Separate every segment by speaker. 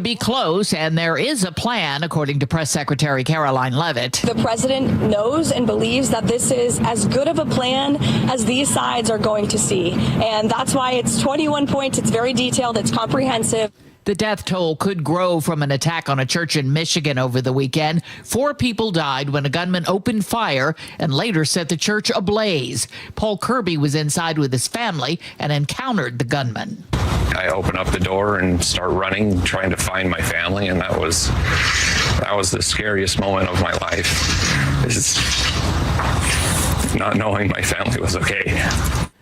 Speaker 1: Be close, and there is a plan, according to Press Secretary Caroline Leavitt.
Speaker 2: The president knows and believes that this is as good of a plan as these sides are going to see. And that's why it's 21 points. It's very detailed. It's comprehensive.
Speaker 1: The death toll could grow from an attack on a church in Michigan over the weekend. 4 people died when a gunman opened fire and later set the church ablaze. Paul Kirby was inside with his family and encountered the gunman.
Speaker 3: I open up the door and start running, trying to find my family, and that was the scariest moment of my life, is not knowing my family was okay.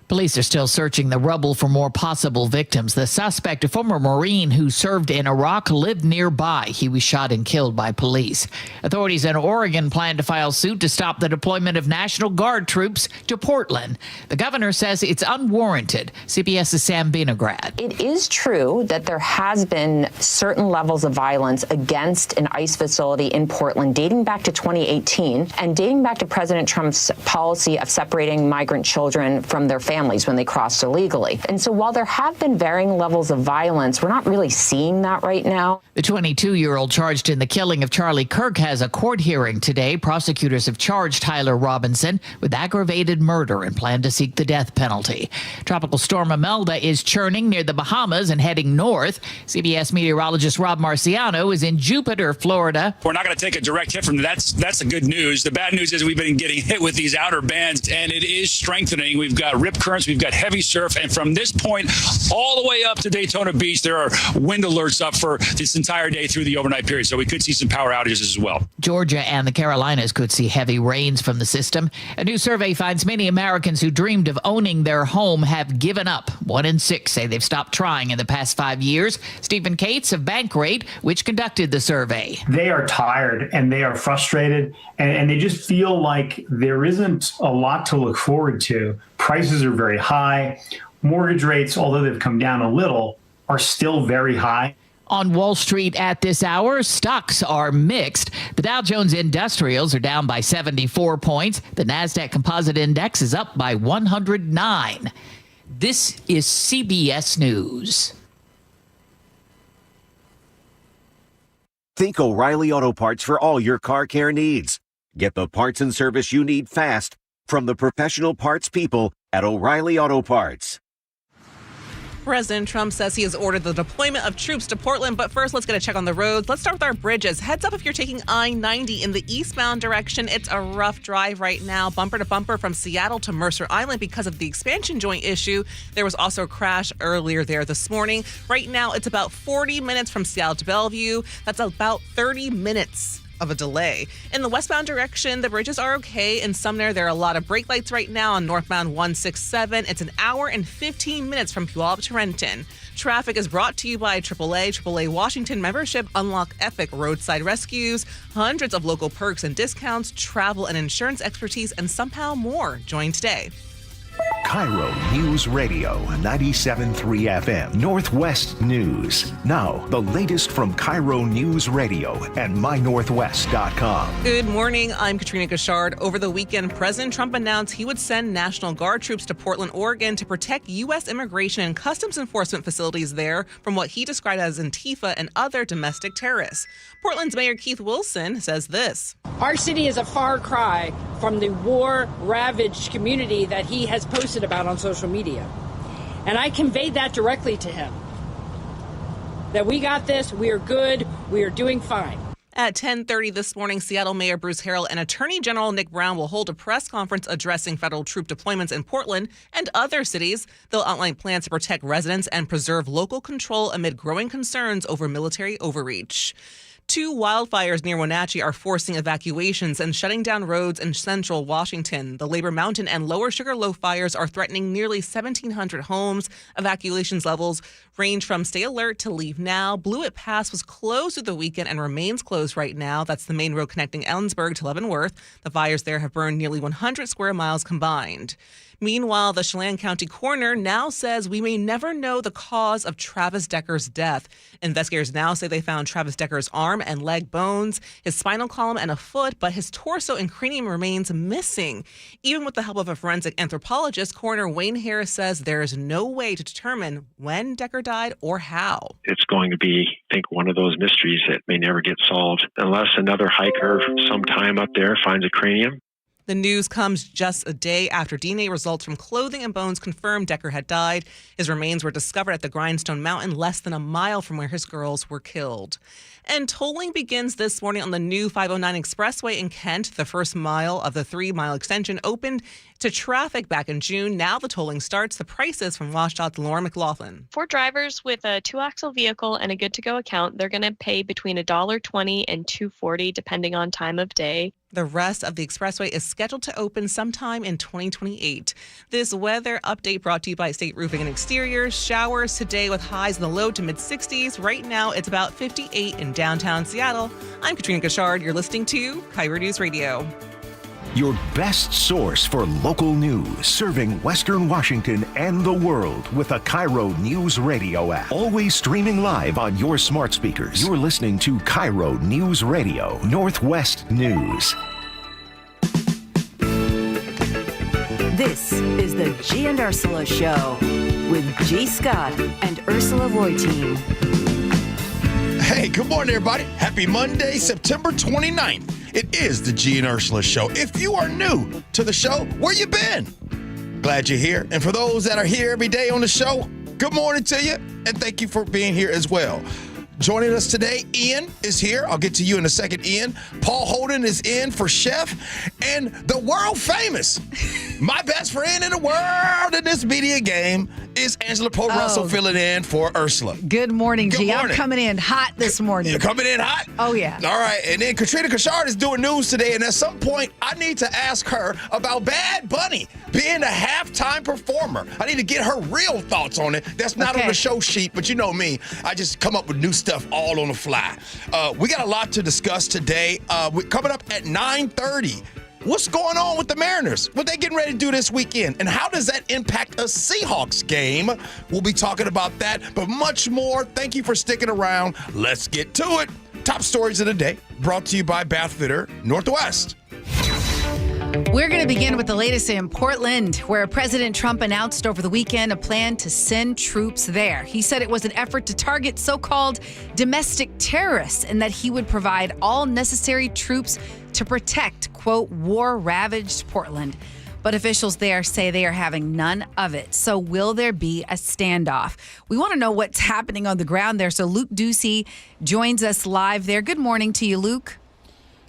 Speaker 1: Police are still searching the rubble for more possible victims. The suspect, a former Marine who served in Iraq, lived nearby. He was shot and killed by police. Authorities in Oregon plan to file suit to stop the deployment of National Guard troops to Portland. The governor says it's unwarranted. CBS's Sam Vinograd.
Speaker 4: It is true that there has been certain levels of violence against an ICE facility in Portland dating back to 2018 and dating back to President Trump's policy of separating migrant children from their families when they crossed illegally. And so while there have been varying levels of violence, we're not really seeing that right now.
Speaker 1: The 22-year-old charged in the killing of Charlie Kirk has a court hearing today. Prosecutors have charged Tyler Robinson with aggravated murder and plan to seek the death penalty. Tropical storm Imelda is churning near the Bahamas and heading north. CBS meteorologist Rob Marciano is in Jupiter, Florida.
Speaker 5: We're not going to take a direct hit from that. That's the good news. The bad news is we've been getting hit with these outer bands, and it is strengthening. We've got rip currents, we've got heavy surf, and from this point all the way up to Daytona Beach, there are wind alerts up for this entire day through the overnight period. So we could see some power outages as well.
Speaker 1: Georgia and the Carolinas could see heavy rains from the system. A new survey finds many Americans who dreamed of owning their home have given up. 1 in 6 say they've stopped trying in the past 5 years. Stephen Cates of Bankrate, which conducted the survey.
Speaker 6: They are tired and they are frustrated and they just feel like there isn't a lot to look forward to. Prices are very high. Mortgage rates, although they've come down a little, are still very high.
Speaker 1: On Wall Street at this hour, stocks are mixed. The Dow Jones Industrials are down by 74 points. The NASDAQ Composite Index is up by 109. This is CBS News.
Speaker 7: Think O'Reilly Auto Parts for all your car care needs. Get the parts and service you need fast from the professional parts people at O'Reilly Auto Parts.
Speaker 8: President Trump says he has ordered the deployment of troops to Portland. But first, let's get a check on the roads. Let's start with our bridges. Heads up if you're taking I-90 in the eastbound direction. It's a rough drive right now, bumper to bumper from Seattle to Mercer Island because of the expansion joint issue. There was also a crash earlier there this morning. Right now, it's about 40 minutes from Seattle to Bellevue. That's about 30 minutes of a delay. In the westbound direction, the bridges are okay. In Sumner, there are a lot of brake lights right now on northbound 167. It's an hour and 15 minutes from Puyallup to Renton. Traffic is brought to you by AAA Washington membership. Unlock epic roadside rescues, hundreds of local perks and discounts, travel and insurance expertise, and somehow more. Join today.
Speaker 9: KIRO Newsradio 97.3 FM Northwest News. Now, the latest from KIRO Newsradio and mynorthwest.com.
Speaker 8: Good morning. I'm Katrina Gashard. Over the weekend, President Trump announced he would send National Guard troops to Portland, Oregon to protect U.S. immigration and customs enforcement facilities there from what he described as Antifa and other domestic terrorists. Portland's Mayor Keith Wilson says this.
Speaker 10: Our city is a far cry from the war-ravaged community that he has posted about on social media. And I conveyed that directly to him. That we got this, we are good, we are doing fine.
Speaker 8: At 10:30 this morning, Seattle Mayor Bruce Harrell and Attorney General Nick Brown will hold a press conference addressing federal troop deployments in Portland and other cities. They'll outline plans to protect residents and preserve local control amid growing concerns over military overreach. 2 wildfires near Wenatchee are forcing evacuations and shutting down roads in central Washington. The Labor Mountain and Lower Sugarloaf fires are threatening nearly 1,700 homes. Evacuations levels range from stay alert to leave now. Blewett Pass was closed through the weekend and remains closed right now. That's the main road connecting Ellensburg to Leavenworth. The fires there have burned nearly 100 square miles combined. Meanwhile, the Chelan County coroner now says we may never know the cause of Travis Decker's death. Investigators now say they found Travis Decker's arm arm and leg bones, his spinal column, and a foot, but his torso and cranium remains missing. Even with the help of a forensic anthropologist, coroner Wayne Harris says there is no way to determine when Decker died or how.
Speaker 11: It's going to be, I think, one of those mysteries that may never get solved unless another hiker sometime up there finds a cranium.
Speaker 8: The news comes just a day after DNA results from clothing and bones confirmed Decker had died. His remains were discovered at the Grindstone Mountain, less than a mile from where his girls were killed. And tolling begins this morning on the new 509 Expressway in Kent. The first mile of the 3-mile extension opened to traffic back in June. Now the tolling starts. The prices from WashDOT's Laura McLaughlin.
Speaker 12: For drivers with a 2-axle vehicle and a good-to-go account, they're going to pay between $1.20 and $2.40 depending on time of day.
Speaker 8: The rest of the expressway is scheduled to open sometime in 2028. This weather update brought to you by State Roofing and Exteriors. Showers today with highs in the low to mid-60s. Right now, it's about 58 in downtown Seattle. I'm Katrina Gashard. You're listening to KIRO News Radio.
Speaker 9: Your best source for local news, serving Western Washington and the world with the KIRO Newsradio App. Always streaming live on your smart speakers. You're listening to KIRO News Radio, Northwest News.
Speaker 13: This is the Gee and Ursula Show with G. Scott and Ursula Reutin.
Speaker 14: Hey, good morning, everybody. Happy Monday, September 29th. It is the Gee and Ursula Show. If you are new to the show, where you been? Glad you're here. And for those that are here every day on the show, good morning to you, and thank you for being here as well. Joining us today, Ian is here. I'll get to you in a second, Ian. Paul Holden is in for Chef. And the world famous, my best friend in the world in this media game is Angela Poe Russell filling in for Ursula.
Speaker 15: Good morning, G. I'm coming in hot this morning.
Speaker 14: You're coming in hot?
Speaker 15: Oh, yeah.
Speaker 14: All right. And then Katrina Gashard is doing news today. And at some point, I need to ask her about Bad Bunny being a halftime performer. I need to get her real thoughts on it. That's not on the show sheet, but you know me. I just come up with new stuff all on the fly. We got a lot to discuss today. We're coming up at 9:30. What's going on with the Mariners? What they getting ready to do this weekend? And how does that impact a Seahawks game? We'll be talking about that, but much more. Thank you for sticking around. Let's get to it. Top stories of the day brought to you by Bathfitter Northwest.
Speaker 15: We're going to begin with the latest in Portland, where President Trump announced over the weekend a plan to send troops there. He said it was an effort to target so-called domestic terrorists and that he would provide all necessary troops to protect, quote, war-ravaged Portland. But officials there say they are having none of it. So will there be a standoff? We want to know what's happening on the ground there. So Luke Ducey joins us live there. Good morning to you, Luke.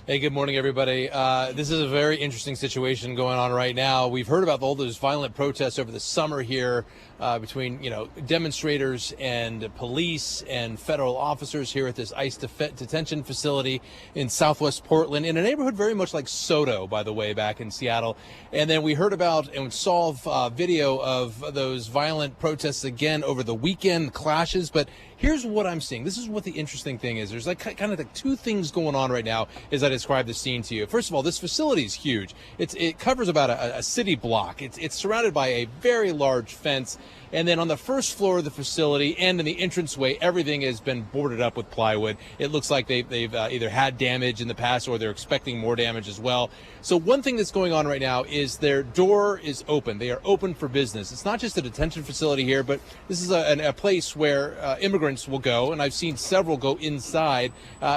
Speaker 16: Hey, good morning, everybody. This is a very interesting situation going on right now. We've heard about all those violent protests over the summer here between, demonstrators and police and federal officers here at this ICE detention facility in Southwest Portland, in a neighborhood very much like Soto, by the way, back in Seattle. And then we heard about and saw video of those violent protests again over the weekend, clashes. But here's what I'm seeing. This is what the interesting thing is. There's kind of two things going on right now as I describe the scene to you. First of all, this facility is huge. It covers about a city block. It's surrounded by a very large fence. And then on the first floor of the facility and in the entranceway, everything has been boarded up with plywood. It looks like they've either had damage in the past or they're expecting more damage as well. So one thing that's going on right now is their door is open. They are open for business. It's not just a detention facility here, but this is a place where immigrants will go, and I've seen several go inside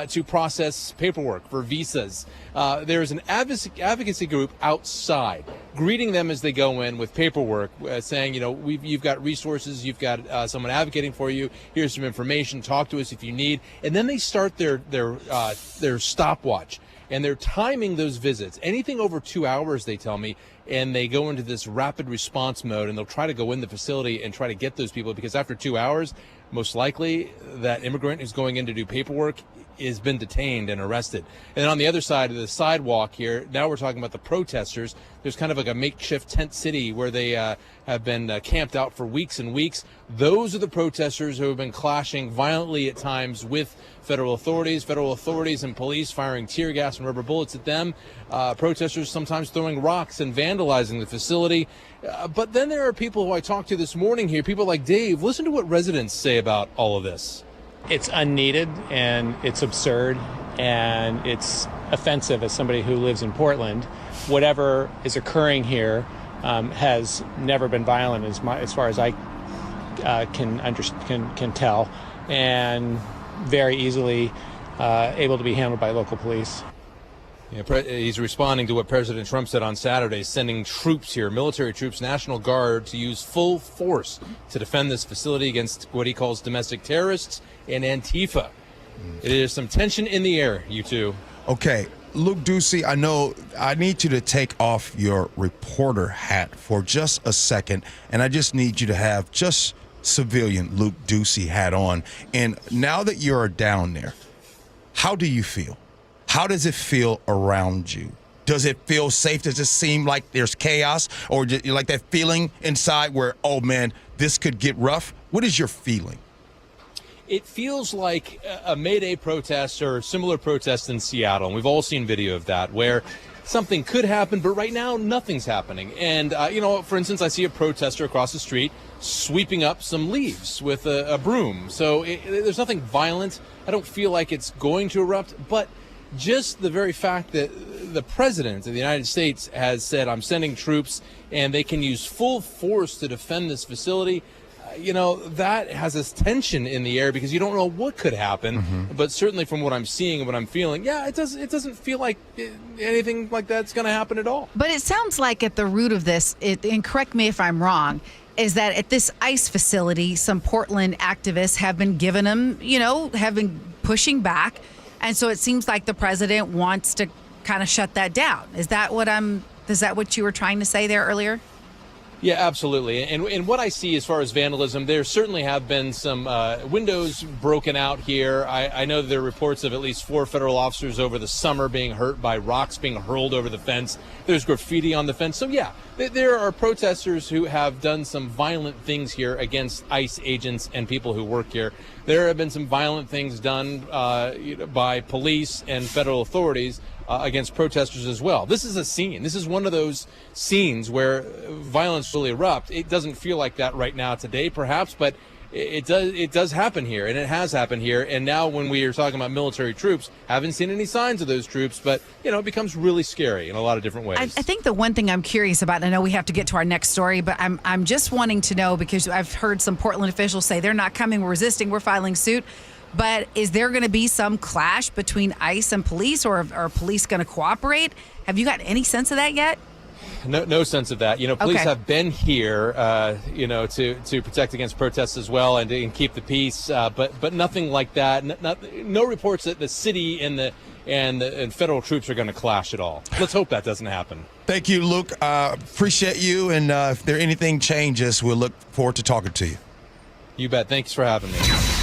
Speaker 16: to process paperwork for visas. There's an advocacy group outside greeting them as they go in with paperwork, saying, you've got resources, you've got someone advocating for you, here's some information, talk to us if you need. And then they start their stopwatch, and they're timing those visits. Anything over 2 hours, they tell me, and they go into this rapid response mode, and they'll try to go in the facility and try to get those people, because after 2 hours, most likely that immigrant who's going in to do paperwork has been detained and arrested. And on the other side of the sidewalk here, now we're talking about the protesters. There's kind of like a makeshift tent city where they have been camped out for weeks and weeks. Those are the protesters who have been clashing violently at times with federal authorities and police firing tear gas and rubber bullets at them. Protesters sometimes throwing rocks and vandalizing the facility. But then there are people who I talked to this morning here, people like Dave. Listen to what residents say about all of this.
Speaker 17: It's unneeded and it's absurd and it's offensive as somebody who lives in Portland. Whatever is occurring here has never been violent as far as I can tell, and very easily able to be handled by local police.
Speaker 16: Yeah, he's responding to what President Trump said on Saturday, sending troops here, military troops, National Guard, to use full force to defend this facility against what he calls domestic terrorists and Antifa. There's some tension in the air, you two.
Speaker 14: Okay, Luke Ducey, I know I need you to take off your reporter hat for just a second, and I just need you to have just civilian Luke Ducey hat on. And now that you're down there, how do you feel? How does it feel around you? Does it feel safe? Does it seem like there's chaos, or like that feeling inside where, oh man, this could get rough? What is your feeling?
Speaker 16: It feels like a May Day protest or similar protest in Seattle, and we've all seen video of that, where something could happen, but right now nothing's happening. And, for instance, I see a protester across the street sweeping up some leaves with a broom. So there's nothing violent. I don't feel like it's going to erupt, but just the very fact that the president of the United States has said, I'm sending troops and they can use full force to defend this facility, that has this tension in the air because you don't know what could happen. Mm-hmm. But certainly from what I'm seeing and what I'm feeling, it doesn't feel like anything like that's going to happen at all.
Speaker 15: But it sounds like at the root of this, and correct me if I'm wrong, is that at this ICE facility, some Portland activists have been giving them, have been pushing back. And so it seems like the president wants to kind of shut that down. Is that what you were trying to say there earlier?
Speaker 16: Yeah, absolutely. And what I see as far as vandalism, there certainly have been some windows broken out here. I know there are reports of at least 4 federal officers over the summer being hurt by rocks being hurled over the fence. There's graffiti on the fence. So, yeah, there are protesters who have done some violent things here against ICE agents and people who work here. There have been some violent things done by police and federal authorities against protesters as well. This is a scene. This is one of those scenes where violence will erupt. It doesn't feel like that right now today, perhaps, but it does happen here, and it has happened here. And now when we are talking about military troops, haven't seen any signs of those troops, but, it becomes really scary in a lot of different ways.
Speaker 15: I think the one thing I'm curious about, and I know we have to get to our next story, but I'm just wanting to know, because I've heard some Portland officials say they're not coming, we're resisting, we're filing suit. But is there going to be some clash between ICE and police, or are police going to cooperate? Have you got any sense of that yet?
Speaker 16: No sense of that. Police have been here, to protect against protests as well and keep the peace. But nothing like that. No reports that the city and federal troops are going to clash at all. Let's hope that doesn't happen.
Speaker 14: Thank you, Luke. Appreciate you. And if anything changes, we'll look forward to talking to you.
Speaker 16: You bet. Thanks for having me.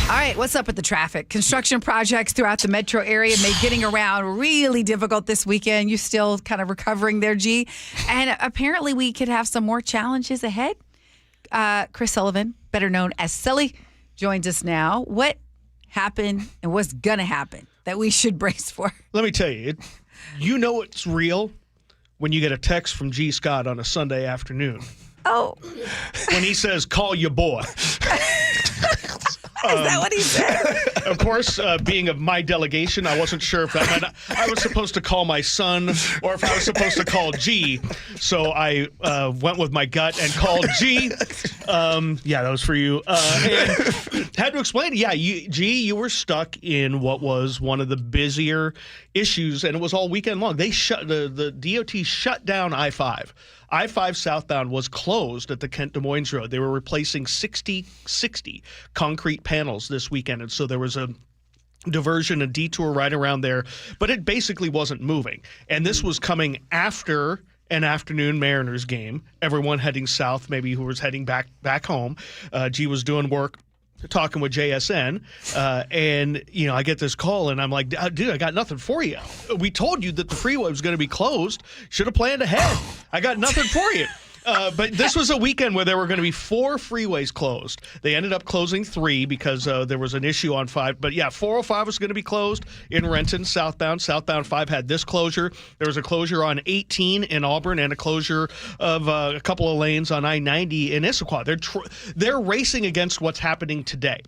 Speaker 15: All right, what's up with the traffic? Construction projects throughout the metro area made getting around really difficult this weekend. You still kind of recovering there, G. And apparently we could have some more challenges ahead. Chris Sullivan, better known as Sully, joins us now. What happened and what's going to happen that we should brace for?
Speaker 18: Let me tell you, it's real when you get a text from G. Scott on a Sunday afternoon.
Speaker 15: Oh.
Speaker 18: When he says, call your boy.
Speaker 15: Is that what he said?
Speaker 18: Of course, being of my delegation, I wasn't sure if that meant I was supposed to call my son or if I was supposed to call G. So I went with my gut and called G. That was for you. And had to explain it. Yeah, you were stuck in what was one of the busier issues, and it was all weekend long. They the DOT shut down I-5. I-5 southbound was closed at the Kent-Des Moines Road. They were replacing 60 concrete panels this weekend, and so there was a diversion, a detour right around there, but it basically wasn't moving. And this was coming after an afternoon Mariners game. Everyone heading south, maybe who was heading back home. G was doing work, talking with JSN, and I get this call, and I'm like, dude, I got nothing for you. We told you that the freeway was going to be closed. Should have planned ahead. I got nothing for you. But this was a weekend where there were going to be 4 freeways closed. They ended up closing 3 because there was an issue on 5. But yeah, 405 was going to be closed in Renton, southbound. Southbound 5 had this closure. There was a closure on 18 in Auburn and a closure of a couple of lanes on I-90 in Issaquah. They're racing against what's happening today.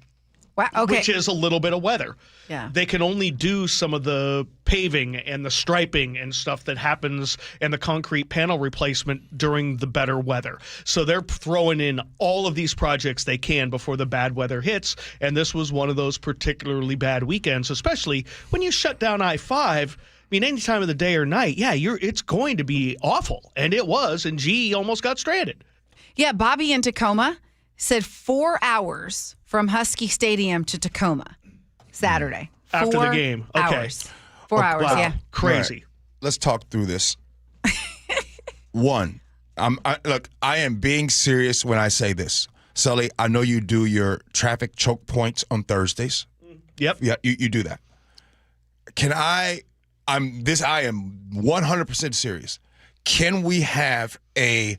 Speaker 15: Wow, okay.
Speaker 18: Which is a little bit of weather.
Speaker 15: Yeah.
Speaker 18: They can only do some of the paving and the striping and stuff that happens and the concrete panel replacement during the better weather. So they're throwing in all of these projects they can before the bad weather hits. And this was one of those particularly bad weekends, especially when you shut down I-5. I mean, any time of the day or night, it's going to be awful. And it was, and Gee almost got stranded.
Speaker 15: Yeah, Bobby in Tacoma said 4 hours from Husky Stadium to Tacoma Saturday.
Speaker 18: After the game. Okay.
Speaker 15: Hours. 4 hours,
Speaker 18: wow.
Speaker 15: yeah.
Speaker 18: Crazy.
Speaker 14: Right. Let's talk through this. One, look, I am being serious when I say this. Sully, I know you do your traffic choke points on Thursdays.
Speaker 18: Yep.
Speaker 14: Yeah, you do that. I am 100% serious. Can we have a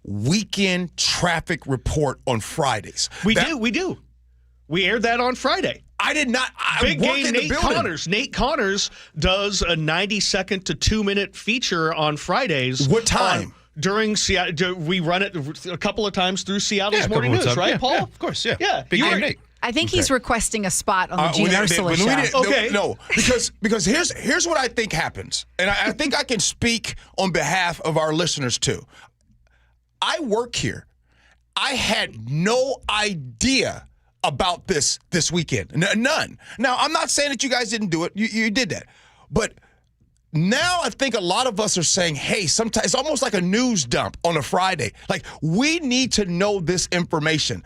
Speaker 14: weekend traffic report on Fridays?
Speaker 18: We do. We aired that on Friday.
Speaker 14: I did not.
Speaker 18: Big game Nate Connors. Nate Connors does a 90-second to 2-minute feature on Fridays.
Speaker 14: What time?
Speaker 18: During Seattle. We run it a couple of times through Seattle's morning news, right, Paul?
Speaker 14: Yeah, of course, yeah.
Speaker 18: Yeah.
Speaker 14: Big game Nate.
Speaker 15: I think he's requesting a spot on the Gee Ursula Show.
Speaker 14: Okay. No, because here's what I think happens. And I think I can speak on behalf of our listeners, too. I work here. I had no idea about this weekend. None. Now, I'm not saying that you guys didn't do it. You did that. But now I think a lot of us are saying, hey, sometimes it's almost like a news dump on a Friday. Like, we need to know this information.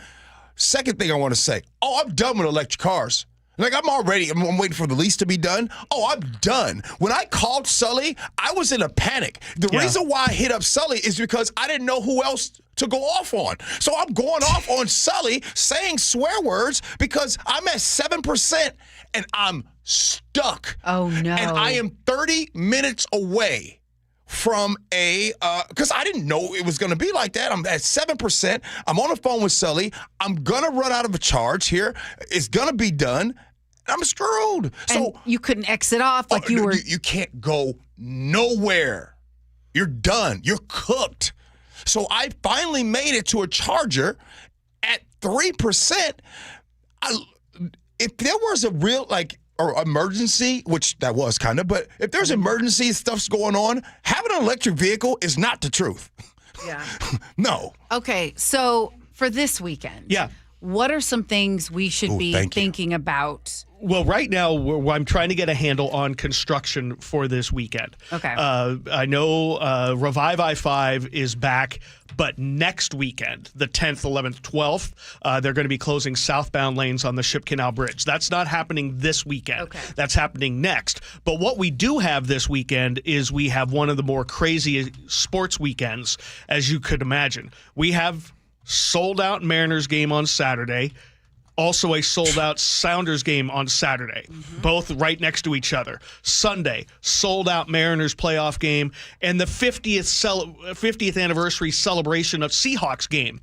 Speaker 14: Second thing I want to say, I'm done with electric cars. Like, I'm waiting for the lease to be done. I'm done. When I called Sully, I was in a panic. The reason why I hit up Sully is because I didn't know who else to go off on. So I'm going off on Sully saying swear words because I'm at 7% and I'm stuck.
Speaker 15: Oh, no.
Speaker 14: And I am 30 minutes away from because I didn't know it was going to be like that. I'm at 7%. I'm on the phone with Sully. I'm going to run out of a charge here. It's going to be done. I'm screwed.
Speaker 15: And you couldn't exit off like you were.
Speaker 14: You can't go nowhere. You're done. You're cooked. So I finally made it to a charger at 3%. If there was a real, or emergency, which that was kind of, but if there's emergency stuff's going on, having an electric vehicle is not the truth.
Speaker 15: Yeah.
Speaker 14: No.
Speaker 15: Okay, so for this weekend, what are some things we should be thinking about?
Speaker 18: Well, right now, I'm trying to get a handle on construction for this weekend.
Speaker 15: Okay.
Speaker 18: I know Revive I-5 is back, but next weekend, the 10th, 11th, 12th, they're going to be closing southbound lanes on the Ship Canal Bridge. That's not happening this weekend. Okay. That's happening next. But what we do have this weekend is we have one of the more crazy sports weekends, as you could imagine. We have sold-out Mariners game on Saturday. Also a sold-out Sounders game on Saturday, both right next to each other. Sunday, sold-out Mariners playoff game, and the 50th anniversary celebration of Seahawks game.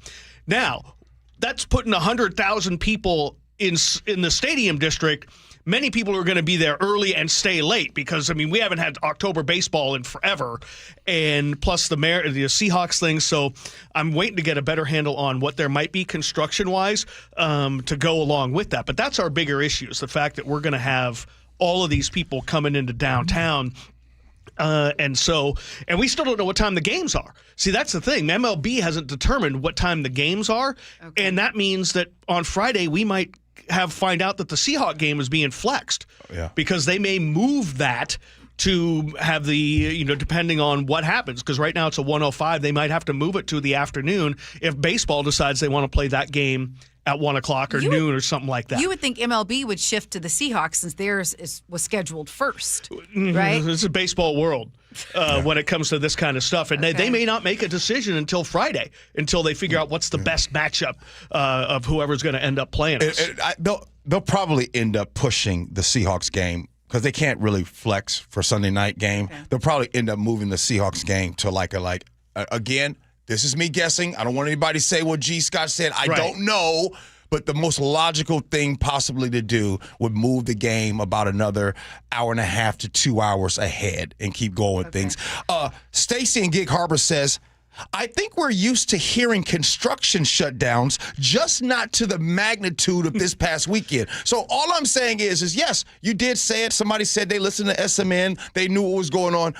Speaker 18: Now, that's putting 100,000 people in the stadium district. Many people are going to be there early and stay late because, we haven't had October baseball in forever, and plus the Seahawks thing. So I'm waiting to get a better handle on what there might be construction-wise to go along with that. But that's our bigger issue, is the fact that we're going to have all of these people coming into downtown. And we still don't know what time the games are. See, that's the thing. MLB hasn't determined what time the games are, and that means that on Friday we might find out that the Seahawks game is being flexed because they may move that to have the, depending on what happens, because right now it's a 1:05. They might have to move it to the afternoon if baseball decides they want to play that game at 1 o'clock or noon or something like that.
Speaker 15: You would think MLB would shift to the Seahawks since theirs was scheduled first, right?
Speaker 18: It's a baseball world when it comes to this kind of stuff. And they may not make a decision until Friday, until they figure out what's the best matchup of whoever's going to end up playing us.
Speaker 14: They'll probably end up pushing the Seahawks game because they can't really flex for Sunday night game. Okay. They'll probably end up moving the Seahawks game to again, this is me guessing. I don't want anybody to say what G. Scott said. I don't know. But the most logical thing possibly to do would move the game about another hour and a half to 2 hours ahead and keep going with things. Stacy in Gig Harbor says, I think we're used to hearing construction shutdowns, just not to the magnitude of this past weekend. So all I'm saying is yes, you did say it. Somebody said they listened to SMN. They knew what was going on.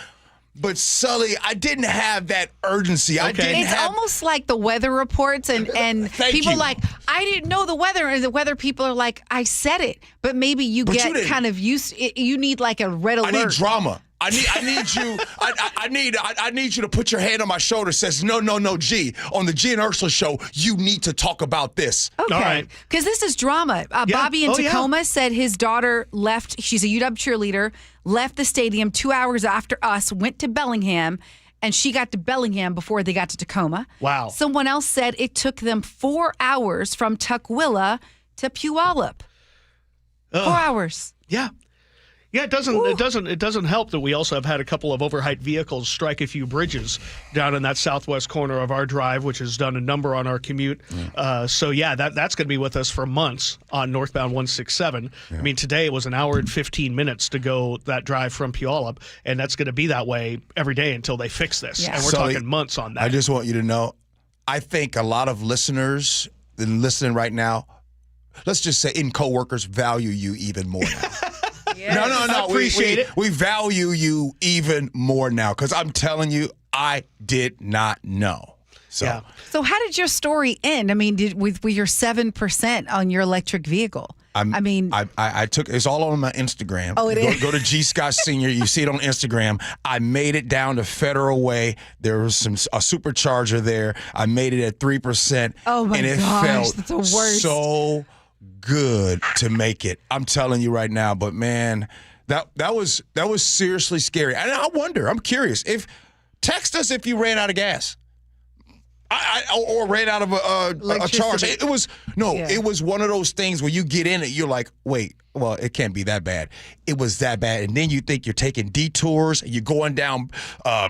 Speaker 14: But, Sully, I didn't have that urgency.
Speaker 15: Okay. It's almost like the weather reports and people like, I didn't know the weather. And the weather people are like, I said it. But maybe you get kind of used. You need like a red alert.
Speaker 14: I need drama. I need you. I need you to put your hand on my shoulder. And says no, G. On the Gee and Ursula Show, you need to talk about this.
Speaker 15: Okay, all right. Because this is drama. Bobby in Tacoma said his daughter left. She's a UW cheerleader. Left the stadium 2 hours after us. Went to Bellingham, and she got to Bellingham before they got to Tacoma.
Speaker 18: Wow.
Speaker 15: Someone else said it took them 4 hours from Tukwila to Puyallup. 4 hours.
Speaker 18: Yeah. Yeah, it doesn't help that we also have had a couple of overhyped vehicles strike a few bridges down in that southwest corner of our drive, which has done a number on our commute. So that's going to be with us for months on northbound 167. Yeah. I mean, today it was an hour and 15 minutes to go that drive from Puyallup, and that's going to be that way every day until they fix this. Yeah. And we're talking months on that.
Speaker 14: I just want you to know, I think a lot of listeners listening right now, let's just say coworkers value you even more now.
Speaker 15: Yes.
Speaker 14: No.
Speaker 18: I appreciate it.
Speaker 14: We value you even more now because I'm telling you, I did not know. So
Speaker 15: how did your story end? I mean, with your 7% on your electric vehicle?
Speaker 14: I took it's all on my Instagram.
Speaker 15: Oh, it is.
Speaker 14: Go to G Scott Senior. You see it on Instagram. I made it down to Federal Way. There was a supercharger there. I made it at 3%.
Speaker 15: Oh my gosh,
Speaker 14: felt
Speaker 15: that's the worst.
Speaker 14: So good to make it. I'm telling you right now, but man, that was seriously scary. And I wonder, I'm curious, text us if you ran out of gas. Or ran out of a charge. It was one of those things where you get in it, you're like, wait, well, it can't be that bad. It was that bad. And then you think you're taking detours and you're going down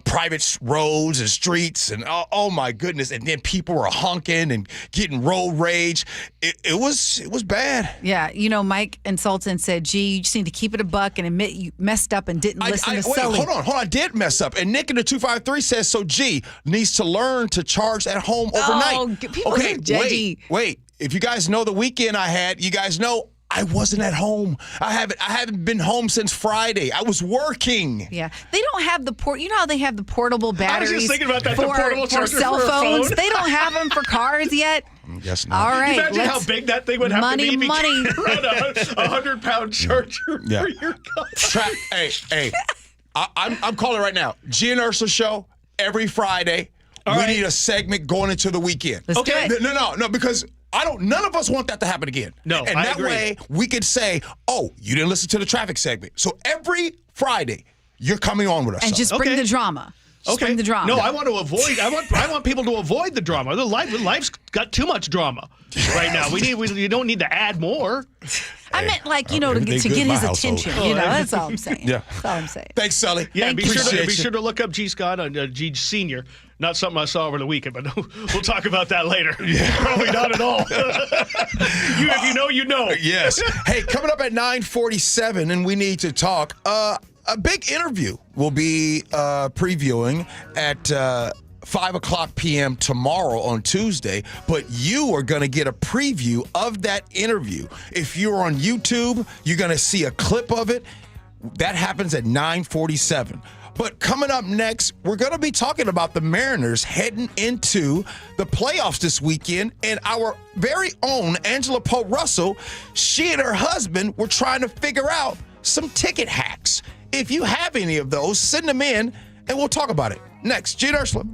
Speaker 14: private roads and streets and oh my goodness. And then people are honking and getting road rage. It was bad.
Speaker 15: Yeah. Mike and Sultan said, gee, you just need to keep it a buck and admit you messed up and didn't listen to Sully.
Speaker 14: Hold on. I did mess up. And Nick in the 253 says, so G needs to learn to charge at home overnight.
Speaker 15: Oh, people are judgy.
Speaker 14: Wait. If you guys know the weekend I had, you guys know I wasn't at home. I haven't been home since Friday. I was working.
Speaker 15: Yeah. They don't have the you know how they have the portable batteries
Speaker 18: I was just thinking about that,
Speaker 15: for
Speaker 18: the portable charger
Speaker 15: cell
Speaker 18: for
Speaker 15: phones?
Speaker 18: phone.
Speaker 15: They don't have them for cars yet.
Speaker 14: Yes, not.
Speaker 15: All right.
Speaker 18: Imagine how big that thing would have to be.
Speaker 15: Money.
Speaker 18: Run a 100-pound charger for your car.
Speaker 14: Hey, I'm calling right now. Gee and Ursula Show every Friday. We need a segment going into the weekend.
Speaker 15: Let's do it.
Speaker 14: No, because none of us want that to happen again.
Speaker 18: No,
Speaker 14: and
Speaker 18: I
Speaker 14: that
Speaker 18: agree.
Speaker 14: way we could say, oh, you didn't listen to the traffic segment. So every Friday, you're coming on with us.
Speaker 15: And just bring the drama. Bring the drama.
Speaker 18: No, I want to avoid. I want people to avoid the drama. Life's got too much drama right now. You don't need to add more.
Speaker 15: I meant to get his attention. That's all I'm saying.
Speaker 14: Yeah.
Speaker 15: That's all I'm saying.
Speaker 14: Thanks, Sully.
Speaker 18: Yeah, be sure to look up G Scott on G Senior. Not something I saw over the weekend, but we'll talk about that later. Yeah. Probably not at all. If you know, you know.
Speaker 14: Yes. Hey, coming up at 9:47, and we need to talk. A big interview will be previewing at 5 o'clock p.m. tomorrow on Tuesday, but you are going to get a preview of that interview. If you're on YouTube, you're going to see a clip of it. That happens at 9:47. But coming up next, we're going to be talking about the Mariners heading into the playoffs this weekend. And our very own Angela Poe Russell, she and her husband were trying to figure out some ticket hacks. If you have any of those, send them in and we'll talk about it. Next, Gee and Ursula.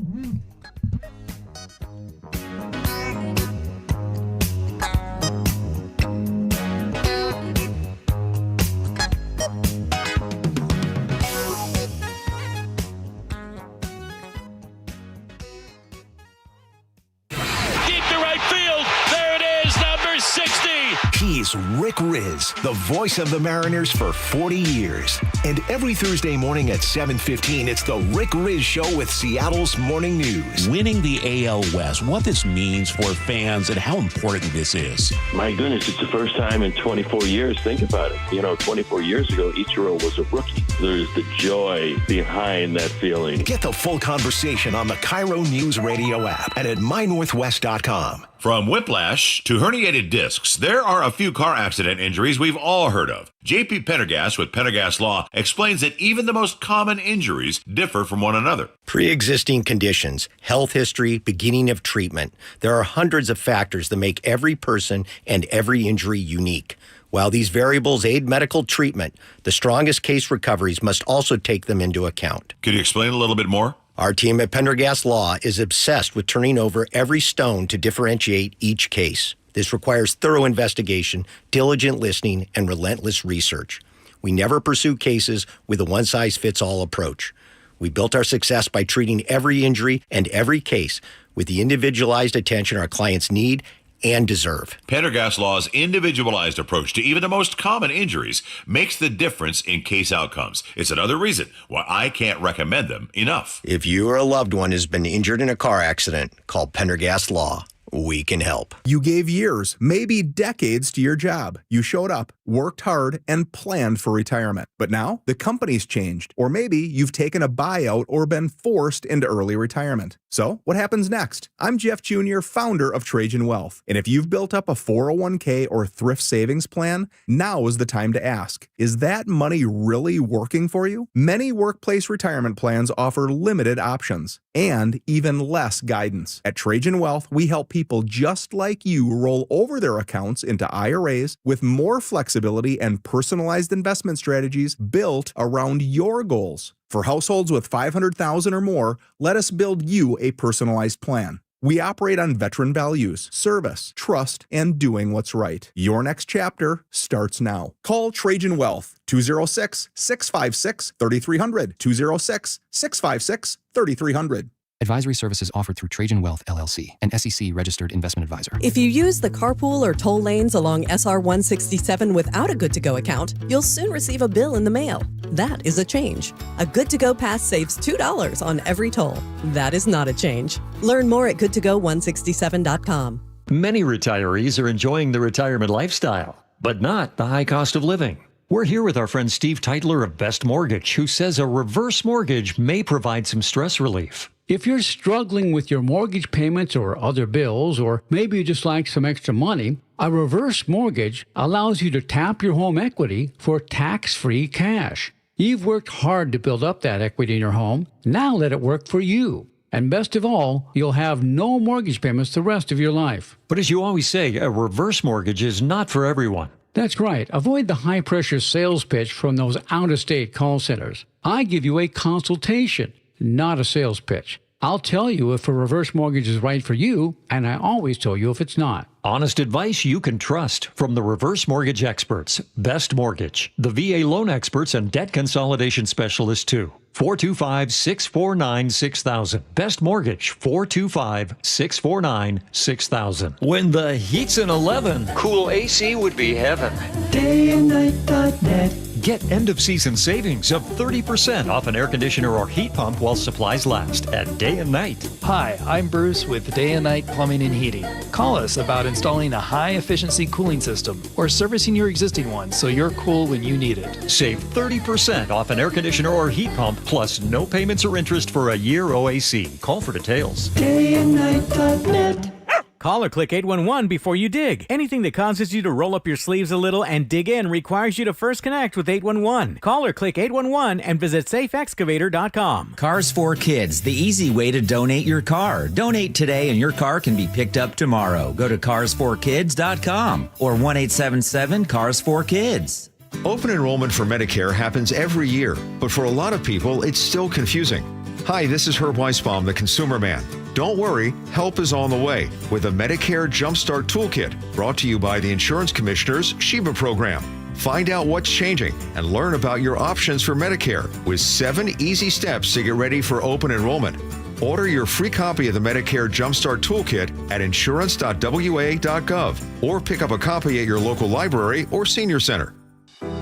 Speaker 19: Deep to right field. There it is, number 60.
Speaker 9: He's Rick Riz, the voice of the Mariners for 40 years. And every Thursday morning at 7:15, it's the Rick Riz Show with Seattle's Morning News.
Speaker 19: Winning the AL West, what this means for fans and how important this is.
Speaker 20: My goodness, it's the first time in 24 years. Think about it. 24 years ago, Ichiro was a rookie. There's the joy behind that feeling.
Speaker 9: Get the full conversation on the KIRO Newsradio app and at mynorthwest.com.
Speaker 21: From whiplash to herniated discs, there are a few car accident injuries we've all heard of. J.P. Pendergast with Pendergast Law explains that even the most common injuries differ from one another.
Speaker 22: Pre-existing conditions, health history, beginning of treatment. There are hundreds of factors that make every person and every injury unique. While these variables aid medical treatment, the strongest case recoveries must also take them into account.
Speaker 21: Could you explain a little bit more?
Speaker 22: Our team at Pendergast Law is obsessed with turning over every stone to differentiate each case. This requires thorough investigation, diligent listening, and relentless research. We never pursue cases with a one-size-fits-all approach. We built our success by treating every injury and every case with the individualized attention our clients need and deserve.
Speaker 21: Pendergast Law's individualized approach to even the most common injuries makes the difference in case outcomes. It's another reason why I can't recommend them enough.
Speaker 22: If you or a loved one has been injured in a car accident, call Pendergast Law. We can help.
Speaker 23: You gave years, maybe decades to your job. You showed up, worked hard, and planned for retirement. But now the company's changed. Or maybe you've taken a buyout or been forced into early retirement. So what happens next? I'm Jeff Jr., founder of Trajan Wealth. And if you've built up a 401k or thrift savings plan, now is the time to ask, is that money really working for you? Many workplace retirement plans offer limited options and even less guidance. At Trajan Wealth, we help people just like you roll over their accounts into IRAs with more flexibility and personalized investment strategies built around your goals. For households with $500,000 or more, let us build you a personalized plan. We operate on veteran values, service, trust, and doing what's right. Your next chapter starts now. Call Trajan Wealth, 206-656-3300, 206-656-3300.
Speaker 24: Advisory services offered through Trajan Wealth, LLC, an SEC-registered investment advisor.
Speaker 25: If you use the carpool or toll lanes along SR 167 without a good-to-go account, you'll soon receive a bill in the mail. That is a change. A good-to-go pass saves $2 on every toll. That is not a change. Learn more at goodtogo167.com.
Speaker 26: Many retirees are enjoying the retirement lifestyle, but not the high cost of living. We're here with our friend Steve Teitler of Best Mortgage, who says a reverse mortgage may provide some stress relief.
Speaker 27: If you're struggling with your mortgage payments or other bills, or maybe you just like some extra money, a reverse mortgage allows you to tap your home equity for tax-free cash. You've worked hard to build up that equity in your home. Now let it work for you. And best of all, you'll have no mortgage payments the rest of your life.
Speaker 26: But as you always say, a reverse mortgage is not for everyone.
Speaker 27: That's right. Avoid the high-pressure sales pitch from those out-of-state call centers. I give you a consultation, not a sales pitch. I'll tell you if a reverse mortgage is right for you, and I always tell you if it's not.
Speaker 26: Honest advice you can trust from the reverse mortgage experts. Best Mortgage, the VA loan experts and debt consolidation specialists too. 425-649-6000. Best Mortgage, 425-649-6000.
Speaker 28: When the heat's an 11, cool AC would be heaven. Dayandnight.net.
Speaker 26: Get end-of-season savings of 30% off an air conditioner or heat pump while supplies last at Day and Night.
Speaker 29: Hi, I'm Bruce with Day and Night Plumbing and Heating. Call us about installing a high-efficiency cooling system or servicing your existing one so you're cool when you need it.
Speaker 26: Save 30% off an air conditioner or heat pump, plus no payments or interest for a year OAC. Call for details.
Speaker 28: Dayandnight.net.
Speaker 30: Call or click 811 before you dig. Anything that causes you to roll up your sleeves a little and dig in requires you to first connect with 811. Call or click 811 and visit safeexcavator.com.
Speaker 31: Cars for Kids, the easy way to donate your car. Donate today and your car can be picked up tomorrow. Go to carsforkids.com or 1-877-CARS4KIDS.
Speaker 32: Open enrollment for Medicare happens every year, but for a lot of people, it's still confusing. Hi, this is Herb Weisbaum, the Consumer Man. Don't worry, help is on the way with a Medicare Jumpstart Toolkit brought to you by the Insurance Commissioner's SHIBA program. Find out what's changing and learn about your options for Medicare with 7 easy steps to get ready for open enrollment. Order your free copy of the Medicare Jumpstart Toolkit at insurance.wa.gov or pick up a copy at your local library or senior center.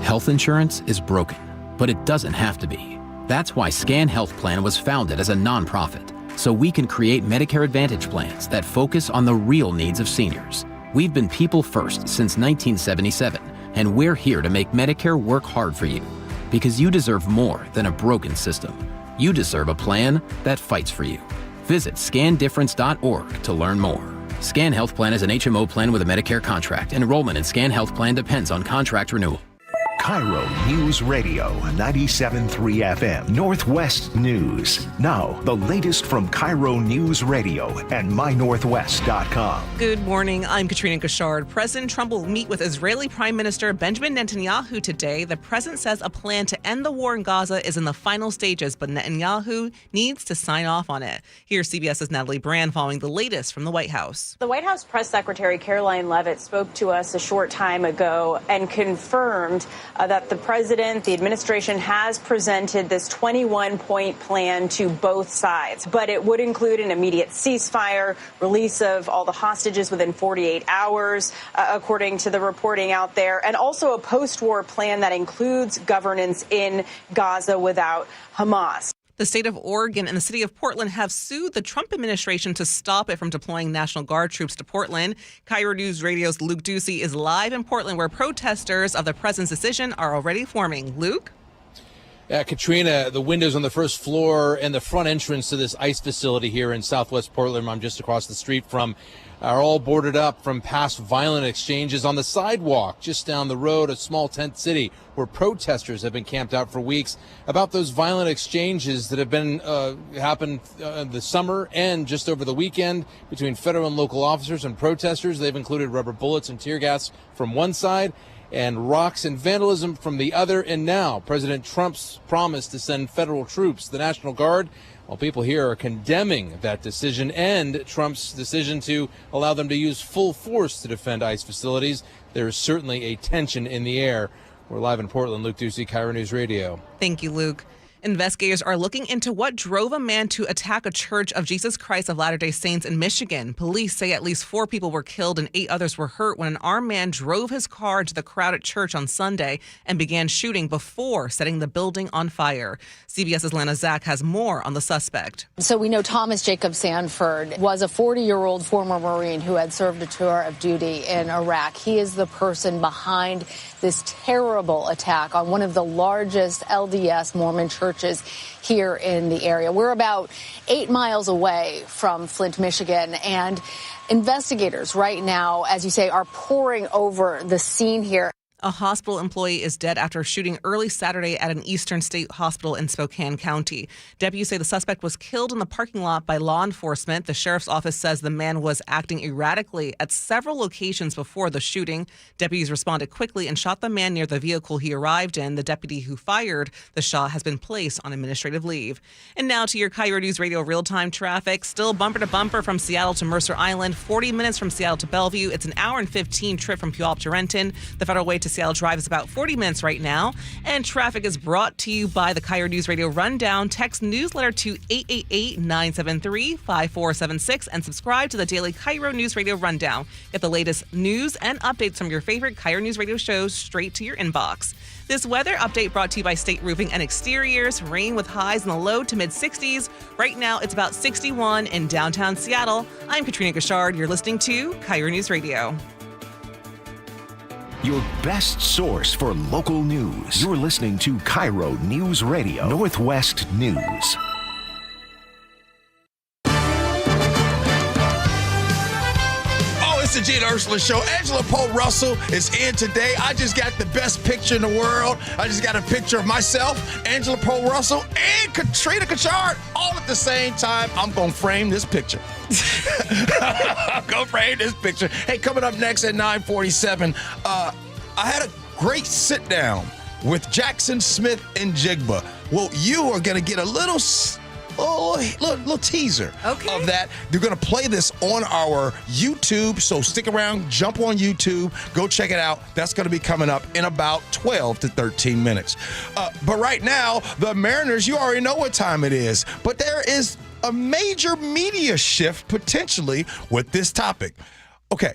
Speaker 1: Health insurance is broken, but it doesn't have to be. That's why Scan Health Plan was founded as a nonprofit, so we can create Medicare Advantage plans that focus on the real needs of seniors. We've been people first since 1977, and we're here to make Medicare work hard for you, because you deserve more than a broken system. You deserve a plan that fights for you. Visit scandifference.org to learn more. Scan Health Plan is an HMO plan with a Medicare contract. Enrollment in Scan Health Plan depends on contract renewal.
Speaker 9: KIRO News Radio 97.3 FM Northwest News. Now, the latest from KIRO News Radio and mynorthwest.com.
Speaker 2: Good morning. I'm Katrina Gashard. President Trump will meet with Israeli Prime Minister Benjamin Netanyahu today. The president says a plan to end the war in Gaza is in the final stages, but Netanyahu needs to sign off on it. Here's CBS's Natalie Brand following the latest from the White House.
Speaker 3: The White House Press Secretary Caroline Leavitt spoke to us a short time ago and confirmed that the president, the administration has presented this 21-point plan to both sides, but it would include an immediate ceasefire, release of all the hostages within 48 hours, according to the reporting out there, and also a post-war plan that includes governance in Gaza without Hamas.
Speaker 2: The state of Oregon and the city of Portland have sued the Trump administration to stop it from deploying National Guard troops to Portland. KIRO News Radio's Luke Ducey is live in Portland, where protesters of the president's decision are already forming. Luke?
Speaker 16: Katrina, the windows on the first floor and the front entrance to this ICE facility here in Southwest Portland, I'm just across the street from, are all boarded up from past violent exchanges on the sidewalk just down the road, a small tent city where protesters have been camped out for weeks about those violent exchanges that have been happened this summer and just over the weekend between federal and local officers and protesters. They've included rubber bullets and tear gas from one side and rocks and vandalism from the other. And now President Trump's promise to send federal troops, the National Guard. Well, people here are condemning that decision and Trump's decision to allow them to use full force to defend ICE facilities. There is certainly a tension in the air. We're live in Portland. Luke Ducey, KIRO News Radio.
Speaker 2: Thank you, Luke. Investigators are looking into what drove a man to attack a Church of Jesus Christ of Latter-day Saints in Michigan. Police say at least 4 people were killed and 8 others were hurt when an armed man drove his car into the crowded church on Sunday and began shooting before setting the building on fire. CBS's Lana Zach has more on the suspect.
Speaker 4: So we know Thomas Jacob Sanford was a 40-year-old former Marine who had served a tour of duty in Iraq. He is the person behind this terrible attack on one of the largest LDS Mormon churches here in the area. We're about 8 miles away from Flint, Michigan, and investigators right now, as you say, are poring over the scene here.
Speaker 2: A hospital employee is dead after shooting early Saturday at an Eastern State Hospital in Spokane County. Deputies say the suspect was killed in the parking lot by law enforcement. The sheriff's office says the man was acting erratically at several locations before the shooting. Deputies responded quickly and shot the man near the vehicle he arrived in. The deputy who fired the shot has been placed on administrative leave. And now to your KIRO News Radio real-time traffic. Still bumper to bumper from Seattle to Mercer Island, 40 minutes from Seattle to Bellevue. It's an hour and 15 trip from Puyallup to Renton. The Federal Way to Seattle Drive is about 40 minutes right now. And traffic is brought to you by the KIRO News Radio Rundown. Text newsletter to 888-973-5476 and subscribe to the daily KIRO News Radio Rundown. Get the latest news and updates from your favorite KIRO News Radio shows straight to your inbox. This weather update brought to you by State Roofing and Exteriors. Rain with highs in the low to mid 60s. Right now it's about 61 in downtown Seattle. I'm Katrina Gashard. You're listening to KIRO News Radio.
Speaker 9: Your best source for local news. You're listening to KIRO News Radio, Northwest News.
Speaker 14: It's the Gee Ursula Show. Angela Poe Russell is in today. I just got the best picture in the world. I just got a picture of myself, Angela Poe Russell, and Katrina Gashard all at the same time. I'm going to frame this picture. I'm going to frame this picture. Hey, coming up next at 9:47, I had a great sit down with Jackson Smith and Jigba. Well, you are going to get a little teaser of that. They're going to play this on our YouTube, so stick around, jump on YouTube, go check it out. That's going to be coming up in about 12 to 13 minutes. But right now, the Mariners, you already know what time it is, but there is a major media shift potentially with this topic. Okay,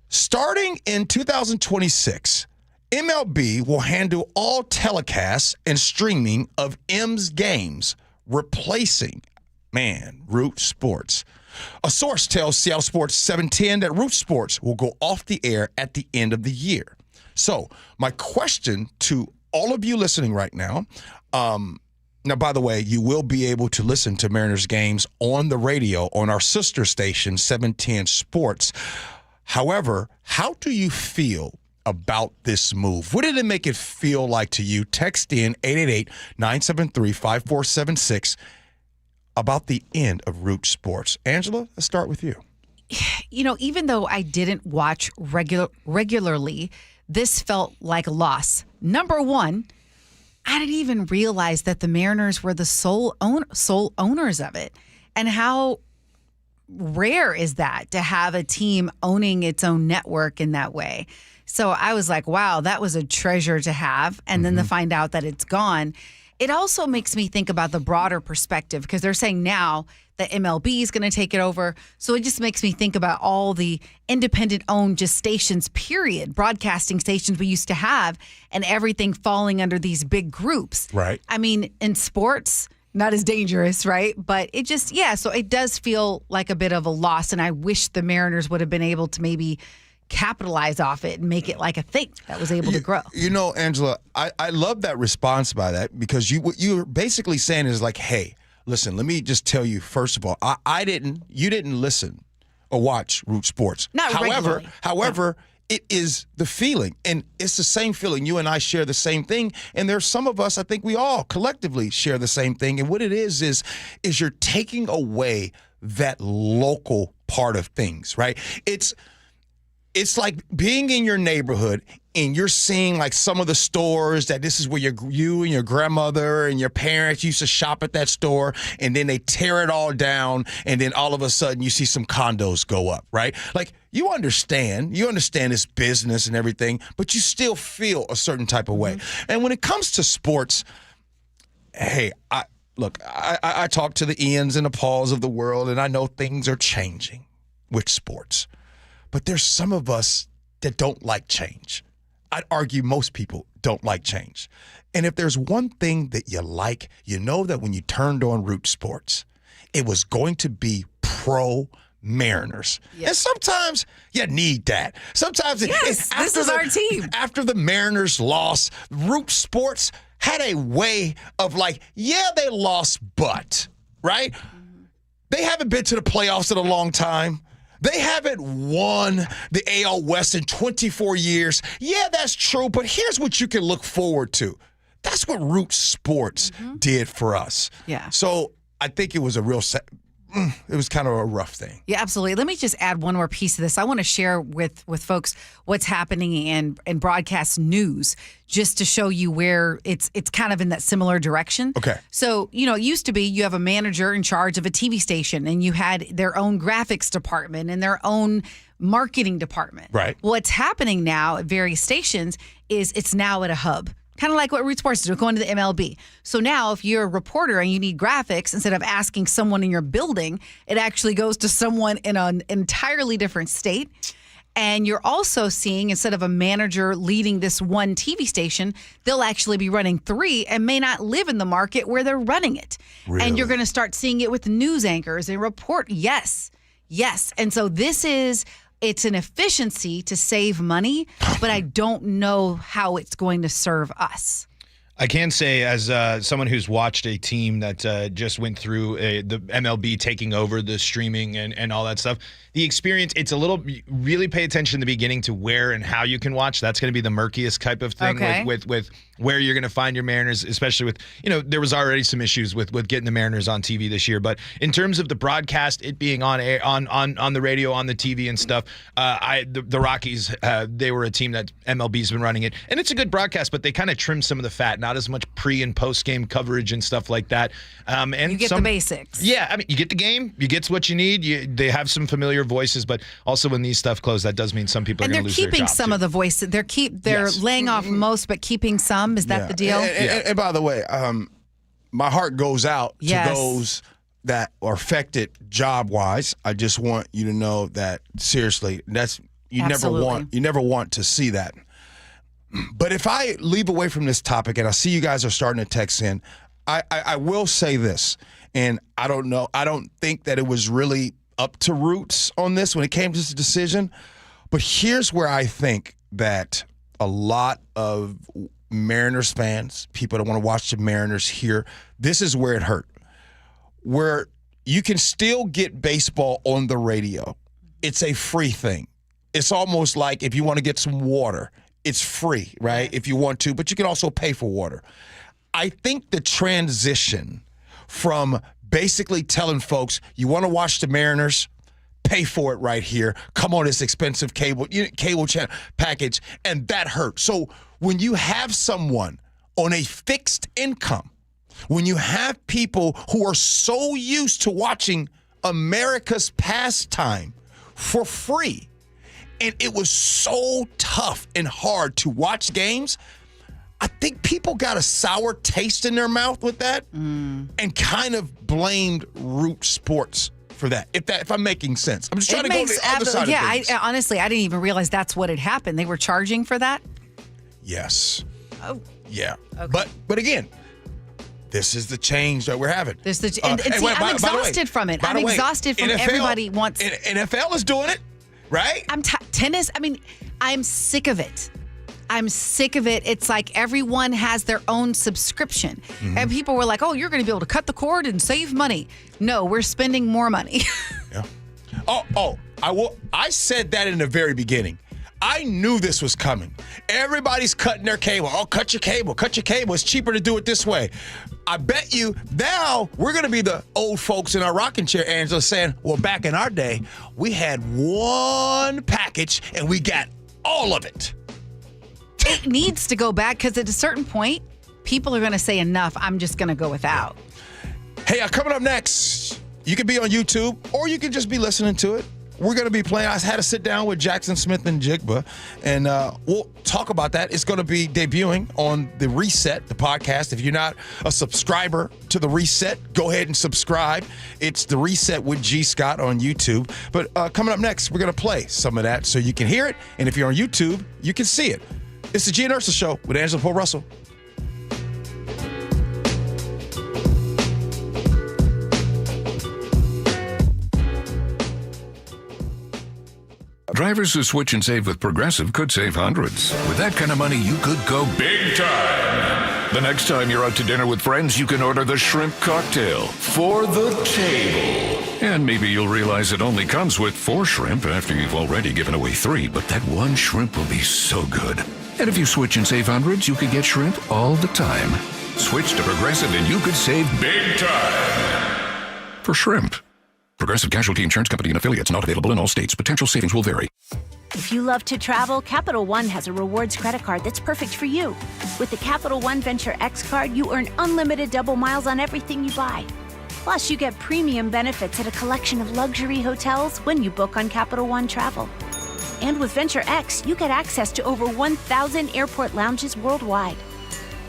Speaker 14: starting in 2026, MLB will handle all telecasts and streaming of M's games, replacing, Root Sports. A source tells Seattle Sports 710 that Root Sports will go off the air at the end of the year. So my question to all of you listening right now, now, by the way, you will be able to listen to Mariners games on the radio on our sister station, 710 Sports. However, how do you feel about this move? What did it make it feel like to you? Text in 888-973-5476 about the end of Root Sports. Angela, let's start with you.
Speaker 5: Even though I didn't watch regularly, this felt like a loss. Number one, I didn't even realize that the Mariners were the sole owners of it. And how rare is that to have a team owning its own network in that way? So I was like, wow, that was a treasure to have. And then to find out that it's gone. It also makes me think about the broader perspective, because they're saying now that MLB is going to take it over. So it just makes me think about all the independent-owned just stations, period, broadcasting stations we used to have, and everything falling under these big groups.
Speaker 14: Right.
Speaker 5: I mean, in sports, not as dangerous, right? But it just, so it does feel like a bit of a loss, and I wish the Mariners would have been able to maybe capitalize off it and make it like a thing that was able to grow.
Speaker 14: Angela, I love that response by that, because what you're basically saying is like, hey, listen, let me just tell you, first of all, you didn't listen or watch Root Sports. However, it is the feeling, and it's the same feeling. You and I share the same thing, and there's some of us, I think we all collectively share the same thing, and what it is you're taking away that local part of things, right? It's like being in your neighborhood and you're seeing like some of the stores that this is where you and your grandmother and your parents used to shop at that store, and then they tear it all down, and then all of a sudden you see some condos go up, right? Like you understand this business and everything, but you still feel a certain type of way. And when it comes to sports, hey, I talk to the Ians and the Pauls of the world, and I know things are changing with sports. But there's some of us that don't like change. I'd argue most people don't like change. And if there's one thing that you like, you know that when you turned on Root Sports, it was going to be pro Mariners. Yes. And sometimes you need that. Sometimes
Speaker 5: this is our team.
Speaker 14: After the Mariners lost, Root Sports had a way of like, they lost, but, right? They haven't been to the playoffs in a long time. They haven't won the AL West in 24 years. Yeah, that's true, but here's what you can look forward to. That's what Root Sports did for us.
Speaker 5: Yeah.
Speaker 14: So I think it was it was kind of a rough thing.
Speaker 5: Yeah, absolutely. Let me just add one more piece of this. I want to share with folks what's happening in broadcast news, just to show you where it's kind of in that similar direction.
Speaker 14: Okay.
Speaker 5: So, it used to be you have a manager in charge of a TV station, and you had their own graphics department and their own marketing department.
Speaker 14: Right.
Speaker 5: What's happening now at various stations is it's now at a hub. Kind of like what Root Sports do, going to the MLB. So now if you're a reporter and you need graphics, instead of asking someone in your building, it actually goes to someone in an entirely different state. And you're also seeing, instead of a manager leading this one TV station, they'll actually be running 3 and may not live in the market where they're running it.
Speaker 14: Really?
Speaker 5: And you're going to start seeing it with news anchors and report. Yes. And so it's an efficiency to save money, but I don't know how it's going to serve us.
Speaker 6: I can say, as someone who's watched a team that just went through the MLB taking over the streaming and all that stuff, the experience, it's a little, really pay attention in the beginning to where and how you can watch. That's going to be the murkiest type of thing with where you're going to find your Mariners, especially with, there was already some issues with getting the Mariners on TV this year. But in terms of the broadcast, it being on air, on the radio, on the TV and stuff, the Rockies, they were a team that MLB's been running it. And it's a good broadcast, but they kind of trimmed some of the fat, not as much pre and post game coverage and stuff like that. And
Speaker 5: you get the basics.
Speaker 6: Yeah, I mean, you get the game, you get what you need. They have some familiar voices, but also when these stuff close, that does mean some people are going to lose their job.
Speaker 5: And they're keeping some of the voices. They're laying off most, but keeping some. Is that the deal?
Speaker 14: And by the way, my heart goes out to those that are affected job-wise, I just want you to know that seriously, you never want to see that. But if I leave away from this topic, and I see you guys are starting to text in, I will say this, and I don't know, I don't think that it was really up to Roots on this when it came to this decision, but here's where I think that a lot of Mariners fans, people that want to watch the Mariners here, this is where it hurt. Where you can still get baseball on the radio. It's a free thing. It's almost like if you want to get some water, it's free, right? If you want to, but you can also pay for water. I think the transition from basically telling folks, you want to watch the Mariners, pay for it right here, come on this expensive cable channel package, and that hurt. So when you have someone on a fixed income, when you have people who are so used to watching America's pastime for free, and it was so tough and hard to watch games, I think people got a sour taste in their mouth with that and kind of blamed Root Sports for that. If I'm making sense. I'm just trying to go to the other side of things.
Speaker 5: Honestly, I didn't even realize that's what had happened. They were charging for that?
Speaker 14: Yes.
Speaker 5: Oh.
Speaker 14: Yeah.
Speaker 5: Okay.
Speaker 14: But again, this is the change that we're having.
Speaker 5: I'm exhausted from it. I'm exhausted from everybody wants.
Speaker 14: NFL is doing it, right?
Speaker 5: Tennis. I'm sick of it. I'm sick of it. It's like everyone has their own subscription. Mm-hmm. And people were like, oh, you're going to be able to cut the cord and save money. No, we're spending more money.
Speaker 14: Yeah. I said that in the very beginning. I knew this was coming. Everybody's cutting their cable. Oh, cut your cable. Cut your cable. It's cheaper to do it this way. I bet you now we're going to be the old folks in our rocking chair, Angela, saying, well, back in our day, we had one package and we got all of it.
Speaker 5: It needs to go back because at a certain point, people are going to say enough. I'm just going to go without.
Speaker 14: Hey, coming up next, you can be on YouTube or you can just be listening to it. We're going to be playing. I had to sit down with Jackson Smith and Jigba, and we'll talk about that. It's going to be debuting on The Reset, the podcast. If you're not a subscriber to The Reset, go ahead and subscribe. It's The Reset with G. Scott on YouTube. But coming up next, we're going to play some of that so you can hear it. And if you're on YouTube, you can see it. It's the Gee and Ursula Show with Angela Poe Russell.
Speaker 7: Drivers who switch and save with Progressive could save hundreds. With that kind of money, you could go big time. The next time you're out to dinner with friends, you can order the shrimp cocktail for the table. And maybe you'll realize it only comes with 4 shrimp after you've already given away 3, but that one shrimp will be so good. And if you switch and save hundreds, you could get shrimp all the time. Switch to Progressive and you could save big time. For shrimp. Progressive Casualty Insurance Company and affiliates, not available in all states. Potential savings will vary.
Speaker 8: If you love to travel, Capital One has a rewards credit card that's perfect for you. With the Capital One Venture X card, you earn unlimited double miles on everything you buy. Plus, you get premium benefits at a collection of luxury hotels when you book on Capital One Travel. And with Venture X, you get access to over 1,000 airport lounges worldwide.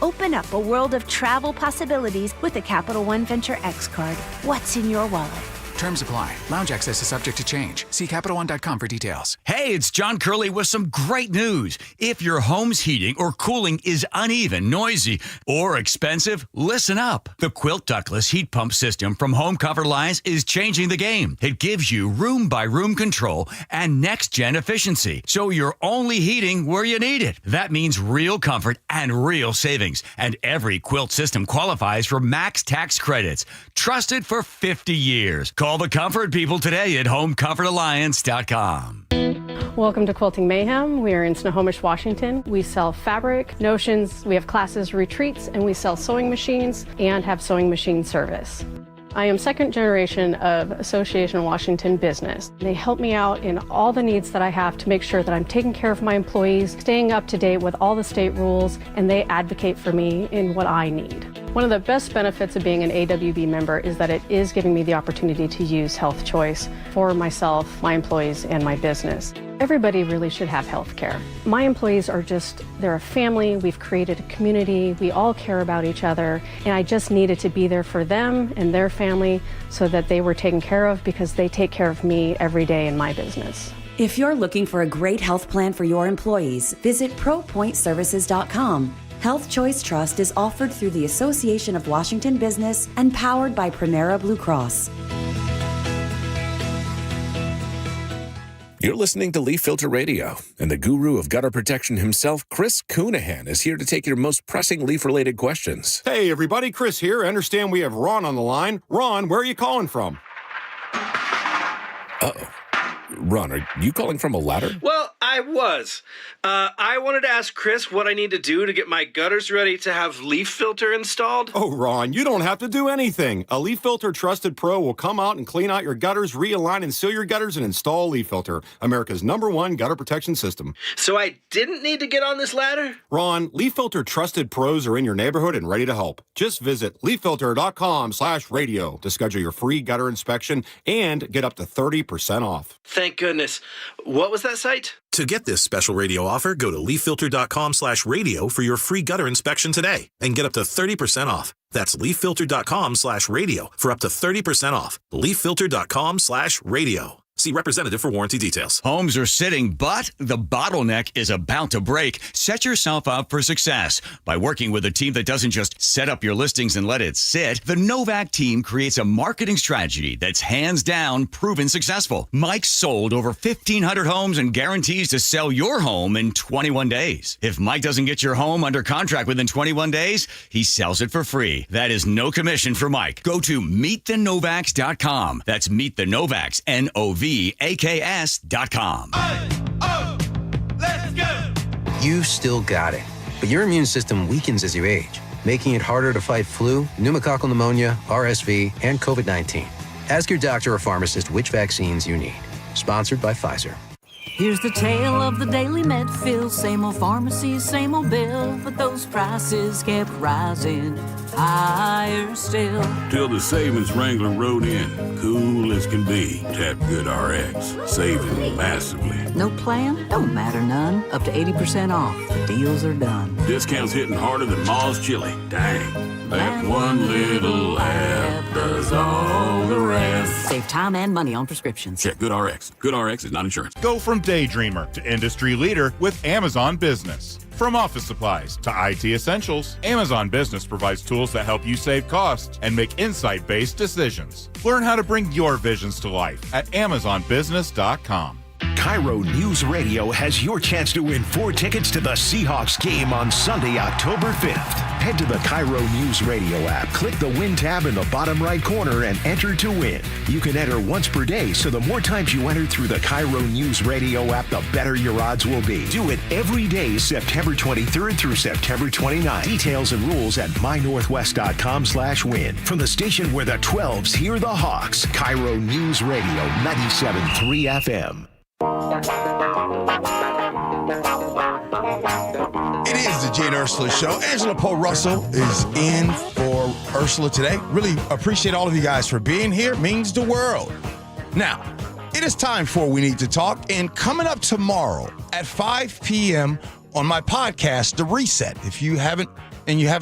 Speaker 8: Open up a world of travel possibilities with the Capital One Venture X card. What's in your wallet?
Speaker 10: Terms apply. Lounge access is subject to change. See CapitalOne.com for details.
Speaker 11: Hey, it's John Curley with some great news. If your home's heating or cooling is uneven, noisy, or expensive, listen up. The Quilt ductless heat pump system from Home Comfort Alliance is changing the game. It gives you room-by-room control and next-gen efficiency, so you're only heating where you need it. That means real comfort and real savings. And every Quilt system qualifies for max tax credits. Trusted for 50 years. Call the comfort people today at homecomfortalliance.com.
Speaker 12: Welcome to Quilting Mayhem. We are in Snohomish, Washington. We sell fabric, notions, we have classes, retreats, and we sell sewing machines and have sewing machine service. I am second generation of Association Washington business. They help me out in all the needs that I have to make sure that I'm taking care of my employees, staying up to date with all the state rules, and they advocate for me in what I need. One of the best benefits of being an AWB member is that it is giving me the opportunity to use Health Choice for myself, my employees, and my business. Everybody really should have health care. My employees they're a family. We've created a community. We all care about each other. And I just needed to be there for them and their family so that they were taken care of, because they take care of me every day in my business.
Speaker 13: If you're looking for a great health plan for your employees, visit ProPointServices.com. Health Choice Trust is offered through the Association of Washington Business and powered by Primera Blue Cross.
Speaker 15: You're listening to Leaf Filter Radio, and the guru of gutter protection himself, Chris Coonahan, is here to take your most pressing leaf-related questions.
Speaker 17: Hey, everybody, Chris here. I understand we have Ron on the line. Ron, where are you calling from?
Speaker 15: Uh-oh. Ron, are you calling from a ladder?
Speaker 18: Well, I was. I wanted to ask Chris what I need to do to get my gutters ready to have leaf filter installed.
Speaker 17: Oh, Ron, you don't have to do anything. A Leaf Filter Trusted Pro will come out and clean out your gutters, realign and seal your gutters, and install Leaf Filter, America's #1 gutter protection system.
Speaker 18: So I didn't need to get on this ladder?
Speaker 17: Ron, Leaf Filter Trusted Pros are in your neighborhood and ready to help. Just visit leaffilter.com/radio to schedule your free gutter inspection and get up to 30% off.
Speaker 18: Thank goodness. What was that site?
Speaker 19: To get this special radio offer, go to leaffilter.com/radio for your free gutter inspection today and get up to 30% off. That's leaffilter.com/radio for up to 30% off. leaffilter.com/radio. See representative for warranty details.
Speaker 11: Homes are sitting, but the bottleneck is about to break. Set yourself up for success by working with a team that doesn't just set up your listings and let it sit. The Novak team creates a marketing strategy that's hands down proven successful. Mike sold over 1,500 homes and guarantees to sell your home in 21 days. If Mike doesn't get your home under contract within 21 days, he sells it for free. That is no commission for Mike. Go to meetthenovaks.com. That's meetthenovaks, NOVAKS.com.
Speaker 18: Let's go!
Speaker 20: You've still got it, but your immune system weakens as you age, making it harder to fight flu, pneumococcal pneumonia, RSV, and COVID-19. Ask your doctor or pharmacist which vaccines you need. Sponsored by Pfizer.
Speaker 21: Here's the tale of the daily med fill. Same old pharmacy, same old bill, but those prices kept rising higher still.
Speaker 22: Till the savings wrangler rode in, cool as can be. Tap Good RX, saving massively.
Speaker 21: No plan? Don't matter none. Up to 80% off. The deals are done.
Speaker 22: Discounts hitting harder than Ma's chili. Dang, that one little app does all the rest.
Speaker 21: Save time and money on prescriptions.
Speaker 22: Check Good RX. Good RX is not insurance.
Speaker 23: Go from daydreamer to industry leader with Amazon Business. From office supplies to IT essentials, Amazon Business provides tools that help you save costs and make insight-based decisions. Learn how to bring your visions to life at AmazonBusiness.com.
Speaker 9: KIRO News Radio has your chance to win 4 tickets to the Seahawks game on Sunday, October 5th. Head to the KIRO News Radio app, click the Win tab in the bottom right corner, and enter to win. You can enter once per day, so the more times you enter through the KIRO News Radio app, the better your odds will be. Do it every day, September 23rd through September 29th. Details and rules at mynorthwest.com/win. From the station where the 12s hear the Hawks, KIRO News Radio 97.3 FM.
Speaker 14: It is the Gee and Ursula Show. Angela Poe Russell is in for Ursula today. Really appreciate all of you guys for being here. It means the world. Now, it is time for We Need to Talk. And coming up tomorrow at 5 p.m. on my podcast, The Reset. If you haven't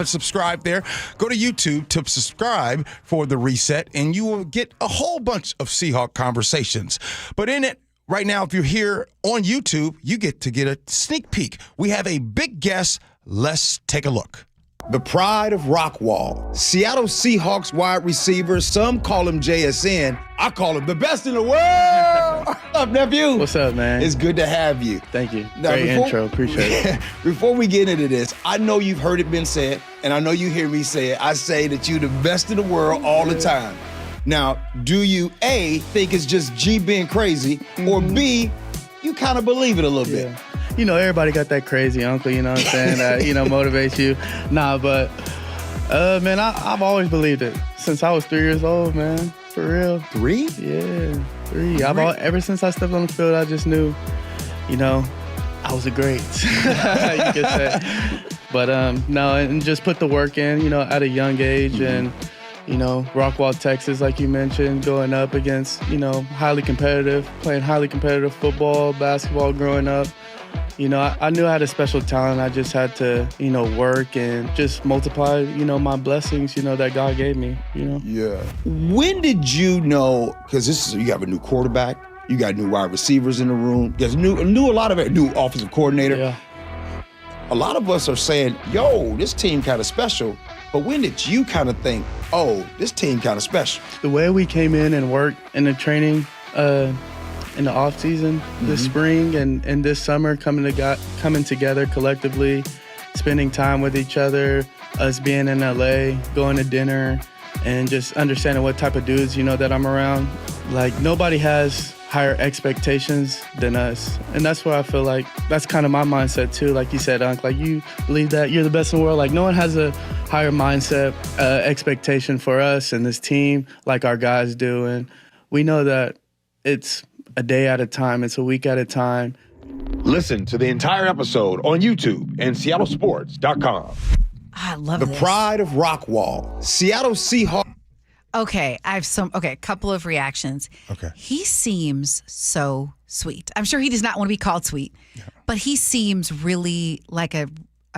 Speaker 14: subscribed there, go to YouTube to subscribe for The Reset, and you will get a whole bunch of Seahawk conversations. But in it, right now, if you're here on YouTube, you get to get a sneak peek. We have a big guest. Let's take a look.
Speaker 24: The pride of Rockwall, Seattle Seahawks wide receiver. Some call him JSN. I call him the best in the world. What's up, nephew?
Speaker 25: What's up, man?
Speaker 24: It's good to have you.
Speaker 25: Thank you. Great intro. Appreciate it.
Speaker 24: Before we get into this, I know you've heard it been said, and I know you hear me say it. I say that you're the best in the world all the time. Now, do you, A, think it's just G being crazy, or B, you kind of believe it a little bit?
Speaker 25: You know, everybody got that crazy uncle, you know what I'm saying, that, motivates you. Nah, but, man, I've always believed it since I was 3 years old, man, for real.
Speaker 24: 3?
Speaker 25: Yeah, 3. Ever since I stepped on the field, I just knew, I was a great, you could say. But, no, and just put the work in, at a young age, and Rockwall, Texas, like you mentioned, going up against, playing highly competitive football, basketball growing up. I knew I had a special talent. I just had to, work and just multiply, my blessings, that God gave me,
Speaker 24: Yeah. When did you know, because you have a new quarterback, you got new wide receivers in the room, there's a lot of it, new offensive coordinator.
Speaker 25: Yeah.
Speaker 24: A lot of us are saying, yo, this team kind of special. But when did you kind of think, oh, this team kind of special?
Speaker 25: The way we came in and worked in the training in the off season, this spring and this summer, coming together collectively, spending time with each other, us being in LA, going to dinner, and just understanding what type of dudes, that I'm around. Like, nobody has higher expectations than us. And that's where I feel like that's kind of my mindset too. Like you said, Unc, like you believe that you're the best in the world. Like no one has a higher mindset, expectation for us and this team like our guys do. And we know that it's a day at a time. It's a week at a time.
Speaker 1: Listen to the entire episode on YouTube and SeattleSports.com.
Speaker 5: I love
Speaker 24: the
Speaker 5: this.
Speaker 24: pride of Rockwall, Seattle Seahawks.
Speaker 5: Okay, a couple of reactions.
Speaker 24: Okay.
Speaker 5: He seems so sweet. I'm sure he does not want to be called sweet, but he seems really like a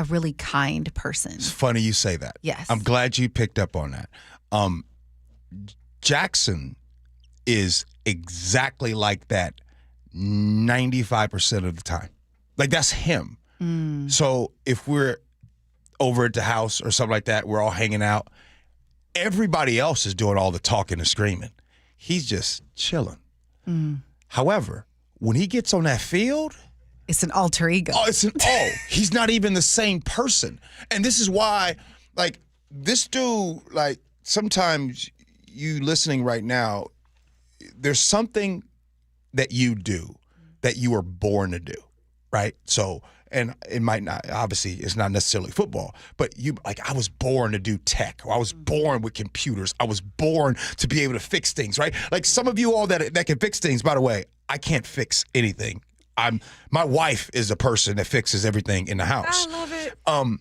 Speaker 5: really kind person.
Speaker 2: It's funny you say that.
Speaker 5: Yes.
Speaker 2: I'm glad you picked up on that. Jackson is exactly like that 95% of the time. Like, that's him. So if we're over at the house or something like that, we're all hanging out, everybody else is doing all the talking and screaming. He's just chilling. However, when he gets on that field,
Speaker 5: it's an alter ego.
Speaker 2: He's not even the same person. And this is why, like, this dude, like, sometimes you listening right now, there's something that you do that you were born to do, right? So, and it might not, obviously, it's not necessarily football, but I was born to do tech. I was born with computers. I was born to be able to fix things, right? Like some of you all that can fix things, by the way, I can't fix anything. My wife is a person that fixes everything in the house.
Speaker 5: I love it.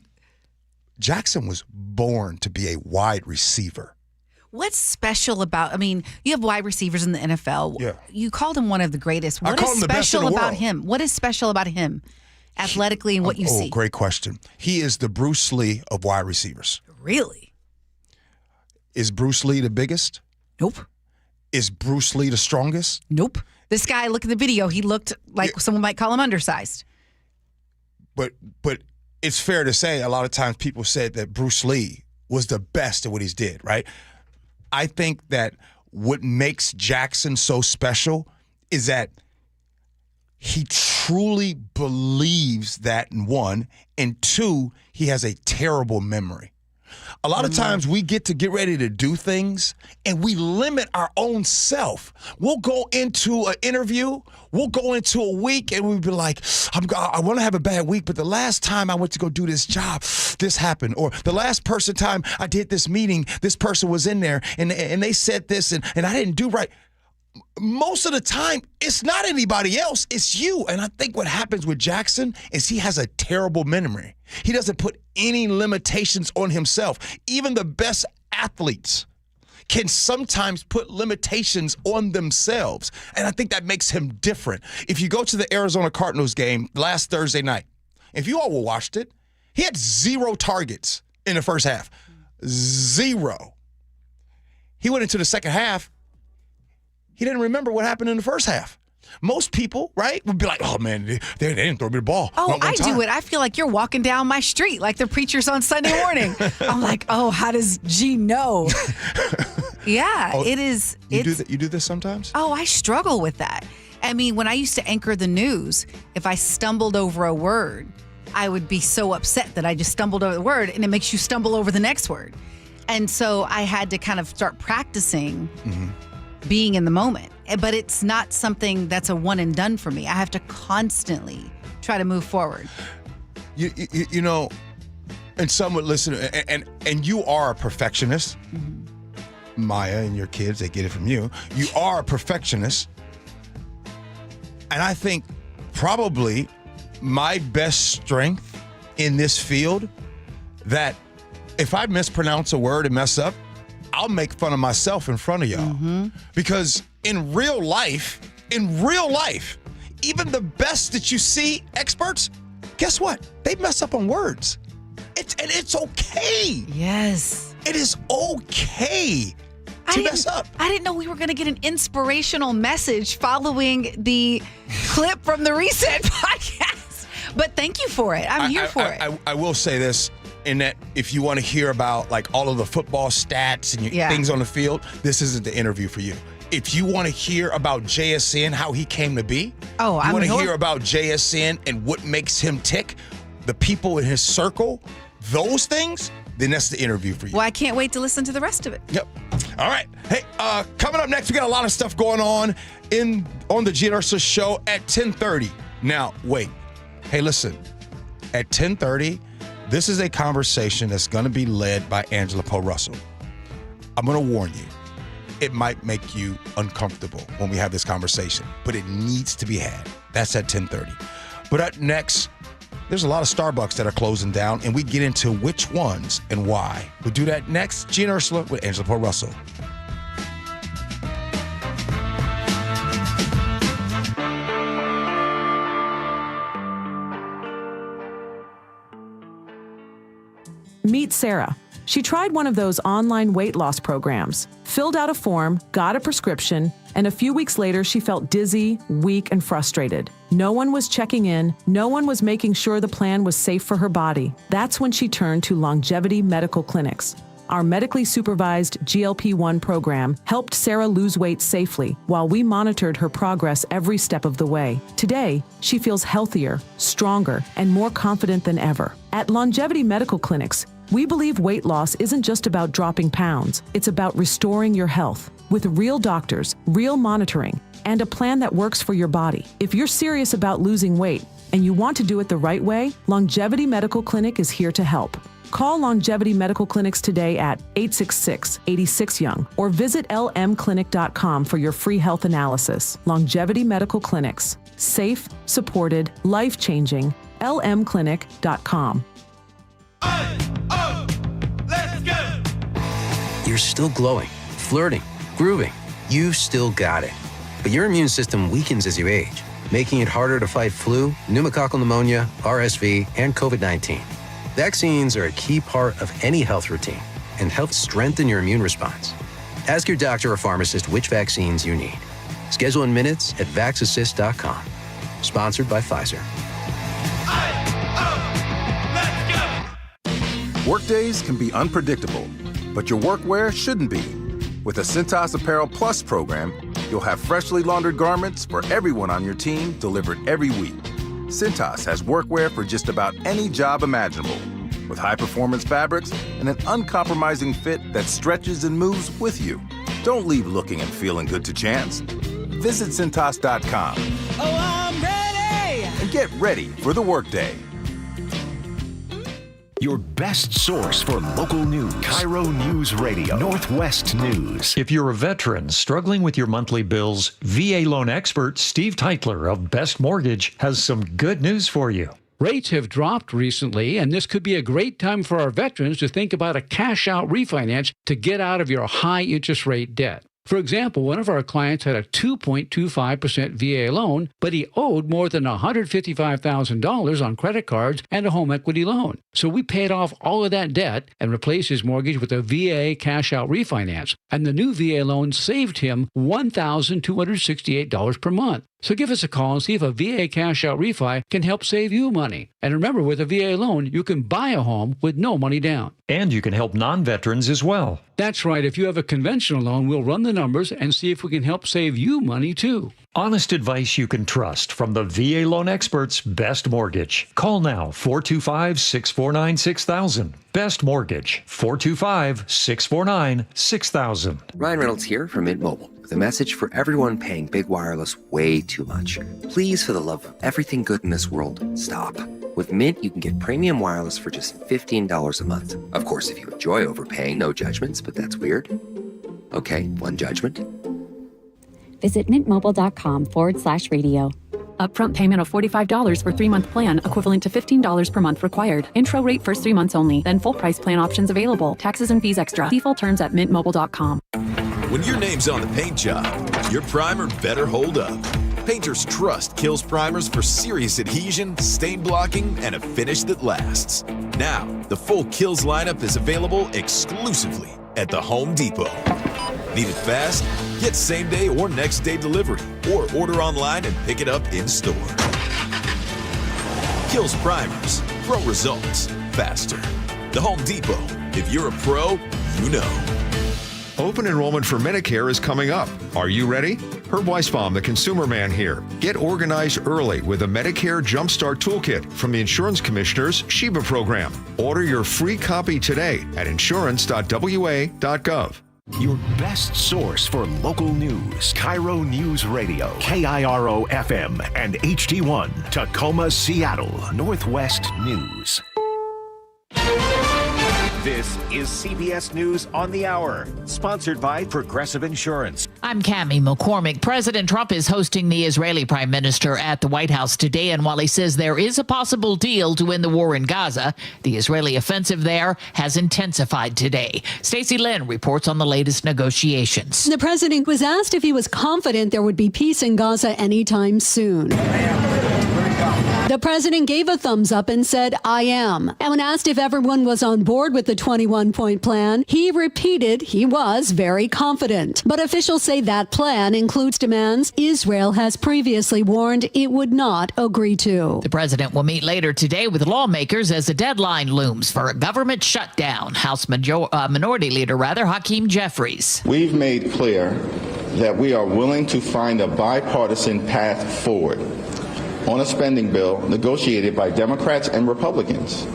Speaker 2: Jackson was born to be a wide receiver.
Speaker 5: What's special about, you have wide receivers in the NFL.
Speaker 2: Yeah.
Speaker 5: You called him one of the greatest. What is special about him? What is special about him athletically and what you see?
Speaker 2: Great question. He is the Bruce Lee of wide receivers.
Speaker 5: Really?
Speaker 2: Is Bruce Lee the biggest?
Speaker 5: Nope.
Speaker 2: Is Bruce Lee the strongest?
Speaker 5: Nope. This guy, look at the video. He looked like someone might call him undersized.
Speaker 2: But it's fair to say a lot of times people said that Bruce Lee was the best at what he did, right? I think that what makes Jackson so special is that he truly believes that, one, and two, he has a terrible memory. A lot of times we get ready to do things and we limit our own self. We'll go into an interview, we'll go into a week and we'll be like, I want to have a bad week, but the last time I went to go do this job, this happened. Or the last time I did this meeting, this person was in there and they said this and I didn't do right. Most of the time, it's not anybody else, it's you. And I think what happens with Jackson is he has a terrible memory. He doesn't put any limitations on himself. Even the best athletes can sometimes put limitations on themselves. And I think that makes him different. If you go to the Arizona Cardinals game last Thursday night, if you all watched it, he had 0 targets in the first half. 0. He went into the second half. He didn't remember what happened in the first half. Most people, right, would be like, oh, man, they didn't throw me the ball.
Speaker 5: Oh, I do it. I feel like you're walking down my street like the preachers on Sunday morning. I'm like, oh, how does G know? Yeah, it is.
Speaker 2: You do this sometimes?
Speaker 5: Oh, I struggle with that. When I used to anchor the news, if I stumbled over a word, I would be so upset that I just stumbled over the word, and it makes you stumble over the next word. And so I had to kind of start practicing being in the moment. But it's not something that's a one and done for me. I have to constantly try to move forward.
Speaker 2: You know, and some would listen, and you are a perfectionist. Maya and your kids, they get it from you. You are a perfectionist. And I think probably my best strength in this field, that if I mispronounce a word and mess up, I'll make fun of myself in front of y'all. Because in real life, even the best that you see experts, guess what? They mess up on words. It's okay.
Speaker 5: Yes.
Speaker 2: It is okay to mess up.
Speaker 5: I didn't know we were going to get an inspirational message following the clip from the Reset podcast. But thank you for it. I'm here for it.
Speaker 2: I will say this, in that if you want to hear about like all of the football stats and things on the field, this isn't the interview for you. If you want to hear about JSN, how he came to be, you want to hear about JSN and what makes him tick, the people in his circle, those things, then that's the interview for you.
Speaker 5: Well, I can't wait to listen to the rest of it.
Speaker 2: Yep. All right. Hey, coming up next, we got a lot of stuff going on the Gee Ursula Show at 10:30. Now, wait. Hey, listen. At 10:30, this is a conversation that's going to be led by Angela Poe Russell. I'm going to warn you. It might make you uncomfortable when we have this conversation, but it needs to be had. That's at 10:30. But up next, there's a lot of Starbucks that are closing down, and we get into which ones and why. We'll do that next. Gee and Ursula with Angela Poe Russell.
Speaker 3: Meet Sarah. She tried one of those online weight loss programs, filled out a form, got a prescription, and a few weeks later she felt dizzy, weak, and frustrated. No one was checking in. No one was making sure the plan was safe for her body. That's when she turned to Longevity Medical Clinics. Our medically supervised GLP-1 program helped Sarah lose weight safely while we monitored her progress every step of the way. Today, she feels healthier, stronger, and more confident than ever. At Longevity Medical Clinics, we believe weight loss isn't just about dropping pounds. It's about restoring your health with real doctors, real monitoring, and a plan that works for your body. If you're serious about losing weight and you want to do it the right way, Longevity Medical Clinic is here to help. Call Longevity Medical Clinics today at 866-86-YOUNG or visit lmclinic.com for your free health analysis. Longevity Medical Clinics. Safe, supported, life-changing. lmclinic.com.
Speaker 20: You're still glowing, flirting, grooving. You've still got it. But your immune system weakens as you age, making it harder to fight flu, pneumococcal pneumonia, RSV, and COVID-19. Vaccines are a key part of any health routine and help strengthen your immune response. Ask your doctor or pharmacist which vaccines you need. Schedule in minutes at vaxassist.com. Sponsored by Pfizer.
Speaker 4: Workdays can be unpredictable, but your workwear shouldn't be. With the Cintas Apparel Plus program, you'll have freshly laundered garments for everyone on your team delivered every week. Cintas has workwear for just about any job imaginable, with high-performance fabrics and an uncompromising fit that stretches and moves with you. Don't leave looking and feeling good to chance. Visit Cintas.com.
Speaker 6: Oh, I'm ready!
Speaker 4: And get ready for the workday.
Speaker 9: Your best source for local news. KIRO Newsradio, Northwest News.
Speaker 7: If you're a veteran struggling with your monthly bills, VA loan expert Steve Teitler of Best Mortgage has some good news for you.
Speaker 16: Rates have dropped recently, and this could be a great time for our veterans to think about a cash-out refinance to get out of your high-interest rate debt. For example, one of our clients had a 2.25% VA loan, but he owed more than $155,000 on credit cards and a home equity loan. So we paid off all of that debt and replaced his mortgage with a VA cash-out refinance. And the new VA loan saved him $1,268 per month. So give us a call and see if a VA cash-out refi can help save you money. And remember, with a VA loan, you can buy a home with no money down.
Speaker 7: And you can help non-veterans as well.
Speaker 16: That's right. If you have a conventional loan, we'll run the numbers and see if we can help save you money, too.
Speaker 7: Honest advice you can trust from the VA loan experts, Best Mortgage. Call now, 425-649-6000. Best Mortgage, 425-649-6000.
Speaker 26: Ryan Reynolds here from Mint Mobile with a message for everyone paying big wireless way too much. Please, for the love of everything good in this world, stop. With Mint, you can get premium wireless for just $15 a month. Of course, if you enjoy overpaying, no judgments, but that's weird. Okay, one judgment.
Speaker 27: Visit mintmobile.com/radio.
Speaker 8: Upfront payment of $45 for 3-month plan, equivalent to $15 per month required. Intro rate first 3 months only, then full price plan options available. Taxes and fees extra. See full terms at mintmobile.com.
Speaker 10: When your name's on the paint job, your primer better hold up. Painters trust Kills primers for serious adhesion, stain blocking, and a finish that lasts. Now, the full Kills lineup is available exclusively at the Home Depot. Need it fast? Get same-day or next-day delivery, or order online and pick it up in-store. Kills primers. Pro results. Faster. The Home Depot. If you're a pro, you know.
Speaker 12: Open enrollment for Medicare is coming up. Are you ready? Herb Weisbaum, the consumer man here. Get organized early with a Medicare Jumpstart Toolkit from the Insurance Commissioner's Sheba program. Order your free copy today at insurance.wa.gov.
Speaker 9: Your best source for local news. KIRO News Radio. KIRO FM and HD1. Tacoma, Seattle. Northwest News.
Speaker 13: This is CBS News on the Hour, sponsored by Progressive Insurance.
Speaker 15: I'm Cammie McCormick. President Trump is hosting the Israeli Prime Minister at the White House today, and while he says there is a possible deal to end the war in Gaza, the Israeli offensive there has intensified today. Stacey Lynn reports on the latest negotiations.
Speaker 17: The president was asked if he was confident there would be peace in Gaza anytime soon. The president gave a thumbs up and said, "I am." And when asked if everyone was on board with the 21-point plan, he repeated he was very confident. But officials say that plan includes demands Israel has previously warned it would not agree to.
Speaker 15: The president will meet later today with lawmakers as a deadline looms for a government shutdown. House Minority Leader Hakeem Jeffries.
Speaker 27: We've made clear that we are willing to find a bipartisan path forward on a spending bill negotiated by Democrats and Republicans.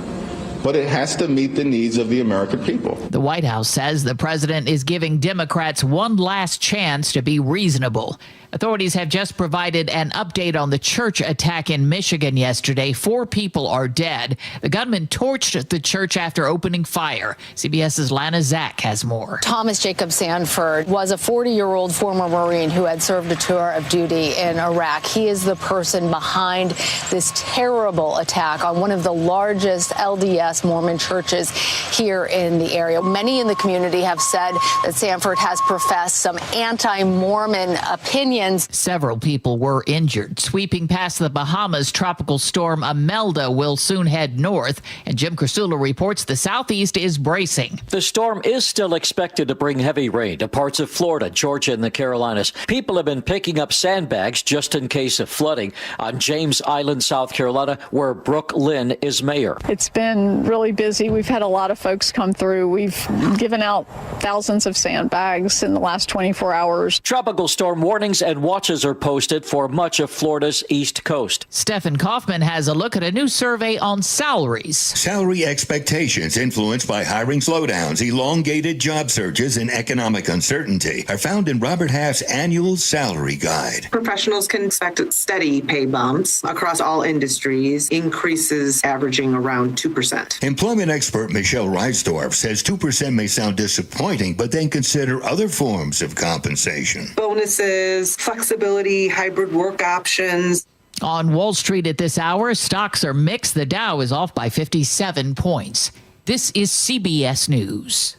Speaker 27: But it has to meet the needs of the American people.
Speaker 15: The White House says the president is giving Democrats one last chance to be reasonable. Authorities have just provided an update on the church attack in Michigan yesterday. 4 people are dead. The gunman torched the church after opening fire. CBS's Lana Zach has more.
Speaker 28: Thomas Jacob Sanford was a 40-year-old former Marine who had served a tour of duty in Iraq. He is the person behind this terrible attack on one of the largest LDS Mormon churches here in the area. Many in the community have said that Sanford has professed some anti-Mormon opinions.
Speaker 15: Several people were injured. Sweeping past the Bahamas, tropical storm Imelda will soon head north, and Jim Ursula reports the southeast is bracing.
Speaker 29: The storm is still expected to bring heavy rain to parts of Florida, Georgia, and the Carolinas. People have been picking up sandbags just in case of flooding on James Island, South Carolina, where Brooke Lynn is mayor.
Speaker 30: It's been really busy. We've had a lot of folks come through. We've given out thousands of sandbags in the last 24 hours.
Speaker 29: Tropical storm warnings and watches are posted for much of Florida's east coast.
Speaker 15: Stephen Kaufman has a look at a new survey on salaries.
Speaker 31: Salary expectations influenced by hiring slowdowns, elongated job searches, and economic uncertainty are found in Robert Half's annual salary guide.
Speaker 32: Professionals can expect steady pay bumps across all industries, increases averaging around 2%.
Speaker 31: Employment expert Michelle Reisdorf says 2% may sound disappointing, but then consider other forms of compensation.
Speaker 32: Bonuses, flexibility, hybrid work options.
Speaker 15: On Wall Street at this hour, stocks are mixed. The Dow is off by 57 points. This is CBS News.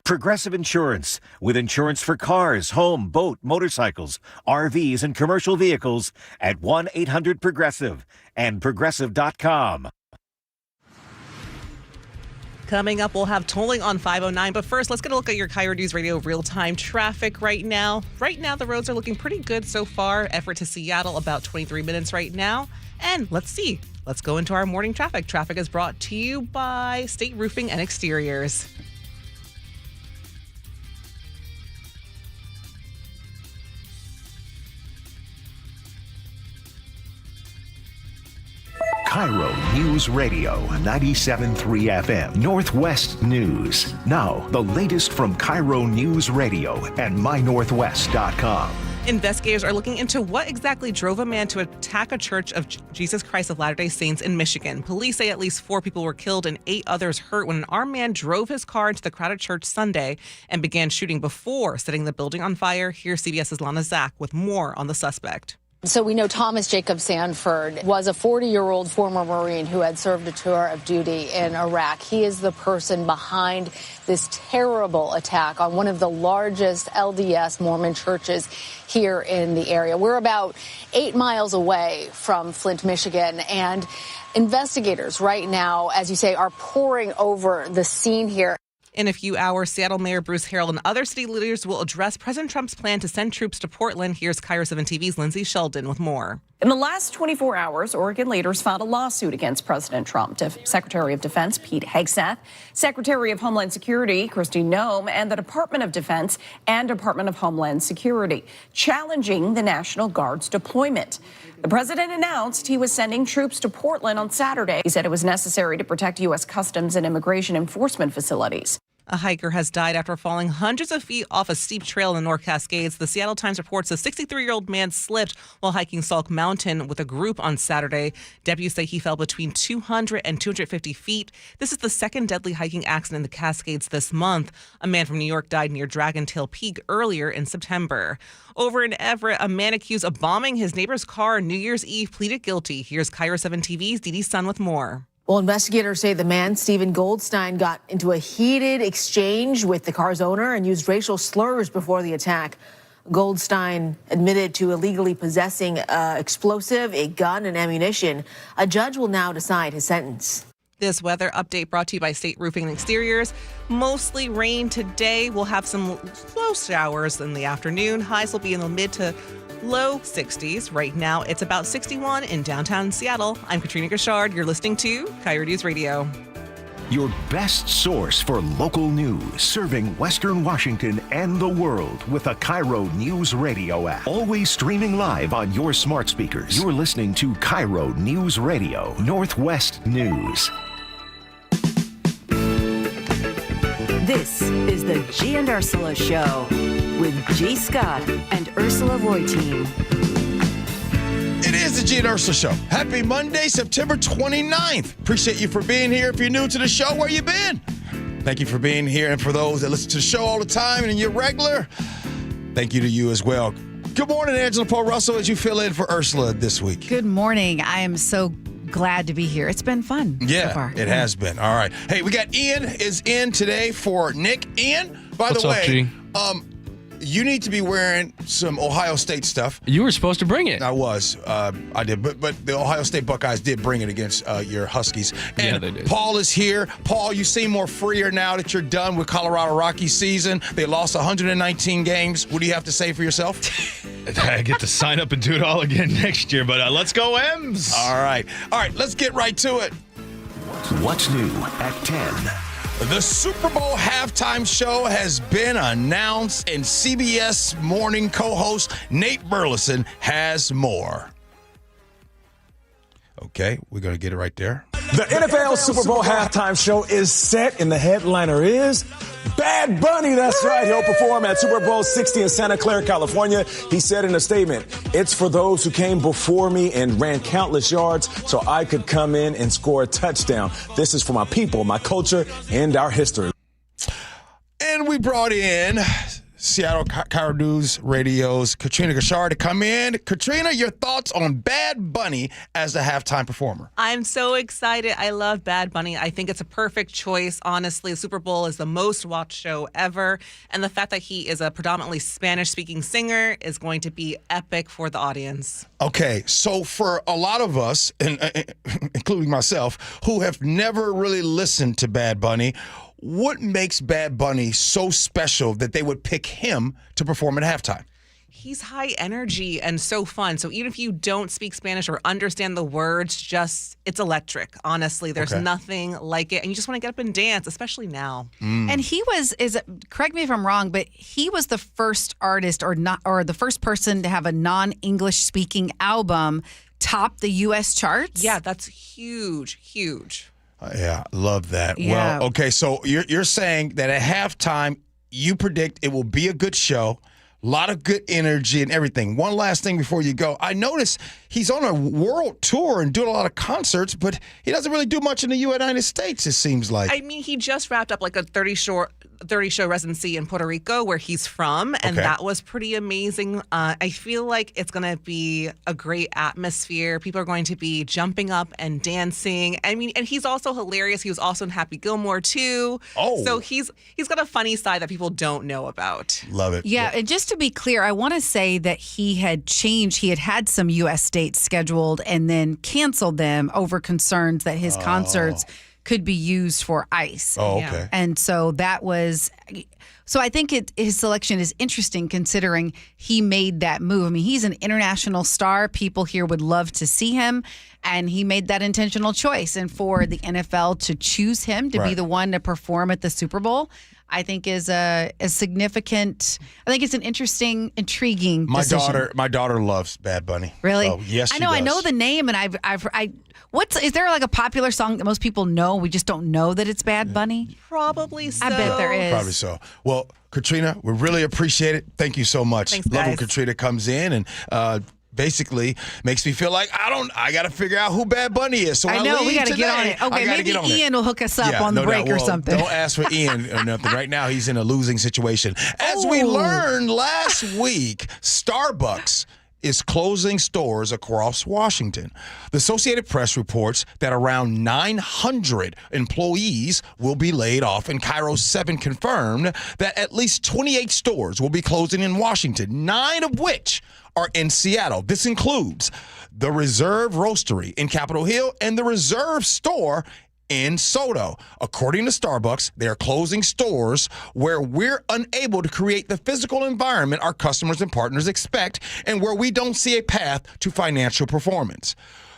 Speaker 13: Progressive Insurance, with insurance for cars, home, boat, motorcycles, RVs, and commercial vehicles at 1-800-PROGRESSIVE and Progressive.com.
Speaker 33: Coming up, we'll have tolling on 509. But first, let's get a look at your KIRO News Radio real-time traffic right now. Right now, the roads are looking pretty good so far. Effort to Seattle, about 23 minutes right now. And let's see. Let's go into our morning traffic. Traffic is brought to you by State Roofing and Exteriors.
Speaker 9: KIRO News Radio 97.3 FM, Northwest News. Now, the latest from KIRO News Radio and mynorthwest.com.
Speaker 33: Investigators are looking into what exactly drove a man to attack a church of Jesus Christ of Latter-day Saints in Michigan. Police say at least 4 people were killed and 8 others hurt when an armed man drove his car into the crowded church Sunday and began shooting before setting the building on fire. Here's CBS's Lana Zach with more on the suspect.
Speaker 28: So we know Thomas Jacob Sanford was a 40-year-old former Marine who had served a tour of duty in Iraq. He is the person behind this terrible attack on one of the largest LDS Mormon churches here in the area. We're about 8 miles away from Flint, Michigan, and investigators right now, as you say, are poring over the scene here.
Speaker 33: In a few hours, Seattle Mayor Bruce Harrell and other city leaders will address President Trump's plan to send troops to Portland. Here's KIRO 7 TV's Lindsay Sheldon with more.
Speaker 1: In the last 24 hours, Oregon leaders filed a lawsuit against President Trump. Secretary of Defense Pete Hegseth, Secretary of Homeland Security Kristi Noem, and the Department of Defense and Department of Homeland Security, challenging the National Guard's deployment. The president announced he was sending troops to Portland on Saturday. He said it was necessary to protect U.S. Customs and Immigration Enforcement facilities.
Speaker 33: A hiker has died after falling hundreds of feet off a steep trail in the North Cascades. The Seattle Times reports a 63-year-old man slipped while hiking Sauk Mountain with a group on Saturday. Deputies say he fell between 200 and 250 feet. This is the second deadly hiking accident in the Cascades this month. A man from New York died near Dragon Tail Peak earlier in September. Over in Everett, a man accused of bombing his neighbor's car on New Year's Eve pleaded guilty. Here's KIRO 7 TV's Dee Dee Sun with more.
Speaker 2: Well, investigators say the man, Stephen Goldstein, got into a heated exchange with the car's owner and used racial slurs before the attack. Goldstein admitted to illegally possessing explosive, a gun, and ammunition. A judge will now decide his sentence.
Speaker 33: This weather update brought to you by State Roofing and Exteriors. Mostly rain today. We'll have some slow showers in the afternoon. Highs will be in the mid to low 60s. Right now, it's about 61 in downtown Seattle. I'm Katrina Gashard. You're listening to KIRO News Radio.
Speaker 9: Your best source for local news, serving Western Washington and the world with a KIRO Newsradio app. Always streaming live on your smart speakers. You're listening to KIRO News Radio, Northwest News.
Speaker 3: This is the Gee and Ursula Show with G. Scott and Ursula Reutin.
Speaker 5: It is the Gee and Ursula Show. Happy Monday, September 29th. Appreciate you for being here. If you're new to the show, where you been? Thank you for being here. And for those that listen to the show all the time and you're regular, thank you to you as well. Good morning, Angela Paul Russell, as you fill in for Ursula this week.
Speaker 11: Good morning. I am so glad to be here. It's been fun so far.
Speaker 5: It has been. All right. Hey, we got Ian is in today for Nick. Ian, by
Speaker 14: What's
Speaker 5: the way,
Speaker 14: up, G?
Speaker 5: you need to be wearing some Ohio State stuff.
Speaker 14: You were supposed to bring it.
Speaker 5: I was. I did. But the Ohio State Buckeyes did bring it against your Huskies. And
Speaker 14: yeah, they did. Paul
Speaker 5: Paul is here. Paul, you seem more freer now that you're done with Colorado Rockies season. They lost 119 games. What do you have to say for yourself?
Speaker 14: I get to sign up and do it all again next year, but let's go M's.
Speaker 5: All right. Let's get right to it.
Speaker 9: What's new at 10?
Speaker 5: The Super Bowl halftime show has been announced, and CBS morning co-host Nate Burleson has more. Okay, we're going to get it right there.
Speaker 18: The NFL Super Bowl halftime show is set, and the headliner is Bad Bunny. That's right. He'll perform at Super Bowl 60 in Santa Clara, California. He said in a statement, "It's for those who came before me and ran countless yards so I could come in and score a touchdown. This is for my people, my culture, and our history."
Speaker 5: And we brought in Seattle KIRO News Radio's Katrina Gashard to come in. Katrina, your thoughts on Bad Bunny as the halftime performer?
Speaker 33: I'm so excited. I love Bad Bunny. I think it's a perfect choice. Honestly, the Super Bowl is the most watched show ever. And the fact that he is a predominantly Spanish-speaking singer is going to be epic for the audience.
Speaker 5: Okay, so for a lot of us, including myself, who have never really listened to Bad Bunny, what makes Bad Bunny so special that they would pick him to perform at halftime?
Speaker 33: He's high energy and so fun. So even if you don't speak Spanish or understand the words, it's electric. Honestly, there's nothing like it. And you just want to get up and dance, especially now.
Speaker 11: And he correct me if I'm wrong, but he was the first artist or the first person to have a non-English speaking album top the U.S. charts.
Speaker 33: Yeah, that's huge, huge.
Speaker 5: Yeah, love that.
Speaker 11: Yeah.
Speaker 5: Well, okay, so you're saying that at halftime, you predict it will be a good show, a lot of good energy and everything. One last thing before you go. I noticed he's on a world tour and doing a lot of concerts, but he doesn't really do much in the United States, it seems like.
Speaker 33: I mean, he just wrapped up like a 30 show residency in Puerto Rico, where he's from, and that was pretty amazing. I feel like it's going to be a great atmosphere. People are going to be jumping up and dancing. I mean, and he's also hilarious. He was also in Happy Gilmore too.
Speaker 5: Oh,
Speaker 33: so he's got a funny side that people don't know about.
Speaker 5: Love it.
Speaker 11: Yeah, and just to be clear, I want to say that he had changed. He had some U.S. dates scheduled and then canceled them over concerns that his concerts could be used for ICE.
Speaker 5: Oh, okay.
Speaker 11: And so that was. So I think his selection is interesting considering he made that move. I mean, he's an international star. People here would love to see him, and he made that intentional choice. And for the NFL to choose him to be the one to perform at the Super Bowl, I think is a significant. I think it's an interesting, intriguing decision.
Speaker 5: My daughter loves Bad Bunny.
Speaker 11: Really?
Speaker 5: So, yes, she
Speaker 11: I know
Speaker 5: does.
Speaker 11: the name, and is there like a popular song that most people know? We just don't know that it's Bad Bunny.
Speaker 33: Probably so.
Speaker 11: I bet there is.
Speaker 5: Probably so. Well, Katrina, we really appreciate it. Thank you so much.
Speaker 33: Thanks,
Speaker 5: Love when
Speaker 33: guys.
Speaker 5: Katrina comes in and basically makes me feel like I got to figure out who Bad Bunny is. So
Speaker 11: I know we
Speaker 5: got to
Speaker 11: get on it. Okay, maybe Ian will hook us up on the break or something.
Speaker 5: Don't ask for Ian or nothing. Right now, he's in a losing situation. As we learned last week, Starbucks is closing stores across Washington. The Associated Press reports that around 900 employees will be laid off, and KIRO 7 confirmed that at least 28 stores will be closing in Washington, 9 of which are in Seattle. This includes the Reserve Roastery in Capitol Hill and the Reserve Store in SoDo. According to Starbucks, they are closing stores where we're unable to create the physical environment our customers and partners expect and where we don't see a path to financial performance.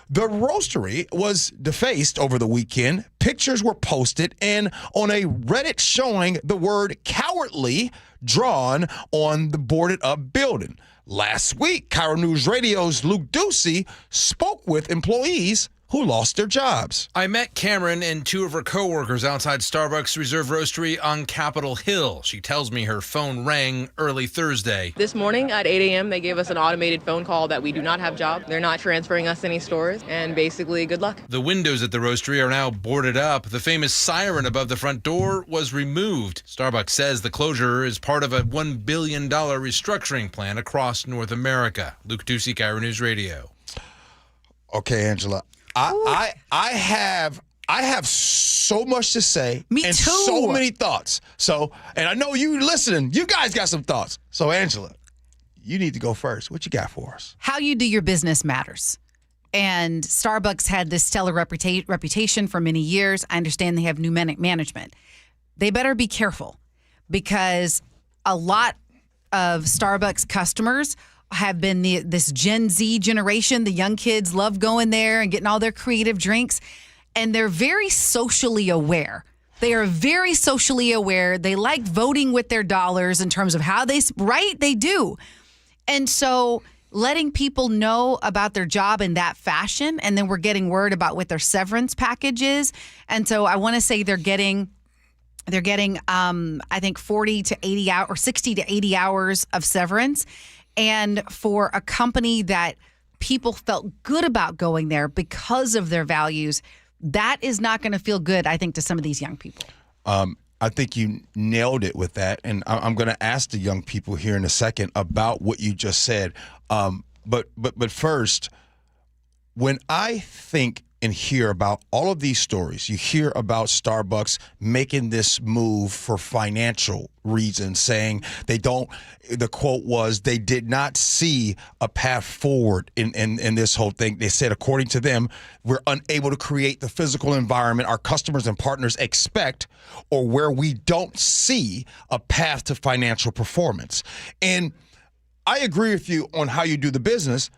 Speaker 5: The roastery was defaced over the weekend. Pictures were posted and on a Reddit showing the word cowardly drawn on the boarded up building. Last week, KIRO News Radio's Luke Ducey spoke with employees who lost their jobs.
Speaker 4: I met Cameron and 2 of her coworkers outside Starbucks Reserve Roastery on Capitol Hill. She tells me her phone rang early Thursday.
Speaker 6: This morning at 8 a.m., they gave us an automated phone call that we do not have jobs. They're not transferring us any stores, and basically, good luck.
Speaker 4: The windows at the roastery are now boarded up. The famous siren above the front door was removed. Starbucks says the closure is part of a $1 billion restructuring plan across North America. Luke Ducey, KIRO News Radio.
Speaker 5: Okay, Angela. I have so much to say.
Speaker 11: Me
Speaker 5: and
Speaker 11: too.
Speaker 5: So many thoughts. So, and I know you listening. You guys got some thoughts. So, Angela, you need to go first. What you got for us?
Speaker 11: How you do your business matters. And Starbucks had this stellar reputation for many years. I understand they have new management. They better be careful because a lot of Starbucks customers have been this Gen Z generation. The young kids love going there and getting all their creative drinks. And they're very socially aware. They are very socially aware. They like voting with their dollars in terms of how they do. And so letting people know about their job in that fashion, and then we're getting word about what their severance package is. And so I want to say they're getting I think 40 to 80 hours or 60 to 80 hours of severance. And for a company that people felt good about going there because of their values, that is not going to feel good, I think, to some of these young people.
Speaker 5: I think you nailed it with that. And I'm going to ask the young people here in a second about what you just said. But first, when I think and hear about all of these stories, you hear about Starbucks making this move for financial reasons, saying the quote was, they did not see a path forward in this whole thing. They said, according to them, we're unable to create the physical environment our customers and partners expect, or where we don't see a path to financial performance. And I agree with you on how you do the business,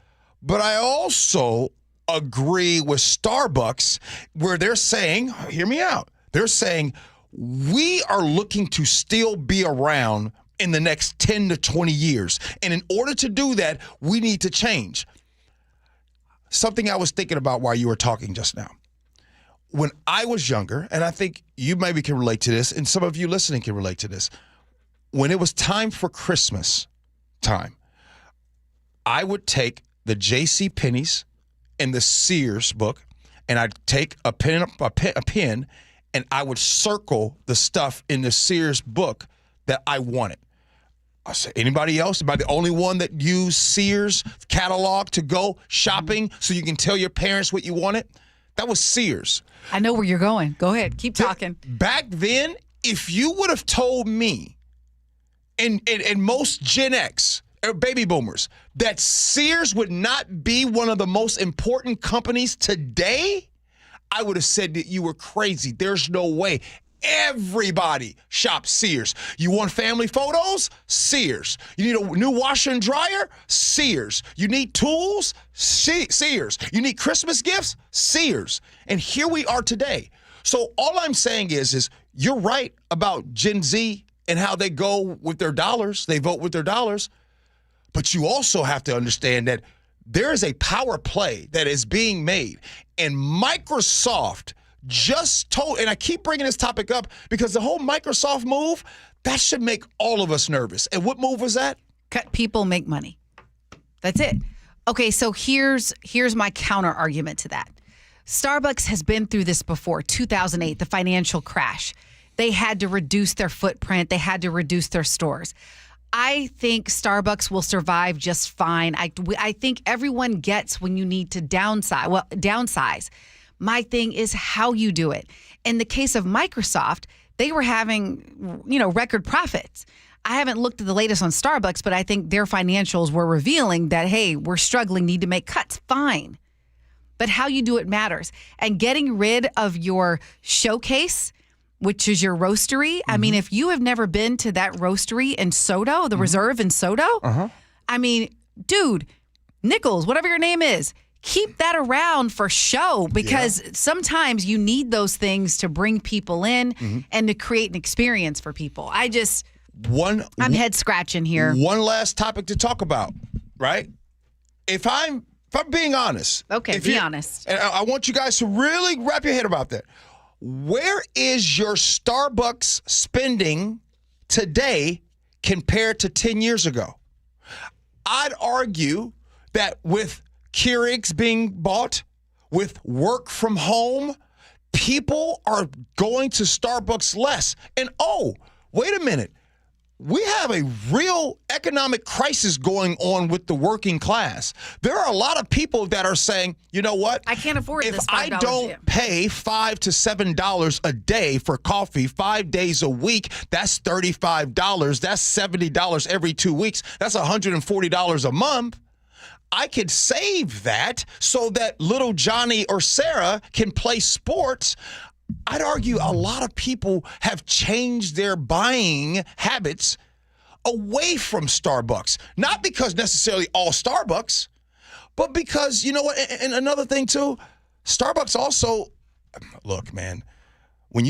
Speaker 5: but I also agree with Starbucks where they're saying, hear me out, they're saying we are looking to still be around in the next 10 to 20 years. And in order to do that, we need to change. Something I was thinking about while you were talking just now. When I was younger, and I think you maybe can relate to this, and some of you listening can relate to this, when it was time for Christmas time, I would take the J.C. Penney's and the Sears book, and I'd take a pen and I would circle the stuff in the Sears book that I wanted. I said, anybody else? Am I the only one that used Sears catalog to go shopping so you can tell your parents what you wanted? That was Sears.
Speaker 11: I know where you're going. Go ahead. Keep talking.
Speaker 5: Back then, if you would have told me, and most Gen X, or baby boomers, that Sears would not be one of the most important companies today, I would have said that you were crazy. There's no way. Everybody shops Sears. You want family photos? Sears. You need a new washer and dryer? Sears. You need tools? Sears. You need Christmas gifts? Sears. And here we are today. So all I'm saying is you're right about Gen Z and how they go with their dollars. They vote with their dollars. But you also have to understand that there is a power play that is being made. And Microsoft just told, and I keep bringing this topic up because the whole Microsoft move, that should make all of us nervous. And what move was that?
Speaker 11: Cut people, make money. That's it. Okay, so here's my counter argument to that. Starbucks has been through this before, 2008, the financial crash. They had to reduce their footprint. They had to reduce their stores. I think Starbucks will survive just fine. I think everyone gets when you need to downsize. My thing is how you do it. In the case of Microsoft, they were having, record profits. I haven't looked at the latest on Starbucks, but I think their financials were revealing that, hey, we're struggling, need to make cuts. Fine. But how you do it matters. And getting rid of your showcase, which is your roastery. I mean, if you have never been to that roastery in Soto, the Reserve in Soto, I mean, dude, Nichols, whatever your name is, keep that around for show because sometimes you need those things to bring people in and to create an experience for people. I'm head scratching here.
Speaker 5: One last topic to talk about, right? If I'm being honest.
Speaker 11: Okay, be honest.
Speaker 5: And I want you guys to really wrap your head about that. Where is your Starbucks spending today compared to 10 years ago? I'd argue that with Keurigs being bought, with work from home, people are going to Starbucks less. And wait a minute. We have a real economic crisis going on with the working class. There are a lot of people that are saying, you know what?
Speaker 11: I can't afford this $5
Speaker 5: If I don't pay $5 to $7 a day for coffee 5 days a week, that's $35. That's $70 every 2 weeks. That's $140 a month. I could save that so that little Johnny or Sarah can play sports. I'd argue a lot of people have changed their buying habits away from Starbucks. Not because necessarily all Starbucks, but because, you know what, and another thing too, Starbucks also, look, man,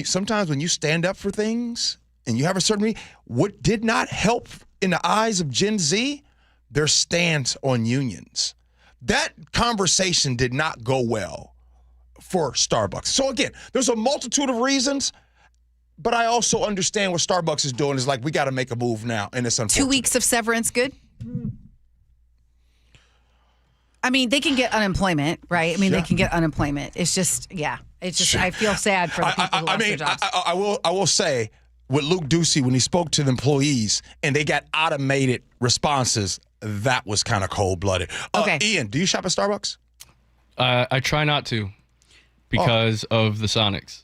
Speaker 5: sometimes when you stand up for things and you have a certain, what did not help in the eyes of Gen Z, their stance on unions. That conversation did not go well for Starbucks. So again, there's a multitude of reasons, but I also understand what Starbucks is doing is like, we got to make a move now, and it's unfortunate.
Speaker 11: 2 weeks of severance, good? I mean, they can get unemployment, right? I mean, they can get unemployment. It's just, I feel sad for the people who lost their jobs.
Speaker 5: I will say, with Luke Ducey, when he spoke to the employees and they got automated responses, that was kind of cold-blooded.
Speaker 11: Okay.
Speaker 5: Ian, do you shop at Starbucks?
Speaker 7: I try not to. Because of the Sonics.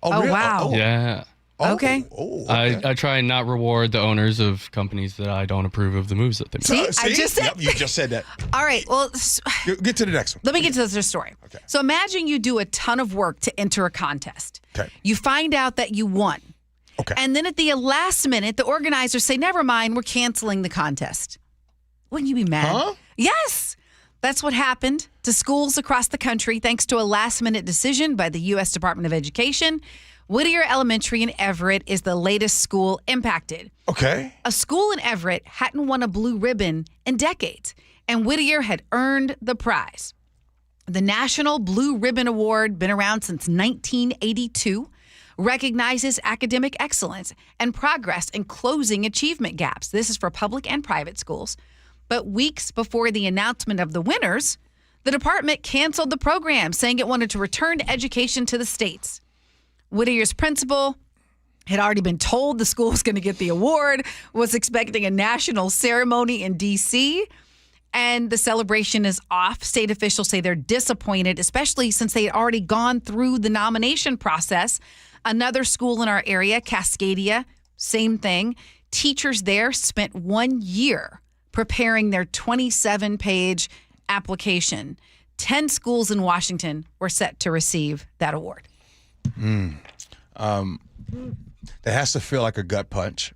Speaker 5: Oh, really?
Speaker 11: Wow.
Speaker 7: Yeah.
Speaker 11: Okay.
Speaker 7: I try and not reward the owners of companies that I don't approve of the moves that they make.
Speaker 11: See? I just said
Speaker 5: you just said that.
Speaker 11: All right, well,
Speaker 5: get to the next one.
Speaker 11: Let me get to this story. Okay. So imagine you do a ton of work to enter a contest.
Speaker 5: Okay.
Speaker 11: You find out that you won.
Speaker 5: Okay.
Speaker 11: And then at the last minute, the organizers say, never mind, we're canceling the contest. Wouldn't you be mad?
Speaker 5: Huh?
Speaker 11: Yes. That's what happened to schools across the country thanks to a last-minute decision by the U.S. Department of Education. Whittier Elementary in Everett is the latest school impacted.
Speaker 5: Okay.
Speaker 11: A school in Everett hadn't won a blue ribbon in decades, and Whittier had earned the prize. The National Blue Ribbon Award, been around since 1982, recognizes academic excellence and progress in closing achievement gaps. This is for public and private schools. But weeks before the announcement of the winners, the department canceled the program, saying it wanted to return education to the states. Whittier's principal had already been told the school was going to get the award, was expecting a national ceremony in D.C., and the celebration is off. State officials say they're disappointed, especially since they had already gone through the nomination process. Another school in our area, Cascadia, same thing. Teachers there spent 1 year preparing their 27-page application. 10 schools in Washington were set to receive that award.
Speaker 5: That has to feel like a gut punch,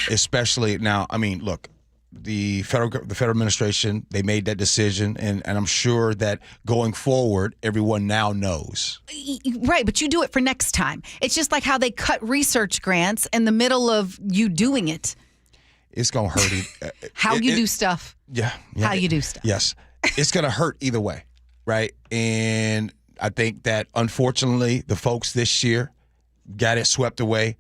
Speaker 5: especially now. I mean, look, the federal administration, they made that decision, and I'm sure that going forward, everyone now knows.
Speaker 11: Right, but you do it for next time. It's just like how they cut research grants in the middle of you doing it.
Speaker 5: It's going to hurt.
Speaker 11: How you do stuff.
Speaker 5: Yeah.
Speaker 11: How you do stuff.
Speaker 5: Yes. It's going to hurt either way, right? And I think that, unfortunately, the folks this year got it swept away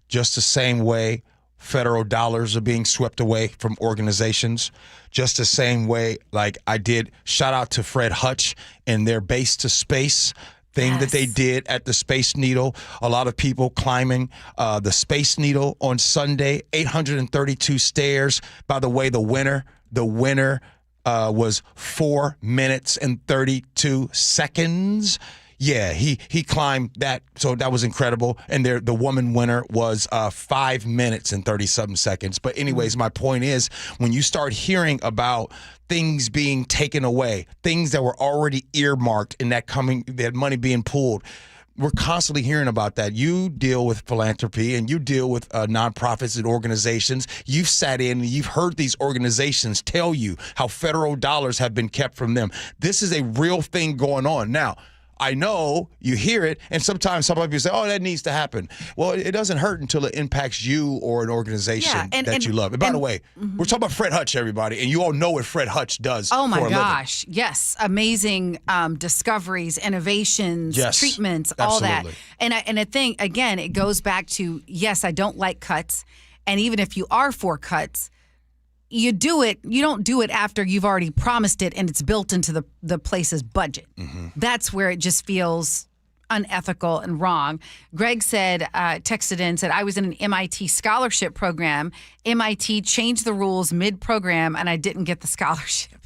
Speaker 5: just the same way federal dollars are being swept away from organizations, just the same way, like I did. Shout out to Fred Hutch and their Base to Space thing that they did at the Space Needle. A lot of people climbing the Space Needle on Sunday, 832 stairs. By the way, the winner was 4 minutes and 32 seconds. Yeah, he climbed that, so that was incredible. And the woman winner was 5 minutes and 30-something seconds. But anyways, my point is, when you start hearing about things being taken away, things that were already earmarked and that money being pulled, we're constantly hearing about that. You deal with philanthropy and you deal with nonprofits and organizations. You've sat in and you've heard these organizations tell you how federal dollars have been kept from them. This is a real thing going on. Now, I know you hear it, and sometimes some people say, oh, that needs to happen. Well, it doesn't hurt until it impacts you or an organization that you love. And by the way, we're talking about Fred Hutch, everybody, and you all know what Fred Hutch does.
Speaker 11: Oh, my
Speaker 5: for a
Speaker 11: gosh. Yes. Amazing discoveries, innovations, treatments, all that. And I think, again, it goes back to, yes, I don't like cuts. And even if you are for cuts, you don't do it after you've already promised it and it's built into the place's budget. That's where it just feels unethical and wrong. Greg texted in, said, I was in an MIT scholarship program. MIT changed the rules mid-program and I didn't get the scholarship.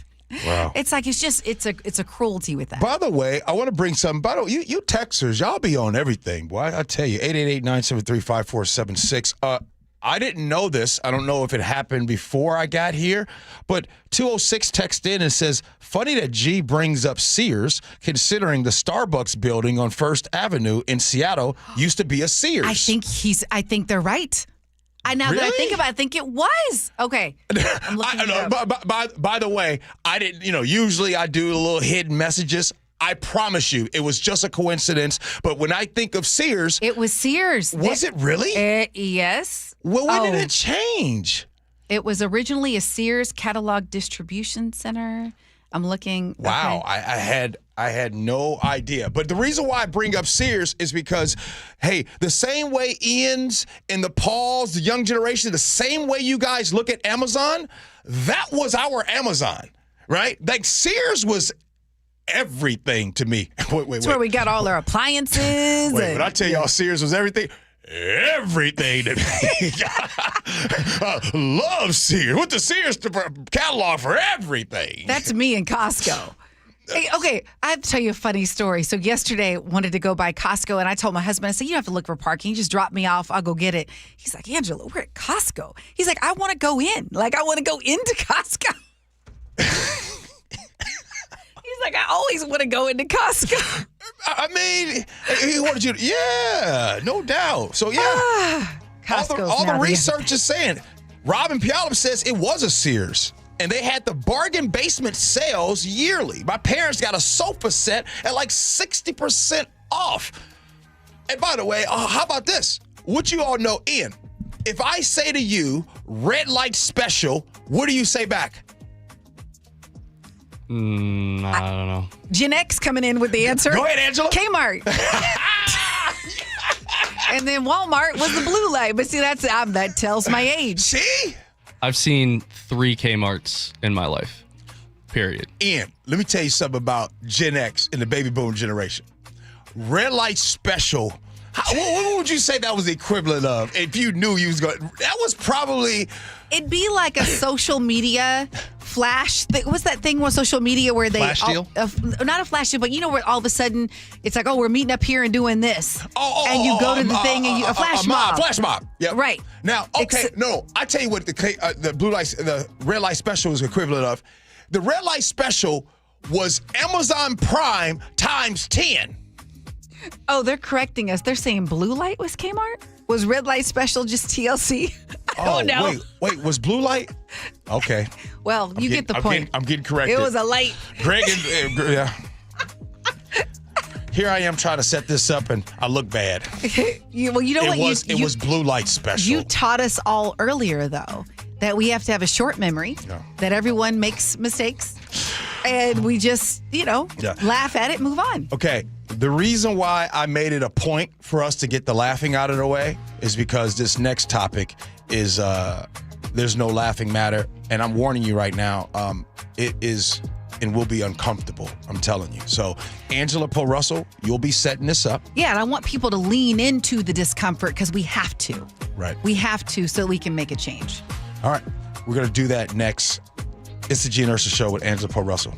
Speaker 5: Wow.
Speaker 11: It's like, it's a cruelty with that.
Speaker 5: By the way, I want to bring something. By the way, you Texers, y'all be on everything, boy. I tell you, 888-973-5476. I didn't know this. I don't know if it happened before I got here, but 206 texted in and says, funny that G brings up Sears, considering the Starbucks building on First Avenue in Seattle used to be a Sears.
Speaker 11: I think they're right. Now that I think about it, I think it was. Okay. I'm looking it up.
Speaker 5: By the way, I didn't, usually I do little hidden messages. I promise you, it was just a coincidence. But when I think of Sears.
Speaker 11: It was Sears.
Speaker 5: Was it really?
Speaker 11: Yes.
Speaker 5: Well, when did it change?
Speaker 11: It was originally a Sears catalog distribution center. I'm looking.
Speaker 5: Wow.
Speaker 11: Okay.
Speaker 5: I had no idea. But the reason why I bring up Sears is because, hey, the same way Ian's and the Pauls, the young generation, the same way you guys look at Amazon, that was our Amazon, right? Like Sears was everything to me. Wait.
Speaker 11: That's where we got all our appliances.
Speaker 5: When I tell y'all Sears was everything to me. Love Sears. Went to Sears catalog for everything.
Speaker 11: That's me and Costco. Hey, okay, I have to tell you a funny story. So yesterday, wanted to go by Costco, and I told my husband, I said, you don't have to look for parking. You just drop me off. I'll go get it. He's like, Angela, we're at Costco. He's like, I want to go in. Like, I want to go into Costco. He's like, I always want to go into Costco.
Speaker 5: I mean, he wanted you to, yeah, no doubt. So, yeah. All the research is saying, Robin Pialum says it was a Sears. And they had the bargain basement sales yearly. My parents got a sofa set at like 60% off. And by the way, how about this? What you all know, Ian, if I say to you, red light special, what do you say back?
Speaker 7: I don't know.
Speaker 11: Gen X coming in with the answer.
Speaker 5: Go ahead, Angela.
Speaker 11: Kmart. And then Walmart was the blue light. But see, that tells my age.
Speaker 5: See?
Speaker 7: I've seen 3 Kmarts in my life, period.
Speaker 5: Ian, let me tell you something about Gen X and the baby boom generation. Red light special. What would you say that was the equivalent of if you knew you was going? That was probably.
Speaker 11: It'd be like a social media flash. What's that thing with social media where they
Speaker 14: flash deal?
Speaker 11: Not a flash deal, but you know where all of a sudden it's like, oh, we're meeting up here and doing this, and you go to the thing and a flash mob.
Speaker 5: Flash mob. Yeah.
Speaker 11: Right.
Speaker 5: Now, okay, no, I tell you what the blue light, the red light special is equivalent of. The red light special was Amazon Prime times 10.
Speaker 11: Oh, they're correcting us. They're saying blue light was Kmart? Was red light special just TLC? I don't know.
Speaker 5: Wait, was blue light? Okay.
Speaker 11: Well, you get the point.
Speaker 5: I'm getting corrected.
Speaker 11: It was a light.
Speaker 5: Greg and yeah. Here I am trying to set this up, and I look bad.
Speaker 11: You know what?
Speaker 5: It was blue light special.
Speaker 11: You taught us all earlier, though, that we have to have a short memory, that everyone makes mistakes, and we just, laugh at it and move on.
Speaker 5: Okay. The reason why I made it a point for us to get the laughing out of the way is because this next topic is there's no laughing matter. And I'm warning you right now, it is and will be uncomfortable. I'm telling you. So, Angela Poe Russell, you'll be setting this up.
Speaker 11: Yeah, and I want people to lean into the discomfort because we have to.
Speaker 5: Right.
Speaker 11: We have to so we can make a change.
Speaker 5: All right. We're going to do that next. It's the Gee and Ursula Show with Angela Poe Russell.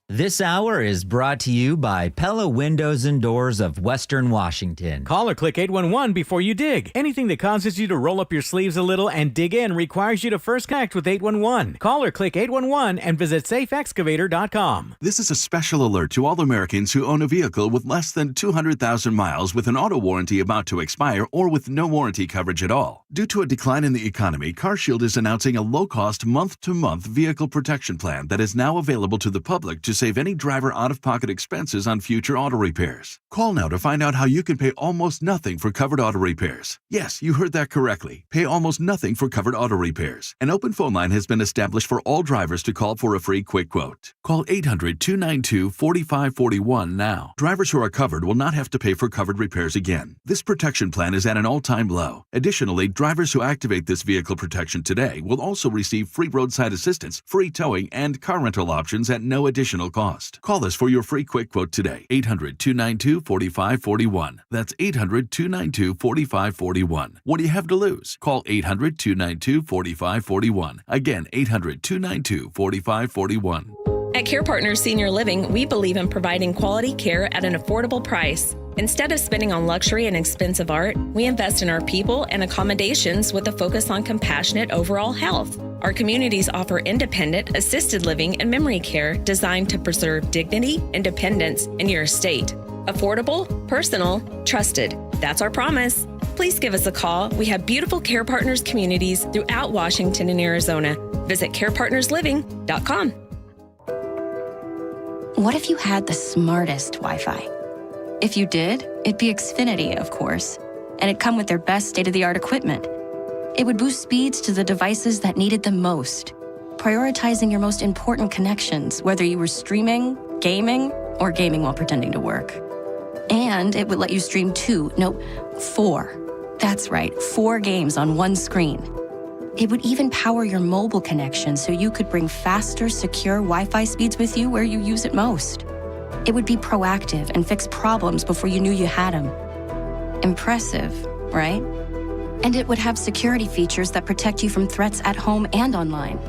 Speaker 8: This hour is brought to you by Pella Windows and Doors of Western Washington.
Speaker 10: Call or click 811 before you dig. Anything that causes you to roll up your sleeves a little and dig in requires you to first connect with 811. Call or click 811 and visit safeexcavator.com.
Speaker 12: This is a special alert to all Americans who own a vehicle with less than 200,000 miles with an auto warranty about to expire or with no warranty coverage at all. Due to a decline in the economy, CarShield is announcing a low-cost month-to-month vehicle protection plan that is now available to the public to save any driver out-of-pocket expenses on future auto repairs. Call now to find out how you can pay almost nothing for covered auto repairs. Yes, you heard that correctly. Pay almost nothing for covered auto repairs. An open phone line has been established for all drivers to call for a free quick quote. Call 800-292-4541 now. Drivers who are covered will not have to pay for covered repairs again. This protection plan is at an all-time low. Additionally, drivers who activate this vehicle protection today will also receive free roadside assistance, free towing, and car rental options at no additional cost. Call us for your free quick quote today. 800-292-4541. That's 800-292-4541. What do you have to lose? Call 800-292-4541. Again, 800-292-4541.
Speaker 16: At Care Partners Senior Living, we believe in providing quality care at an affordable price. Instead of spending on luxury and expensive art, we invest in our people and accommodations with a focus on compassionate overall health. Our communities offer independent, assisted living and memory care designed to preserve dignity, independence in your estate. Affordable, personal, trusted. That's our promise. Please give us a call. We have beautiful Care Partners communities throughout Washington and Arizona. Visit carepartnersliving.com.
Speaker 17: What if you had the smartest Wi-Fi? If you did, it'd be Xfinity, of course, and it'd come with their best state-of-the-art equipment. It would boost speeds to the devices that needed them most, prioritizing your most important connections, whether you were streaming, gaming, or gaming while pretending to work. And it would let you stream 4. That's right, 4 games on one screen. It would even power your mobile connection so you could bring faster, secure Wi-Fi speeds with you where you use it most. It would be proactive and fix problems before you knew you had them. Impressive, right? And it would have security features that protect you from threats at home and online.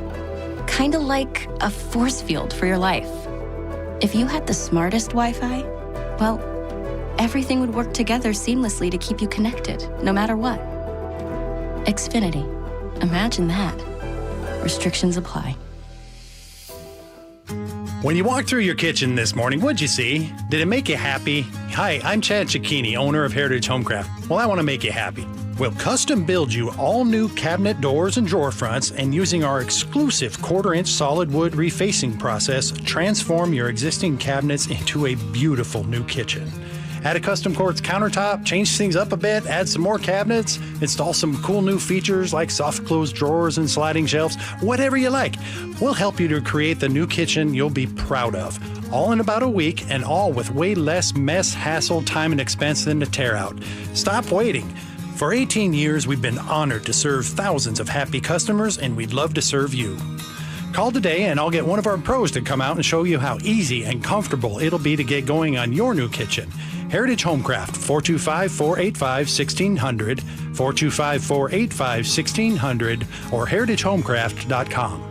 Speaker 17: Kinda like a force field for your life. If you had the smartest Wi-Fi, well, everything would work together seamlessly to keep you connected, no matter what. Xfinity. Imagine that. Restrictions apply.
Speaker 19: When you walked through your kitchen this morning, what'd you see? Did it make you happy? Hi, I'm Chad Cicchini, owner of Heritage Homecraft. Well, I want to make you happy. We'll custom build you all new cabinet doors and drawer fronts, and using our exclusive 1/4-inch solid wood refacing process, transform your existing cabinets into a beautiful new kitchen. Add a custom quartz countertop, change things up a bit, add some more cabinets, install some cool new features like soft close drawers and sliding shelves, whatever you like. We'll help you to create the new kitchen you'll be proud of. All in about a week, and all with way less mess, hassle, time, and expense than to tear out. Stop waiting. For 18 years, we've been honored to serve thousands of happy customers, and we'd love to serve you. Call today and I'll get one of our pros to come out and show you how easy and comfortable it'll be to get going on your new kitchen. Heritage Homecraft, 425-485-1600, 425-485-1600, or heritagehomecraft.com.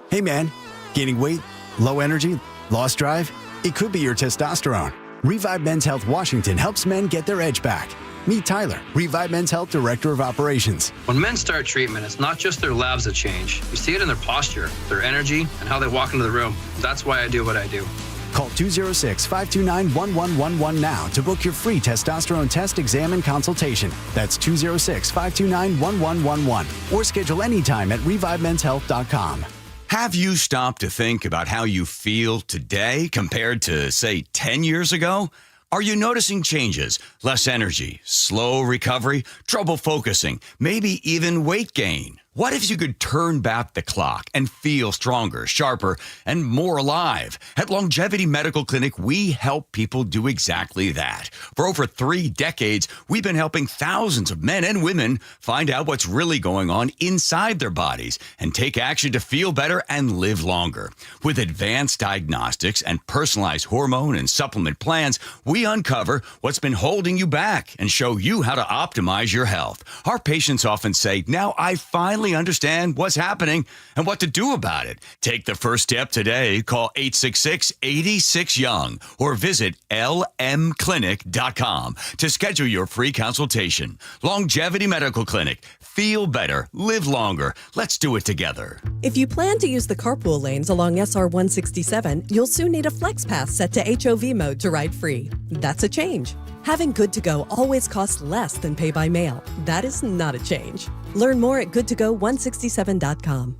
Speaker 15: Hey man, gaining weight, low energy, lost drive? It could be your testosterone. Revive Men's Health Washington helps men get their edge back. Meet Tyler, Revive Men's Health Director of Operations.
Speaker 20: When men start treatment, it's not just their labs that change. You see it in their posture, their energy, and how they walk into the room. That's why I do what I do.
Speaker 15: Call 206-529-1111 now to book your free testosterone test, exam, and consultation. That's 206-529-1111. Or schedule anytime at revivemenshealth.com.
Speaker 21: Have you stopped to think about how you feel today compared to, say, 10 years ago? Are you noticing changes? Less energy, slow recovery, trouble focusing, maybe even weight gain? What if you could turn back the clock and feel stronger, sharper, and more alive? At Longevity Medical Clinic, we help people do exactly that. For over 3 decades, we've been helping thousands of men and women find out what's really going on inside their bodies and take action to feel better and live longer. With advanced diagnostics and personalized hormone and supplement plans, we uncover what's been holding you back and show you how to optimize your health. Our patients often say, "Now I finally understand what's happening and what to do about it." Take the first step today. Call 866-86-YOUNG or visit lmclinic.com to schedule your free consultation. Longevity Medical Clinic. Feel better. Live longer. Let's do it together.
Speaker 22: If you plan to use the carpool lanes along SR 167, you'll soon need a Flex Pass set to HOV mode to ride free. That's a change. Having Good to Go always costs less than pay by mail. That is not a change. Learn more at goodtogo167.com.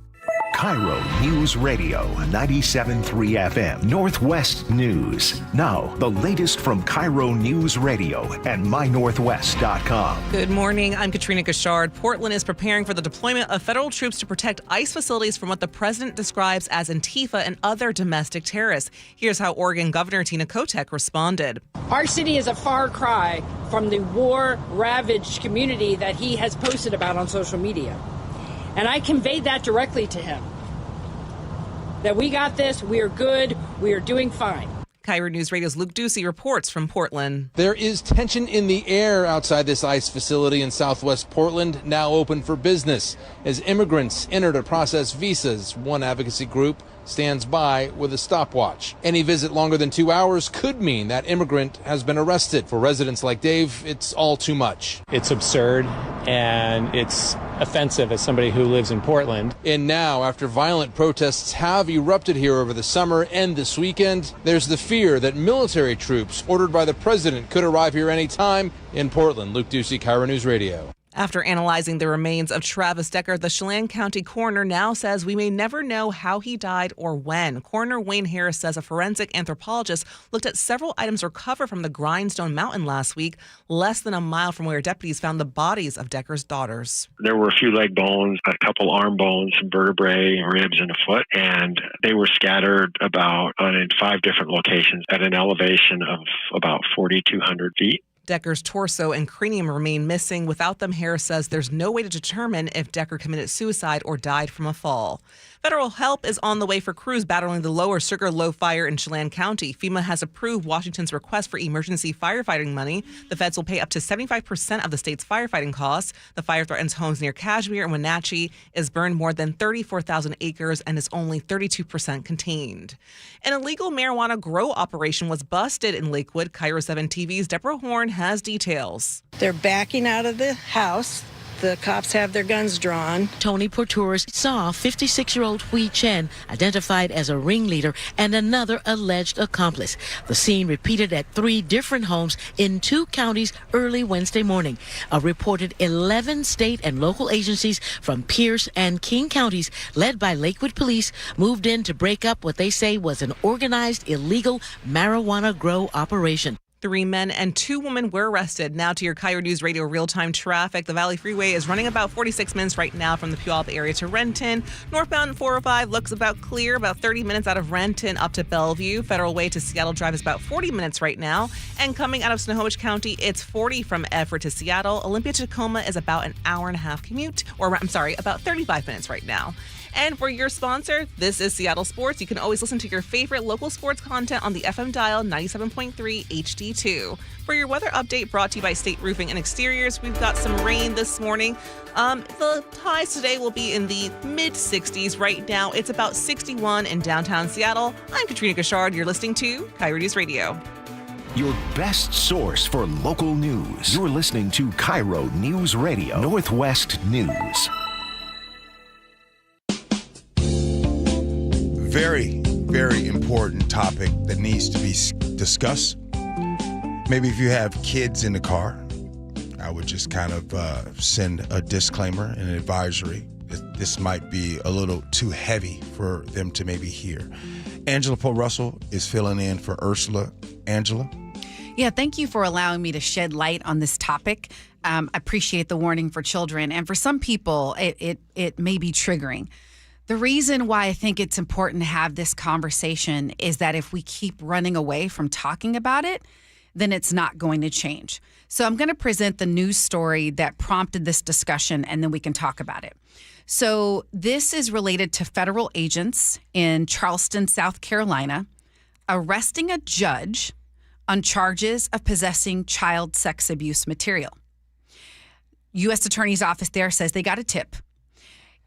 Speaker 9: KIRO News Radio 97.3 FM Northwest News. Now, the latest from KIRO News Radio and mynorthwest.com.
Speaker 33: Good morning. I'm Katrina Gashard. Portland is preparing for the deployment of federal troops to protect ICE facilities from what the president describes as Antifa and other domestic terrorists. Here's how Oregon Governor Tina Kotek responded.
Speaker 23: Our city is a far cry from the war-ravaged community that he has posted about on social media. And I conveyed that directly to him, that we got this, we are good, we are doing fine.
Speaker 33: KIRO News Radio's Luke Ducey reports from Portland.
Speaker 24: There is tension in the air outside this ICE facility in southwest Portland, now open for business. As immigrants enter to process visas, one advocacy group stands by with a stopwatch. Any visit longer than 2 hours could mean that immigrant has been arrested. For residents like Dave, it's all too much.
Speaker 25: It's absurd and it's offensive as somebody who lives in Portland.
Speaker 24: And now, after violent protests have erupted here over the summer and this weekend, there's the fear that military troops ordered by the president could arrive here any time. In Portland, Luke Ducey, KIRO News Radio.
Speaker 33: After analyzing the remains of Travis Decker, the Chelan County coroner now says we may never know how he died or when. Coroner Wayne Harris says a forensic anthropologist looked at several items recovered from the Grindstone Mountain last week, less than a mile from where deputies found the bodies of Decker's daughters.
Speaker 28: There were a few leg bones, a couple arm bones, some vertebrae, ribs, and a foot, and they were scattered in 5 different locations at an elevation of about 4,200 feet.
Speaker 33: Decker's torso and cranium remain missing. Without them, Harris says there's no way to determine if Decker committed suicide or died from a fall. Federal help is on the way for crews battling the Lower Sugarloaf fire in Chelan County. FEMA has approved Washington's request for emergency firefighting money. The feds will pay up to 75% of the state's firefighting costs. The fire threatens homes near Kashmir and Wenatchee, is burned more than 34,000 acres, and is only 32% contained. An illegal marijuana grow operation was busted in Lakewood. KIRO 7 TV's Deborah Horn has details.
Speaker 26: They're backing out of the house. The cops have their guns drawn.
Speaker 27: Tony Portours saw 56-year-old Hui Chen identified as a ringleader and another alleged accomplice. The scene repeated at 3 different homes in 2 counties early Wednesday morning. A reported 11 state and local agencies from Pierce and King counties, led by Lakewood police, moved in to break up what they say was an organized illegal marijuana grow operation.
Speaker 33: 3 men and 2 women were arrested. Now to your KIRO News Radio real-time traffic. The Valley Freeway is running about 46 minutes right now from the Puyallup area to Renton. Northbound 405 looks about clear, about 30 minutes out of Renton up to Bellevue. Federal Way to Seattle Drive is about 40 minutes right now. And coming out of Snohomish County, it's 40 from Everett to Seattle. Olympia to Tacoma is about an hour and a half commute, about 35 minutes right now. And for your sponsor, this is Seattle Sports. You can always listen to your favorite local sports content on the FM dial 97.3 HD2. For your weather update brought to you by State Roofing and Exteriors, we've got some rain this morning. The highs today will be in the mid-60s. Right now, it's about 61 in downtown Seattle. I'm Katrina Gashard. You're listening to KIRO News Radio.
Speaker 9: Your best source for local news. You're listening to KIRO News Radio, Northwest News.
Speaker 5: Very, very important topic that needs to be discussed. Maybe if you have kids in the car, I would just kind of send a disclaimer and an advisory. This might be a little too heavy for them to maybe hear. Angela Poe Russell is filling in for Ursula. Angela?
Speaker 11: Yeah, thank you for allowing me to shed light on this topic. I appreciate the warning for children. And for some people, it may be triggering. The reason why I think it's important to have this conversation is that if we keep running away from talking about it, then it's not going to change. So I'm going to present the news story that prompted this discussion, and then we can talk about it. So this is related to federal agents in Charleston, South Carolina, arresting a judge on charges of possessing child sex abuse material. U.S. Attorney's Office there says they got a tip.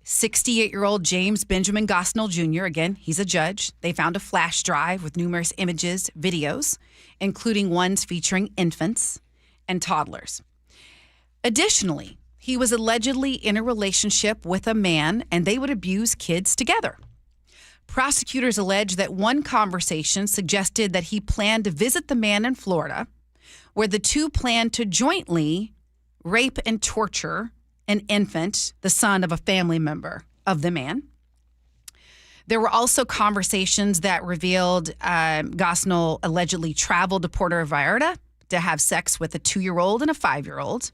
Speaker 11: 68-year-old James Benjamin Gosnell Jr., again, he's a judge. They found a flash drive with numerous images, videos, including ones featuring infants and toddlers. Additionally, he was allegedly in a relationship with a man, and they would abuse kids together. Prosecutors allege that one conversation suggested that he planned to visit the man in Florida, where the two planned to jointly rape and torture an infant, the son of a family member of the man. There were also conversations that revealed Gosnell allegedly traveled to Puerto Vallarta to have sex with a 2-year-old and a 5-year-old,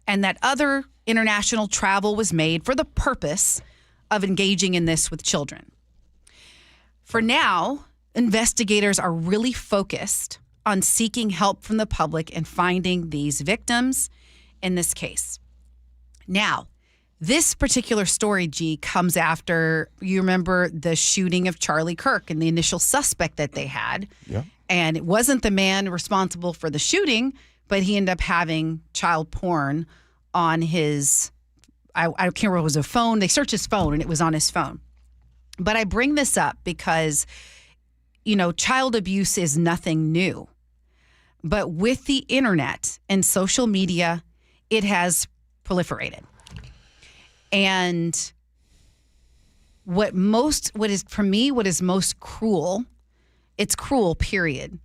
Speaker 11: and that other international travel was made for the purpose of engaging in this with children. For now, investigators are really focused on seeking help from the public and finding these victims in this case. Now, this particular story, G, comes after, you remember the shooting of Charlie Kirk and the initial suspect that they had.
Speaker 5: Yeah.
Speaker 11: And it wasn't the man responsible for the shooting, but he ended up having child porn on his, I can't remember, it was a phone. They searched his phone and it was on his phone. But I bring this up because, you know, child abuse is nothing new. But with the internet and social media, it has proliferated. And what is most cruel, it's cruel, period.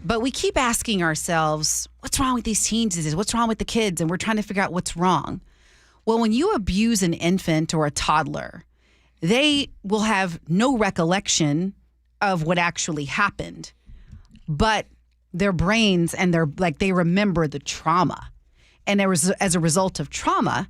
Speaker 11: But we keep asking ourselves, what's wrong with these teens? What's wrong with the kids? And we're trying to figure out what's wrong. Well, when you abuse an infant or a toddler, they will have no recollection of what actually happened, but their brains and they remember the trauma. And there was, as a result of trauma,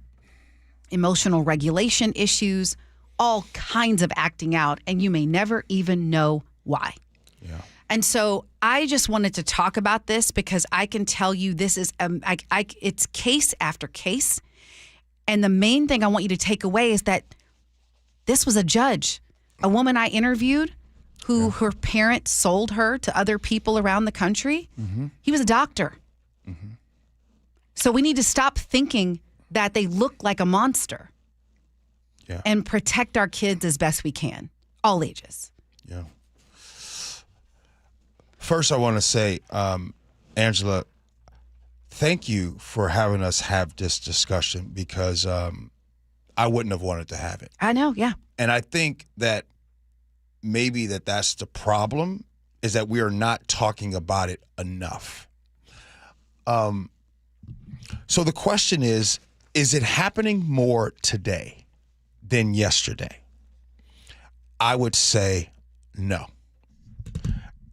Speaker 11: emotional regulation issues, all kinds of acting out, and you may never even know why.
Speaker 5: Yeah.
Speaker 11: And so I just wanted to talk about this because I can tell you this is it's case after case. And the main thing I want you to take away is that this was a judge, a woman I interviewed who her parents sold her to other people around the country.
Speaker 5: Mm-hmm.
Speaker 11: He was a doctor.
Speaker 5: Mm-hmm.
Speaker 11: So we need to stop thinking that they look like a monster and protect our kids as best we can, all ages.
Speaker 5: Yeah. First, I want to say, Angela, thank you for having us have this discussion because I wouldn't have wanted to have it.
Speaker 11: I know, yeah.
Speaker 5: And I think that maybe that's the problem, is that we are not talking about it enough. So the question is it happening more today than yesterday? I would say no.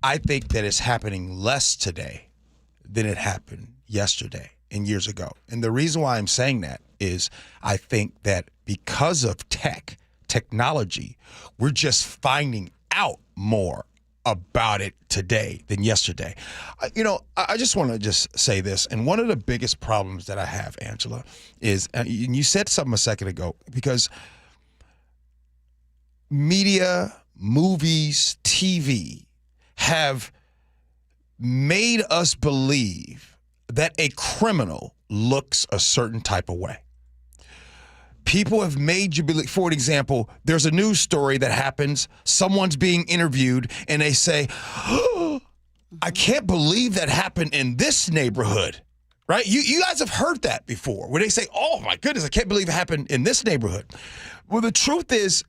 Speaker 5: I think that it's happening less today than it happened yesterday and years ago. And the reason why I'm saying that is I think that because of technology, we're just finding out more about it today than yesterday. I just want to just say this. And one of the biggest problems that I have, Angela, is, and you said something a second ago, because media, movies, TV have made us believe that a criminal looks a certain type of way. People have made you believe, for example, there's a news story that happens, someone's being interviewed, and they say, oh, I can't believe that happened in this neighborhood, right? You guys have heard that before, where they say, oh my goodness, I can't believe it happened in this neighborhood. Well, the truth is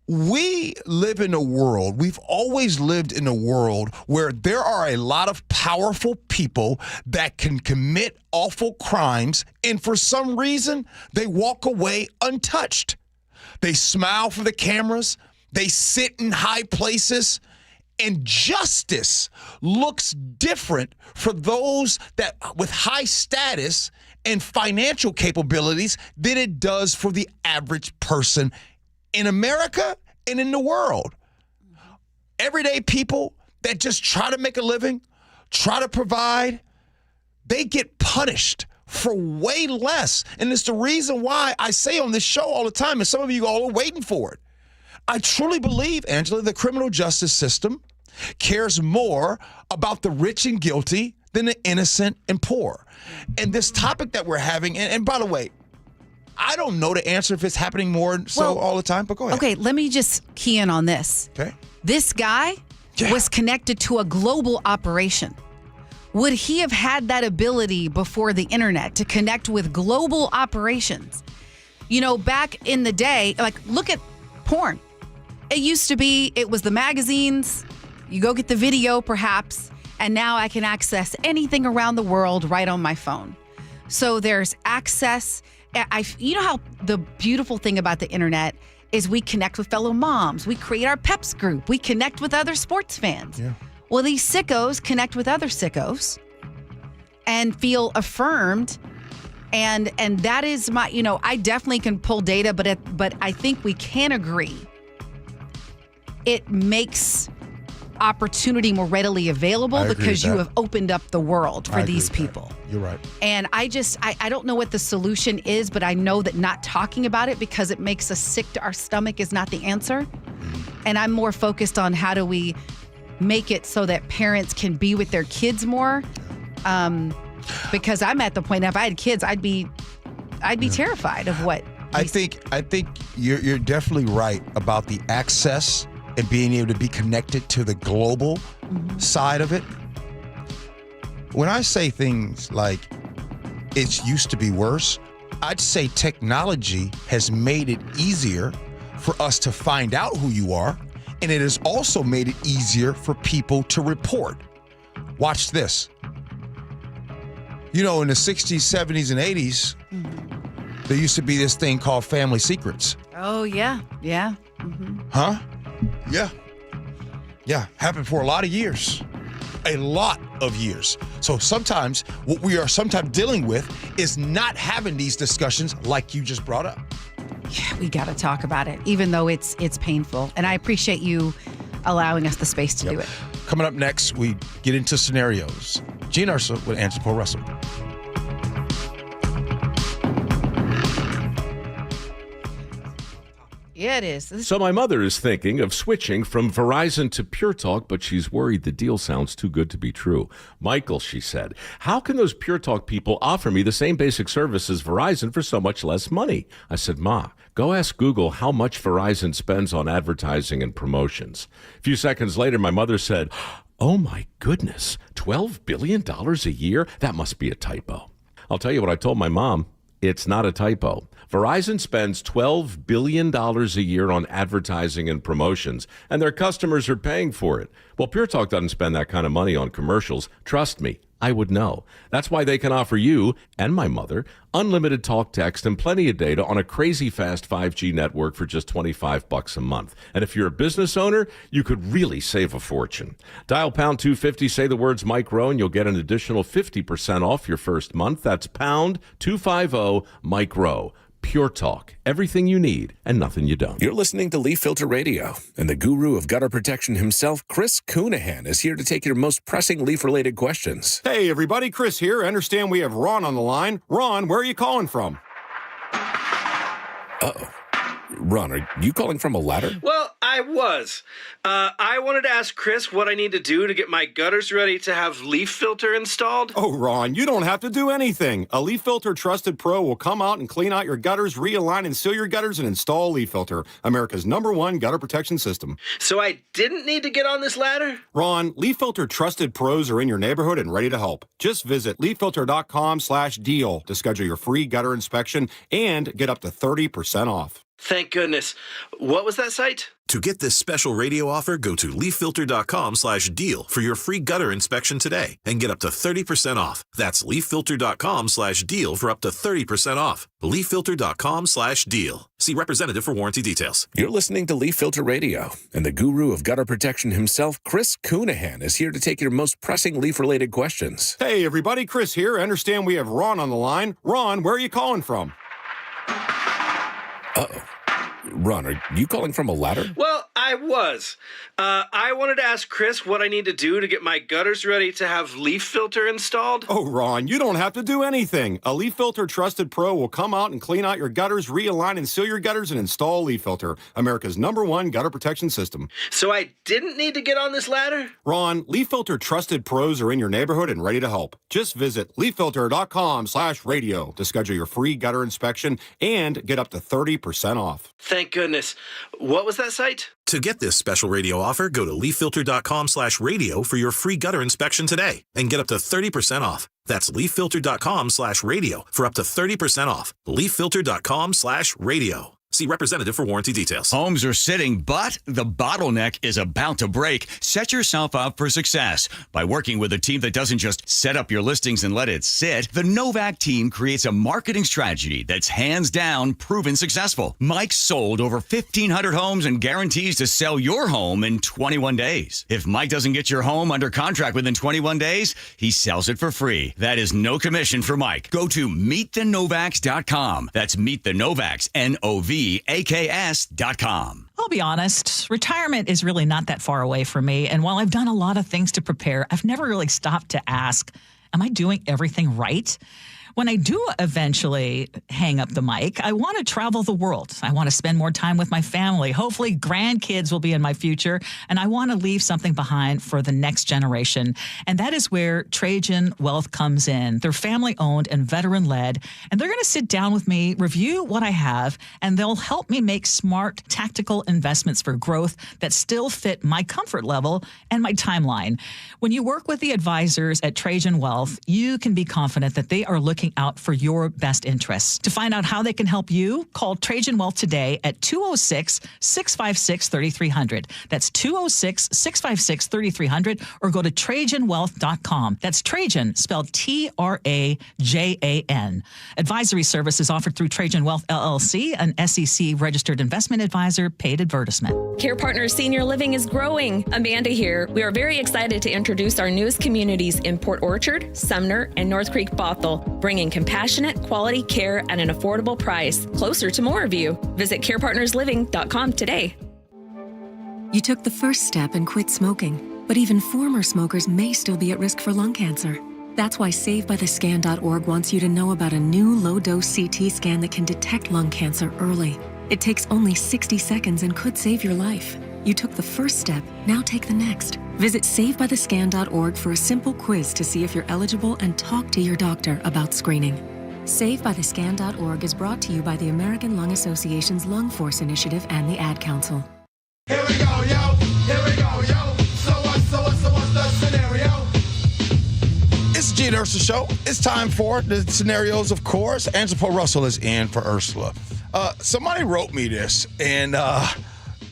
Speaker 5: we live in a world, we've always lived in a world where there are a lot of powerful people that can commit awful crimes, and for some reason, they walk away untouched. They smile for the cameras, they sit in high places, and justice looks different for those that with high status and financial capabilities than it does for the average person in America and in the world. Everyday people that just try to make a living, try to provide, they get punished for way less. And it's the reason why I say on this show all the time, and some of you all are waiting for it. I truly believe, Angela, the criminal justice system cares more about the rich and guilty than the innocent and poor. And this topic that we're having, and by the way, I don't know the answer if it's happening more all the time, but go ahead.
Speaker 11: Okay, let me just key in on this.
Speaker 5: Okay.
Speaker 11: This guy was connected to a global operation. Would he have had that ability before the internet to connect with global operations? You know, back in the day, like, look at porn. It used to be, it was the magazines, you go get the video perhaps, and now I can access anything around the world right on my phone. So there's access. You know how the beautiful thing about the internet is we connect with fellow moms. We create our Peps group. We connect with other sports fans. Yeah. Well, these sickos connect with other sickos and feel affirmed. And that is my, I definitely can pull data, but I think we can agree. It makes opportunity more readily available because you have opened up the world for these people.
Speaker 5: You're right.
Speaker 11: And I don't know what the solution is, but I know that not talking about it because it makes us sick to our stomach is not the answer. And I'm more focused on how do we make it so that parents can be with their kids more. Because I'm at the point, if I had kids, I'd be terrified of what.
Speaker 5: I think you're definitely right about the access and being able to be connected to the global side of it. When I say things like it used to be worse, I'd say technology has made it easier for us to find out who you are, and it has also made it easier for people to report. Watch this. In the 60s, 70s, and 80s, there used to be this thing called family secrets.
Speaker 11: Oh, yeah. Yeah. Mm-hmm.
Speaker 5: Huh? Yeah. Yeah. Happened for a lot of years. A lot of years. So sometimes what we are sometimes dealing with is not having these discussions like you just brought up.
Speaker 11: Yeah, we got to talk about it, even though it's painful. And I appreciate you allowing us the space to do it.
Speaker 5: Coming up next, we get into scenarios. Gee and Ursula with Angela Paul Russell.
Speaker 11: Yeah, it is.
Speaker 1: So my mother is thinking of switching from Verizon to Pure Talk, but she's worried the deal sounds too good to be true. Michael, she said, how can those Pure Talk people offer me the same basic service as Verizon for so much less money? I said, Ma, go ask Google how much Verizon spends on advertising and promotions. A few seconds later, my mother said, oh my goodness, $12 billion a year? That must be a typo. I'll tell you what I told my mom. It's not a typo. Verizon spends $12 billion a year on advertising and promotions, and their customers are paying for it. Well, Pure Talk doesn't spend that kind of money on commercials. Trust me, I would know. That's why they can offer you and my mother unlimited talk, text, and plenty of data on a crazy fast 5G network for just $25 a month. And if you're a business owner, you could really save a fortune. Dial pound 250, say the words Mike Rowe, and you'll get an additional 50% off your first month. That's pound 250 Mike Rowe. Pure Talk. Everything you need and nothing you don't.
Speaker 2: You're listening to Leaf Filter Radio, and the guru of gutter protection himself, Chris Coonahan, is here to take your most pressing leaf-related questions.
Speaker 3: Hey, everybody. Chris here. I understand we have Ron on the line. Ron, where are you calling from?
Speaker 2: Uh-oh. Ron, are you calling from a ladder?
Speaker 4: Well, I was. I wanted to ask Chris what I need to do to get my gutters ready to have leaf filter installed.
Speaker 3: Oh, Ron, you don't have to do anything. A Leaf Filter Trusted Pro will come out and clean out your gutters, realign and seal your gutters, and install Leaf Filter, America's #1 gutter protection system.
Speaker 4: So I didn't need to get on this ladder?
Speaker 3: Ron, Leaf Filter Trusted Pros are in your neighborhood and ready to help. Just visit leaffilter.com/deal to schedule your free gutter inspection and get up to 30% off.
Speaker 4: Thank goodness. What was that site?
Speaker 6: To get this special radio offer, go to leaffilter.com/deal for your free gutter inspection today and get up to 30% off. That's leaffilter.com/deal for up to 30% off. leaffilter.com/deal. See representative for warranty details.
Speaker 2: You're listening to Leaf Filter Radio, and the guru of gutter protection himself, Chris Cunahan, is here to take your most pressing leaf-related questions.
Speaker 3: Hey, everybody, Chris here. I understand we have Ron on the line. Ron, where are you calling from?
Speaker 2: Uh-oh. Ron, are you calling from a ladder?
Speaker 4: Well, I was. I wanted to ask Chris what I need to do to get my gutters ready to have leaf filter installed.
Speaker 3: Oh, Ron, you don't have to do anything. A Leaf Filter Trusted Pro will come out and clean out your gutters, realign and seal your gutters, and install Leaf Filter, America's #1 gutter protection system.
Speaker 4: So I didn't need to get on this ladder?
Speaker 3: Ron, Leaf Filter Trusted Pros are in your neighborhood and ready to help. Just visit leaffilter.com/radio to schedule your free gutter inspection and get up to 30% off.
Speaker 4: Thank goodness. What was that site?
Speaker 6: To get this special radio offer, go to leaffilter.com/radio for your free gutter inspection today and get up to 30% off. That's leaffilter.com/radio for up to 30% off. leaffilter.com/radio. See representative for warranty details.
Speaker 21: Homes are sitting, but the bottleneck is about to break. Set yourself up for success by working with a team that doesn't just set up your listings and let it sit. The Novak team creates a marketing strategy that's hands down proven successful. Mike sold over 1,500 homes and guarantees to sell your home in 21 days. If Mike doesn't get your home under contract within 21 days, he sells it for free. That is no commission for Mike. Go to meetthenovaks.com. That's meetthenovaks, NOVAKS.com.
Speaker 7: I'll be honest, retirement is really not that far away from me. And while I've done a lot of things to prepare, I've never really stopped to ask, am I doing everything right? When I do eventually hang up the mic, I want to travel the world. I want to spend more time with my family. Hopefully, grandkids will be in my future, and I want to leave something behind for the next generation. And that is where Trajan Wealth comes in. They're family-owned and veteran-led, and they're going to sit down with me, review what I have, and they'll help me make smart, tactical investments for growth that still fit my comfort level and my timeline. When you work with the advisors at Trajan Wealth, you can be confident that they are looking out for your best interests. To find out how they can help you, call Trajan Wealth today at 206-656-3300. That's 206-656-3300, or go to TrajanWealth.com. That's Trajan, spelled Trajan. Advisory services offered through Trajan Wealth LLC, an SEC-registered investment advisor, paid advertisement.
Speaker 16: Care Partners Senior Living is growing. Amanda here. We are very excited to introduce our newest communities in Port Orchard, Sumner, and North Creek Bothell, bringing compassionate, quality care at an affordable price, closer to more of you. Visit carepartnersliving.com today.
Speaker 8: You took the first step and quit smoking, but even former smokers may still be at risk for lung cancer. That's why SaveByTheScan.org wants you to know about a new low-dose CT scan that can detect lung cancer early. It takes only 60 seconds and could save your life. You took the first step, now take the next. Visit SaveByTheScan.org for a simple quiz to see if you're eligible and talk to your doctor about screening. SaveByTheScan.org is brought to you by the American Lung Association's Lung Force Initiative and the Ad Council.
Speaker 5: Here we go, yo. Here we go, yo. So what's the scenario? It's the Gee Ursula Show. It's time for the scenarios, of course. Angela Russell is in for Ursula. Somebody wrote me this, and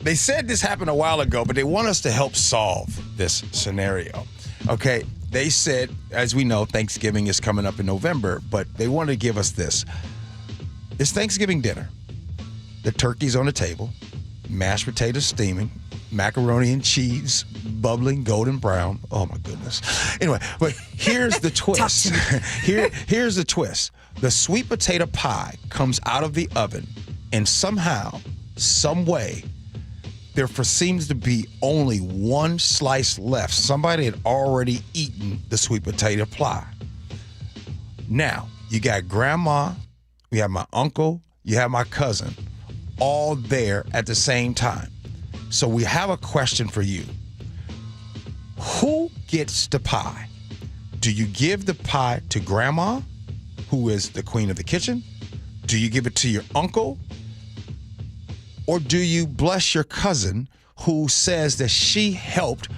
Speaker 5: they said this happened a while ago, but they want us to help solve this scenario. Okay, they said, as we know, Thanksgiving is coming up in November, but they wanted to give us this. It's Thanksgiving dinner. The turkey's on the table, mashed potatoes steaming, macaroni and cheese bubbling golden brown. Oh, my goodness. Anyway, but here's the twist. Here's the twist. The sweet potato pie comes out of the oven, and somehow, some way, there seems to be only one slice left. Somebody had already eaten the sweet potato pie. Now, you got grandma, you have my uncle, you have my cousin, all there at the same time. So we have a question for you. Who gets the pie? Do you give the pie to grandma, who is the queen of the kitchen? Do you give it to your uncle? Or do you bless your cousin who says that she helped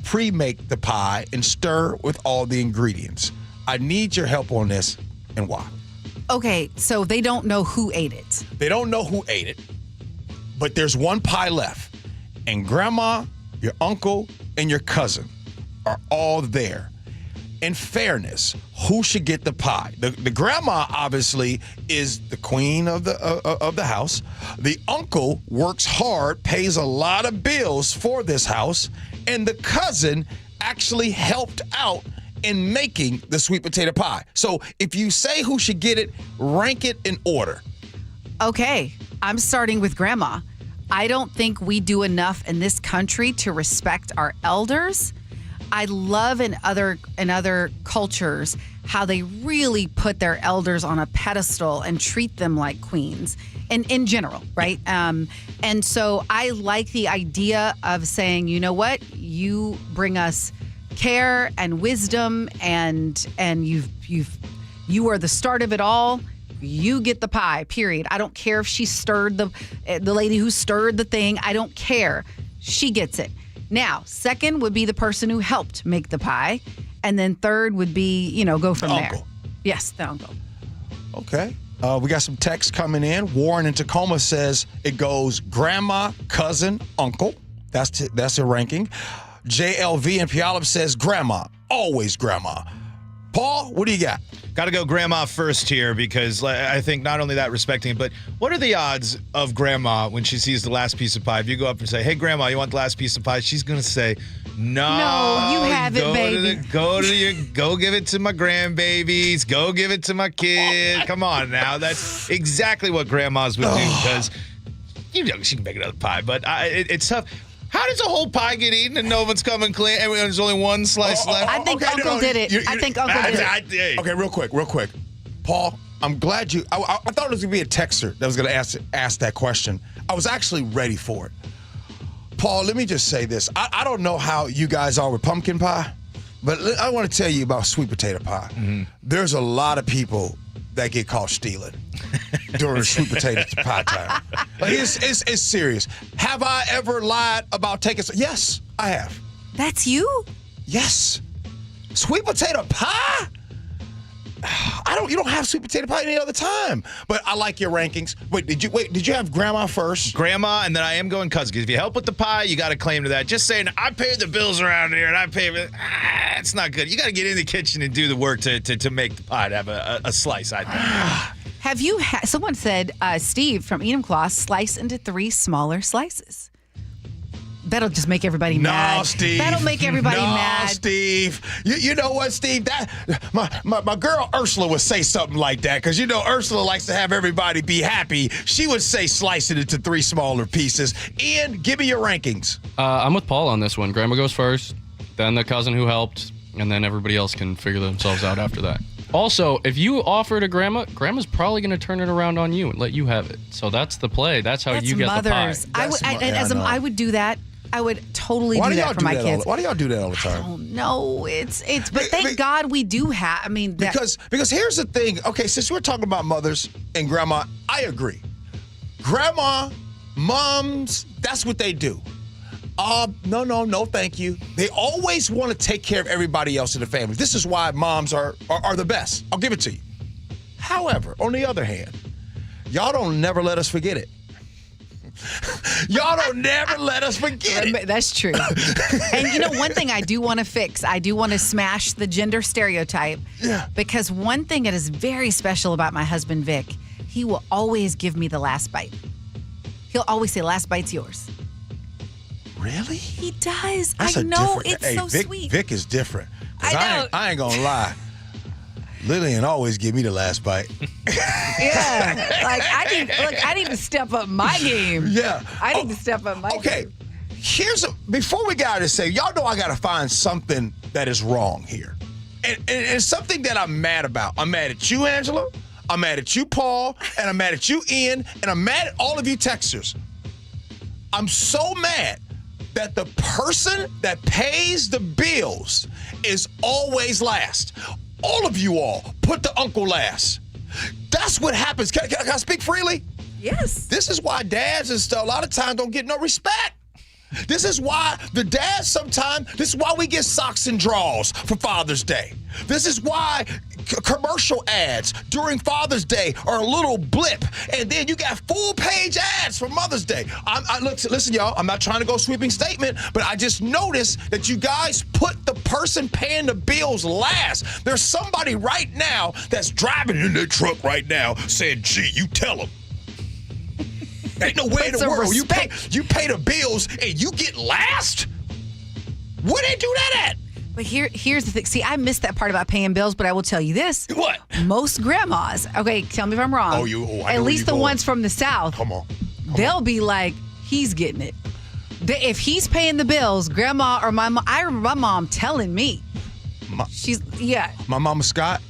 Speaker 5: pre-make the pie and stir with all the ingredients? I need your help on this and why.
Speaker 11: Okay, so they don't know who ate it.
Speaker 5: They don't know who ate it, but there's one pie left. And grandma, your uncle, and your cousin are all there. In fairness, who should get the pie? The grandma obviously is the queen of the house. The uncle works hard, pays a lot of bills for this house, and the cousin actually helped out in making the sweet potato pie. So if you say who should get it, rank it in order.
Speaker 11: Okay, I'm starting with grandma. I don't think we do enough in this country to respect our elders. I love in other cultures how they really put their elders on a pedestal and treat them like queens, and in general, right? And so I like the idea of saying, you know what, you bring us care and wisdom, and you are the start of it all. You get the pie. Period. I don't care if she stirred the lady who stirred the thing. I don't care. She gets it. Now, second would be the person who helped make the pie. And then third would be, go from there.
Speaker 5: Uncle.
Speaker 11: Yes, the uncle.
Speaker 5: Okay. We got some text coming in. Warren in Tacoma says it goes grandma, cousin, uncle. That's a ranking. JLV in Puyallup says grandma. Always grandma. Paul, what do you got?
Speaker 10: Got to go grandma first here because I think not only that, respecting it, but what are the odds of grandma when she sees the last piece of pie? If you go up and say, hey, grandma, you want the last piece of pie? She's going to say, no,
Speaker 11: you have it, baby.
Speaker 10: Go give it to my grandbabies. Go give it to my kid. Come on now. That's exactly what grandmas would do because, she can make another pie, but it's tough. How does a whole pie get eaten and no one's coming clean and there's only one slice left?
Speaker 11: I think Uncle did it. I think Uncle did it.
Speaker 5: Okay, real quick. Paul, I'm glad you... I thought it was going to be a texter that was going to ask that question. I was actually ready for it. Paul, let me just say this. I don't know how you guys are with pumpkin pie, but I want to tell you about sweet potato pie. Mm-hmm. There's a lot of people that get caught stealing during sweet potato pie time. Like it's serious. Have I ever lied about taking some? Yes, I have.
Speaker 11: That's you?
Speaker 5: Yes. Sweet potato pie? You don't have sweet potato pie any other time. But I like your rankings. Did you have grandma first?
Speaker 10: Grandma, and then I am going cousin. Because if you help with the pie, you got to claim to that. Just saying, I pay the bills around here, and I pay for it. It's not good. You got to get in the kitchen and do the work to make the pie, to have a slice, I think.
Speaker 11: Have you someone said, Steve from Enumclaw, slice into 3 smaller slices. That'll just make everybody mad.
Speaker 5: No, Steve.
Speaker 11: That'll make everybody mad.
Speaker 5: No, Steve. You know what, Steve? My girl Ursula would say something like that because Ursula likes to have everybody be happy. She would say slice it into 3 smaller pieces. Ian, give me your rankings.
Speaker 12: I'm with Paul on this one. Grandma goes first, then the cousin who helped, and then everybody else can figure themselves out after that. Also, if you offer to grandma's probably going to turn it around on you and let you have it. So that's the play. That's how you get
Speaker 11: mothers.
Speaker 12: the pie.
Speaker 11: I would do that. I would totally do that for my kids.
Speaker 5: Why do y'all do that all the time?
Speaker 11: I don't know. But thank God we do have.
Speaker 5: Because here's the thing. Okay, since we're talking about mothers and grandma, I agree. Grandma, moms, that's what they do. No, thank you. They always want to take care of everybody else in the family. This is why moms are the best. I'll give it to you. However, on the other hand, y'all don't never let us forget it. Y'all don't never let us forget it.
Speaker 11: That's true. And one thing I do want to fix, I do want to smash the gender stereotype.
Speaker 5: Yeah.
Speaker 11: Because one thing that is very special about my husband, Vic, he will always give me the last bite. He'll always say, last bite's yours.
Speaker 5: Really?
Speaker 11: He does.
Speaker 5: That's
Speaker 11: I know. It's so sweet.
Speaker 5: Vic is different.
Speaker 11: I know.
Speaker 5: I ain't gonna lie. Lillian always give me the last bite.
Speaker 11: Yeah. I need to step up my game.
Speaker 5: Yeah.
Speaker 11: I need to step up my game.
Speaker 5: Okay. Before we got to say, y'all know I got to find something that is wrong here. And it's something that I'm mad about. I'm mad at you, Angela. I'm mad at you, Paul, and I'm mad at you, Ian, and I'm mad at all of you texters. I'm so mad that the person that pays the bills is always last. All of you all put the uncle last. That's what happens. Can I speak freely?
Speaker 11: Yes.
Speaker 5: This is why dads and stuff a lot of times don't get no respect. This is why the dads sometimes, this is why we get socks and drawers for Father's Day. This is why commercial ads during Father's Day are a little blip. And then you got full-page ads for Mother's Day. Listen, y'all, I'm not trying to go sweeping statement, but I just noticed that you guys put the person paying the bills last. There's somebody right now that's driving in their truck right now saying, gee, you tell them. Ain't no way in the world you pay the bills and you get last? Where they do that at?
Speaker 11: But here's the thing. See, I missed that part about paying bills, but I will tell you this.
Speaker 5: What?
Speaker 11: Most grandmas, okay, tell me if I'm wrong. At least the ones from the South.
Speaker 5: Come on.
Speaker 11: They'll be like, he's getting it. If he's paying the bills, grandma or my mom, I remember my mom telling me. My
Speaker 5: mama Scott,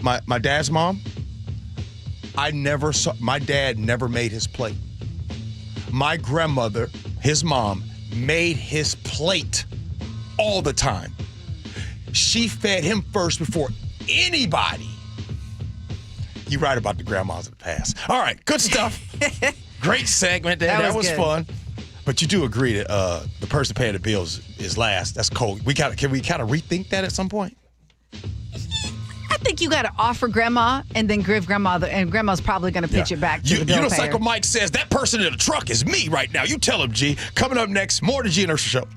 Speaker 5: my dad's mom, my dad never made his plate. My grandmother, his mom, made his plate all the time. She fed him first before anybody. You're right about the grandmas of the past. All right, good stuff. Great segment there. That was fun. But you do agree that the person paying the bills is last. That's cold. Can we kind of rethink that at some point?
Speaker 11: I think you got to offer grandma and then give grandma, and grandma's probably going to pitch it back to the bill payer.
Speaker 5: Unicycle Mike says that person in the truck is me right now. You tell him, G. Coming up next, more of the Gee and Ursula Show.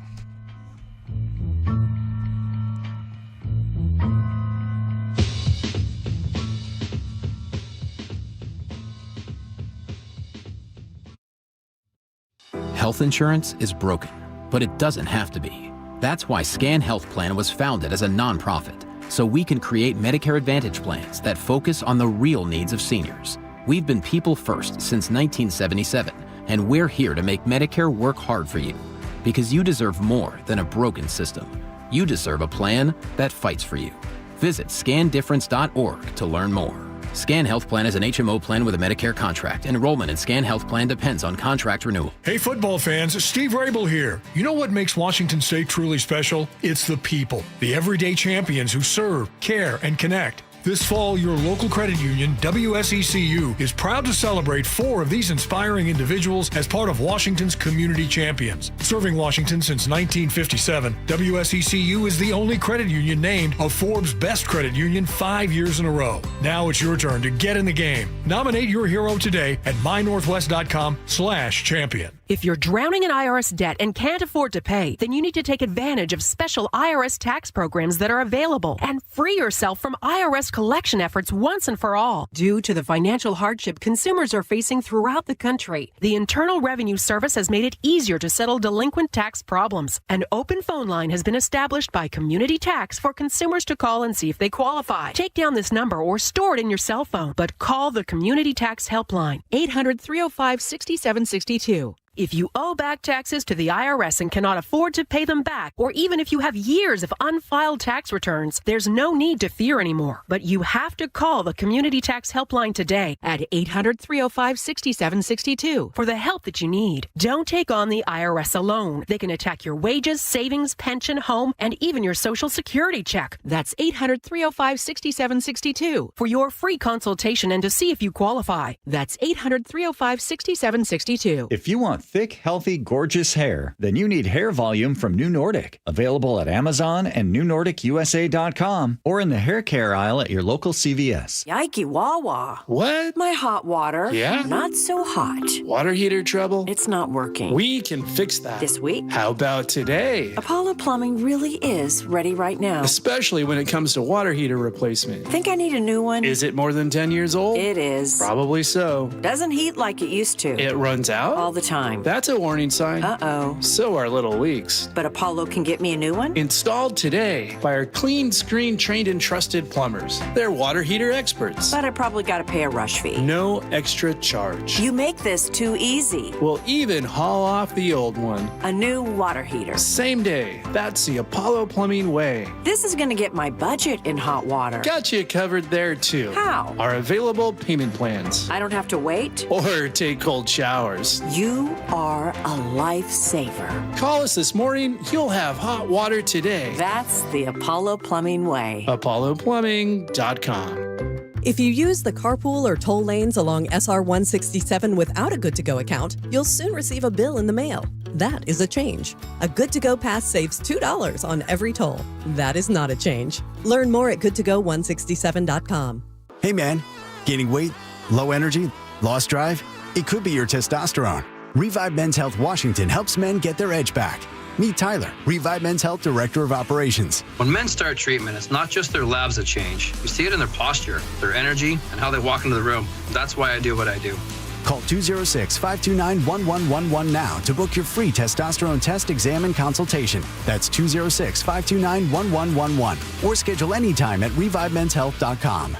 Speaker 13: Health insurance is broken, but it doesn't have to be. That's why Scan Health Plan was founded as a nonprofit, so we can create Medicare Advantage plans that focus on the real needs of seniors. We've been people first since 1977, and we're here to make Medicare work hard for you, because you deserve more than a broken system. You deserve a plan that fights for you. Visit scandifference.org to learn more. Scan Health Plan is an HMO plan with a Medicare contract. Enrollment in Scan Health Plan depends on contract renewal.
Speaker 14: Hey, football fans, Steve Rabel here. You know what makes Washington State truly special? It's the people, the everyday champions who serve, care, and connect. This fall, your local credit union, WSECU, is proud to celebrate 4 of these inspiring individuals as part of Washington's Community Champions. Serving Washington since 1957, WSECU is the only credit union named a Forbes Best Credit Union 5 years in a row. Now it's your turn to get in the game. Nominate your hero today at mynorthwest.com/champion.
Speaker 15: If you're drowning in IRS debt and can't afford to pay, then you need to take advantage of special IRS tax programs that are available and free yourself from IRS collection efforts once and for all. Due to the financial hardship consumers are facing throughout the country, the Internal Revenue Service has made it easier to settle delinquent tax problems. An open phone line has been established by Community Tax for consumers to call and see if they qualify. Take down this number or store it in your cell phone, but call the Community Tax Helpline, 800-305-6762. If you owe back taxes to the IRS and cannot afford to pay them back, or even if you have years of unfiled tax returns, there's no need to fear anymore. But you have to call the Community Tax Helpline today at 800-305-6762 for the help that you need. Don't take on the IRS alone. They can attack your wages, savings, pension, home, and even your Social Security check. That's 800-305-6762 for your free consultation and to see if you qualify. That's 800-305-6762.
Speaker 17: If you want thick, healthy, gorgeous hair, then you need Hair Volume from New Nordic. Available at Amazon and NewNordicUSA.com or in the hair care aisle at your local CVS.
Speaker 18: Yikey Wawa.
Speaker 19: What?
Speaker 18: My hot water.
Speaker 19: Yeah?
Speaker 18: Not so hot.
Speaker 19: Water heater trouble?
Speaker 18: It's not working.
Speaker 19: We can fix that.
Speaker 18: This week?
Speaker 19: How about today?
Speaker 18: Apollo Plumbing really is ready right now.
Speaker 19: Especially when it comes to water heater replacement.
Speaker 18: Think I need a new one?
Speaker 19: Is it more than 10 years old?
Speaker 18: It is.
Speaker 19: Probably so.
Speaker 18: Doesn't heat like it used to.
Speaker 19: It runs out?
Speaker 18: All the time. time.
Speaker 19: That's a warning sign.
Speaker 18: Uh-oh.
Speaker 19: So are little leaks.
Speaker 18: But Apollo can get me a new one?
Speaker 19: Installed today by our clean screen trained and trusted plumbers. They're water heater experts.
Speaker 18: But I probably got to pay a rush fee.
Speaker 19: No extra charge.
Speaker 18: You make this too easy.
Speaker 19: We'll even haul off the old one.
Speaker 18: A new water heater.
Speaker 19: Same day. That's the Apollo Plumbing way.
Speaker 18: This is going to get my budget in hot water.
Speaker 19: Got you covered there too.
Speaker 18: How?
Speaker 19: Our available payment plans.
Speaker 18: I don't have to wait?
Speaker 19: Or take cold showers.
Speaker 18: You are a lifesaver.
Speaker 19: Call us this morning. You'll have hot water today.
Speaker 18: That's the Apollo Plumbing way.
Speaker 19: ApolloPlumbing.com.
Speaker 20: If you use the carpool or toll lanes along SR 167 without a Good to Go account, you'll soon receive a bill in the mail. That is a change. A Good to Go pass saves $2 on every toll. That is not a change. Learn more at goodtogo167.com.
Speaker 22: Hey man, gaining weight, low energy, lost drive? It could be your testosterone. Revive Men's Health Washington helps men get their edge back. Meet Tyler, Revive Men's Health Director of Operations.
Speaker 23: When men start treatment, it's not just their labs that change. You see it in their posture, their energy, and how they walk into the room. That's why I do what I do.
Speaker 22: Call 206-529-1111 now to book your free testosterone test, exam, and consultation. That's 206-529-1111. Or schedule anytime at revivemenshealth.com.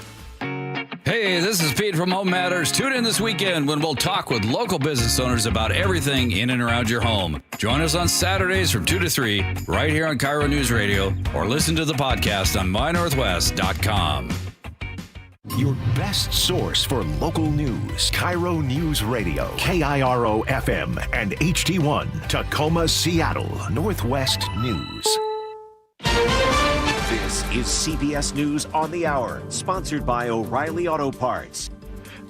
Speaker 24: Hey, this is Pete from Home Matters. Tune in this weekend when we'll talk with local business owners about everything in and around your home. Join us on Saturdays from 2 to 3 right here on KIRO Newsradio or listen to the podcast on mynorthwest.com.
Speaker 9: Your best source for local news. KIRO News Radio. KIRO FM and HD1. Tacoma, Seattle. Northwest News. This is CBS News on the Hour, sponsored by O'Reilly Auto Parts.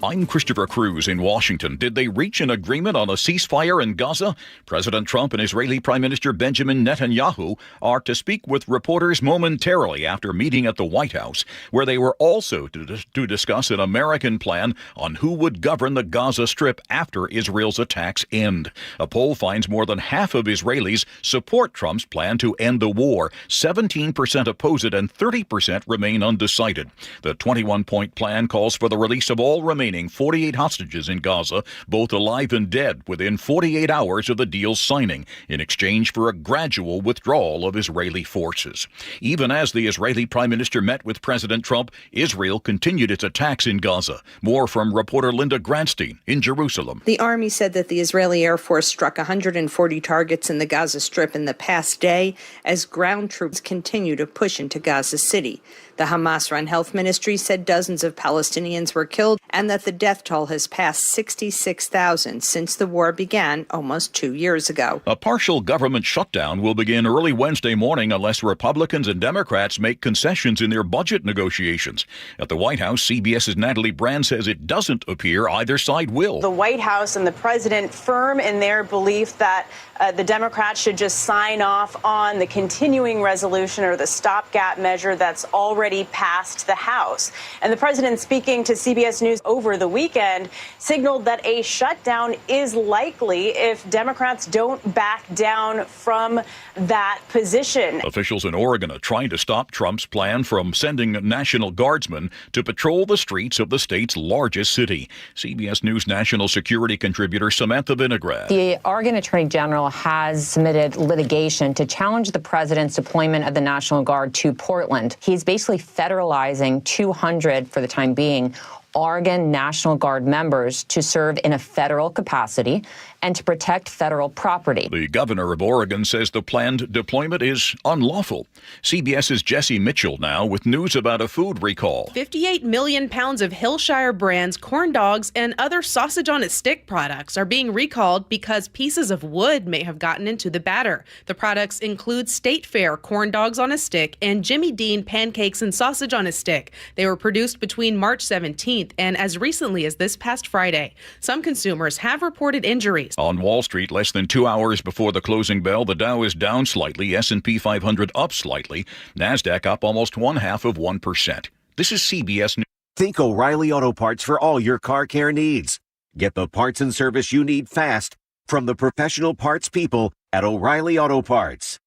Speaker 25: I'm Christopher Cruz in Washington. Did they reach an agreement on a ceasefire in Gaza? President Trump and Israeli Prime Minister Benjamin Netanyahu are to speak with reporters momentarily after meeting at the White House, where they were also to discuss an American plan on who would govern the Gaza Strip after Israel's attacks end. A poll finds more than half of Israelis support Trump's plan to end the war. 17% oppose it and 30% remain undecided. The 21-point plan calls for the release of all remaining 48 hostages in Gaza, both alive and dead, within 48 hours of the deal's signing, in exchange for a gradual withdrawal of Israeli forces. Even as the Israeli Prime Minister met with President Trump, Israel continued its attacks in Gaza. More from reporter Linda Granstein in Jerusalem.
Speaker 26: The Army said that the Israeli Air Force struck 140 targets in the Gaza Strip in the past day as ground troops continue to push into Gaza City. The Hamas-run health ministry said dozens of Palestinians were killed and that the death toll has passed 66,000 since the war began almost 2 years ago.
Speaker 25: A partial government shutdown will begin early Wednesday morning unless Republicans and Democrats make concessions in their budget negotiations. At the White House, CBS's Natalie Brand says it doesn't appear either side will.
Speaker 27: The White House and the president firm in their belief that the Democrats should just sign off on the continuing resolution or the stopgap measure that's already passed the House. And the president, speaking to CBS News over the weekend, signaled that a shutdown is likely if Democrats don't back down from that position.
Speaker 25: Officials in Oregon are trying to stop Trump's plan from sending National Guardsmen to patrol the streets of the state's largest city. CBS News national security contributor Samantha Vinograd.
Speaker 28: The Oregon Attorney General has submitted litigation to challenge the president's deployment of the National Guard to Portland. He's basically federalizing 200, for the time being, Oregon National Guard members to serve in a federal capacity and to protect federal property.
Speaker 25: The governor of Oregon says the planned deployment is unlawful. CBS's Jesse Mitchell now with news about a food recall.
Speaker 29: 58 million pounds of Hillshire Brands corn dogs and other sausage on a stick products are being recalled because pieces of wood may have gotten into the batter. The products include State Fair corn dogs on a stick and Jimmy Dean pancakes and sausage on a stick. They were produced between March 17th and as recently as this past Friday. Some consumers have reported injuries.
Speaker 25: On Wall Street, less than 2 hours before the closing bell, the Dow is down slightly, S&P 500 up slightly, NASDAQ up almost 0.5%. This is CBS News.
Speaker 9: Think O'Reilly Auto Parts for all your car care needs. Get the parts and service you need fast from the professional parts people at O'Reilly Auto Parts.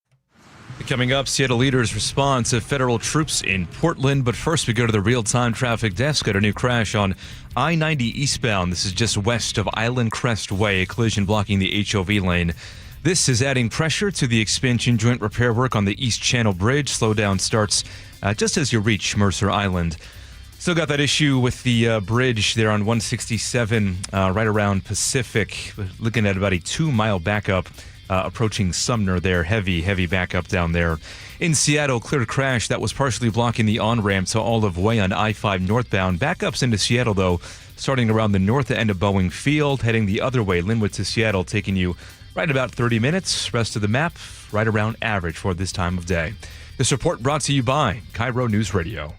Speaker 1: Coming up, Seattle leaders respond to federal troops in Portland. But first, we go to the real-time traffic desk at a new crash on I-90 eastbound. This is just west of Island Crest Way, a collision blocking the HOV lane. This is adding pressure to the expansion joint repair work on the East Channel Bridge. Slowdown starts just as you reach Mercer Island. Still got that issue with the bridge there on 167 right around Pacific. Looking at about a 2-mile backup. Approaching Sumner there, heavy backup down there. In Seattle, clear crash that was partially blocking the on-ramp to Olive Way on I-5 northbound. Backups into Seattle, though, starting around the north end of Boeing Field, heading the other way, Linwood to Seattle, taking you right about 30 minutes. Rest of the map, right around average for this time of day. This report brought to you by KIRO Newsradio.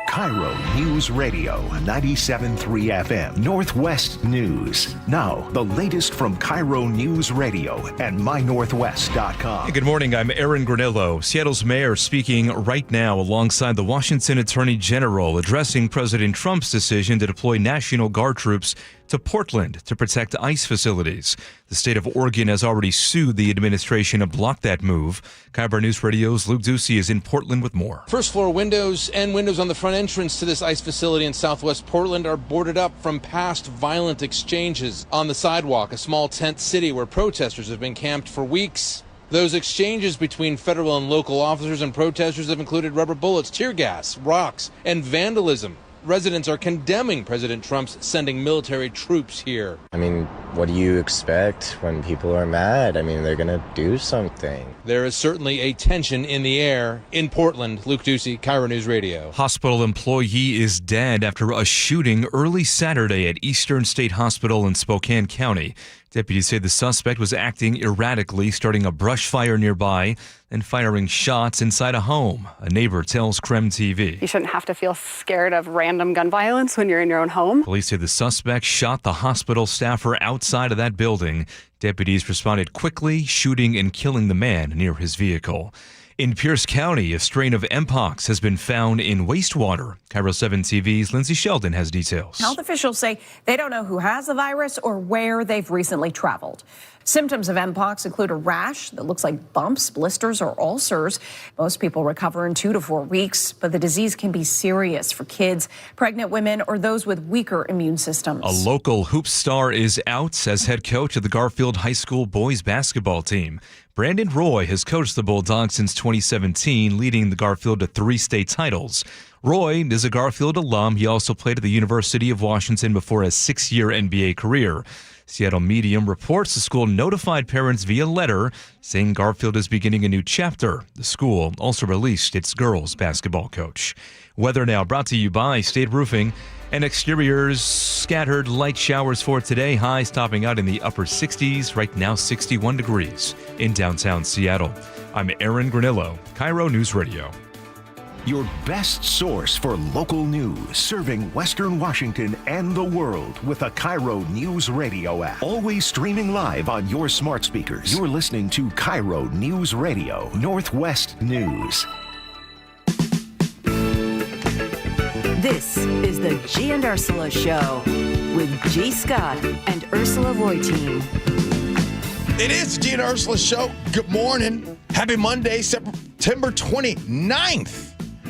Speaker 9: KIRO News Radio 97.3 FM Northwest News. Now, the latest from KIRO News Radio and mynorthwest.com.
Speaker 1: Hey, good morning. I'm Aaron Granillo. Seattle's mayor speaking right now alongside the Washington Attorney General, addressing President Trump's decision to deploy National Guard troops to Portland to protect ICE facilities. The state of Oregon has already sued the administration to block that move. KIRO News Radio's Luke Ducey is in Portland with more.
Speaker 2: First floor windows and windows on the front entrance to this ICE facility in southwest Portland are boarded up from past violent exchanges. On the sidewalk, a small tent city where protesters have been camped for weeks. Those exchanges between federal and local officers and protesters have included rubber bullets, tear gas, rocks, and vandalism. Residents are condemning President Trump's sending military troops here.
Speaker 3: I mean, what do you expect when people are mad? I mean, they're going to do something.
Speaker 2: There is certainly a tension in the air. In Portland, Luke Ducey, KIRO News Radio.
Speaker 1: Hospital employee is dead after a shooting early Saturday at Eastern State Hospital in Spokane County. Deputies say the suspect was acting erratically, starting a brush fire nearby and firing shots inside a home. A neighbor tells KREM TV.
Speaker 4: You shouldn't have to feel scared of random gun violence when you're in your own home.
Speaker 1: Police say the suspect shot the hospital staffer outside of that building. Deputies responded quickly, shooting and killing the man near his vehicle. In Pierce County, a strain of Mpox has been found in wastewater. KIRO 7 TV's Lindsay Sheldon has details.
Speaker 6: Health officials say they don't know who has the virus or where they've recently traveled. Symptoms of Mpox include a rash that looks like bumps, blisters, or ulcers. Most people recover in 2 to 4 weeks, but the disease can be serious for kids, pregnant women, or those with weaker immune systems.
Speaker 1: A local hoop star is out as head coach of the Garfield High School boys basketball team. Brandon Roy has coached the Bulldogs since 2017, leading the Garfield to 3 state titles. Roy is a Garfield alum. He also played at the University of Washington before a 6-year NBA career. Seattle Medium reports the school notified parents via letter saying Garfield is beginning a new chapter. The school also released its girls basketball coach. Weather now brought to you by State Roofing and Exteriors. Scattered light showers for today. Highs topping out in the upper 60s. Right now 61 degrees in downtown Seattle. I'm Aaron Granillo, KIRO News Radio.
Speaker 9: Your best source for local news, serving Western Washington and the world with a KIRO News Radio app. Always streaming live on your smart speakers. You're listening to KIRO News Radio, Northwest News.
Speaker 18: This is the Gee and Ursula Show with G. Scott and Ursula Reutin.
Speaker 5: It is the Gee and Ursula Show. Good morning. Happy Monday, September 29th.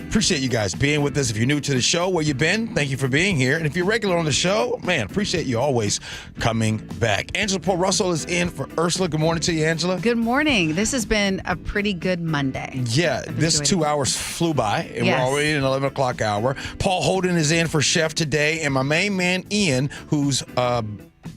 Speaker 5: Appreciate you guys being with us. If you're new to the show, where you been? Thank you for being here. And if you're regular on the show, man, appreciate you always coming back. Angela Paul Russell is in for Ursula. Good morning to you, Angela.
Speaker 11: Good morning. This has been a pretty good Monday.
Speaker 5: Yeah, this 2 hours flew by, and
Speaker 11: Yes.
Speaker 5: we're already in 11 o'clock hour. Paul Holden is in for Chef today, and my main man, Ian, who's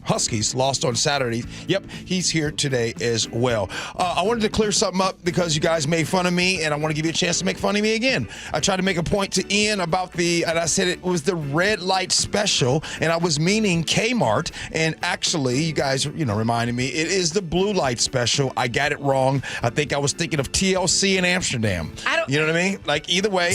Speaker 5: Huskies lost on Saturday. Yep, he's here today as well. I wanted to clear something up because you guys made fun of me, and I want to give you a chance to make fun of me again. I tried to make a point to Ian about and I said it was the red light special, and I was meaning Kmart, and actually, you guys, reminded me, it is the blue light special. I got it wrong. I think I was thinking of TLC in Amsterdam. You know what I mean? Like, either way.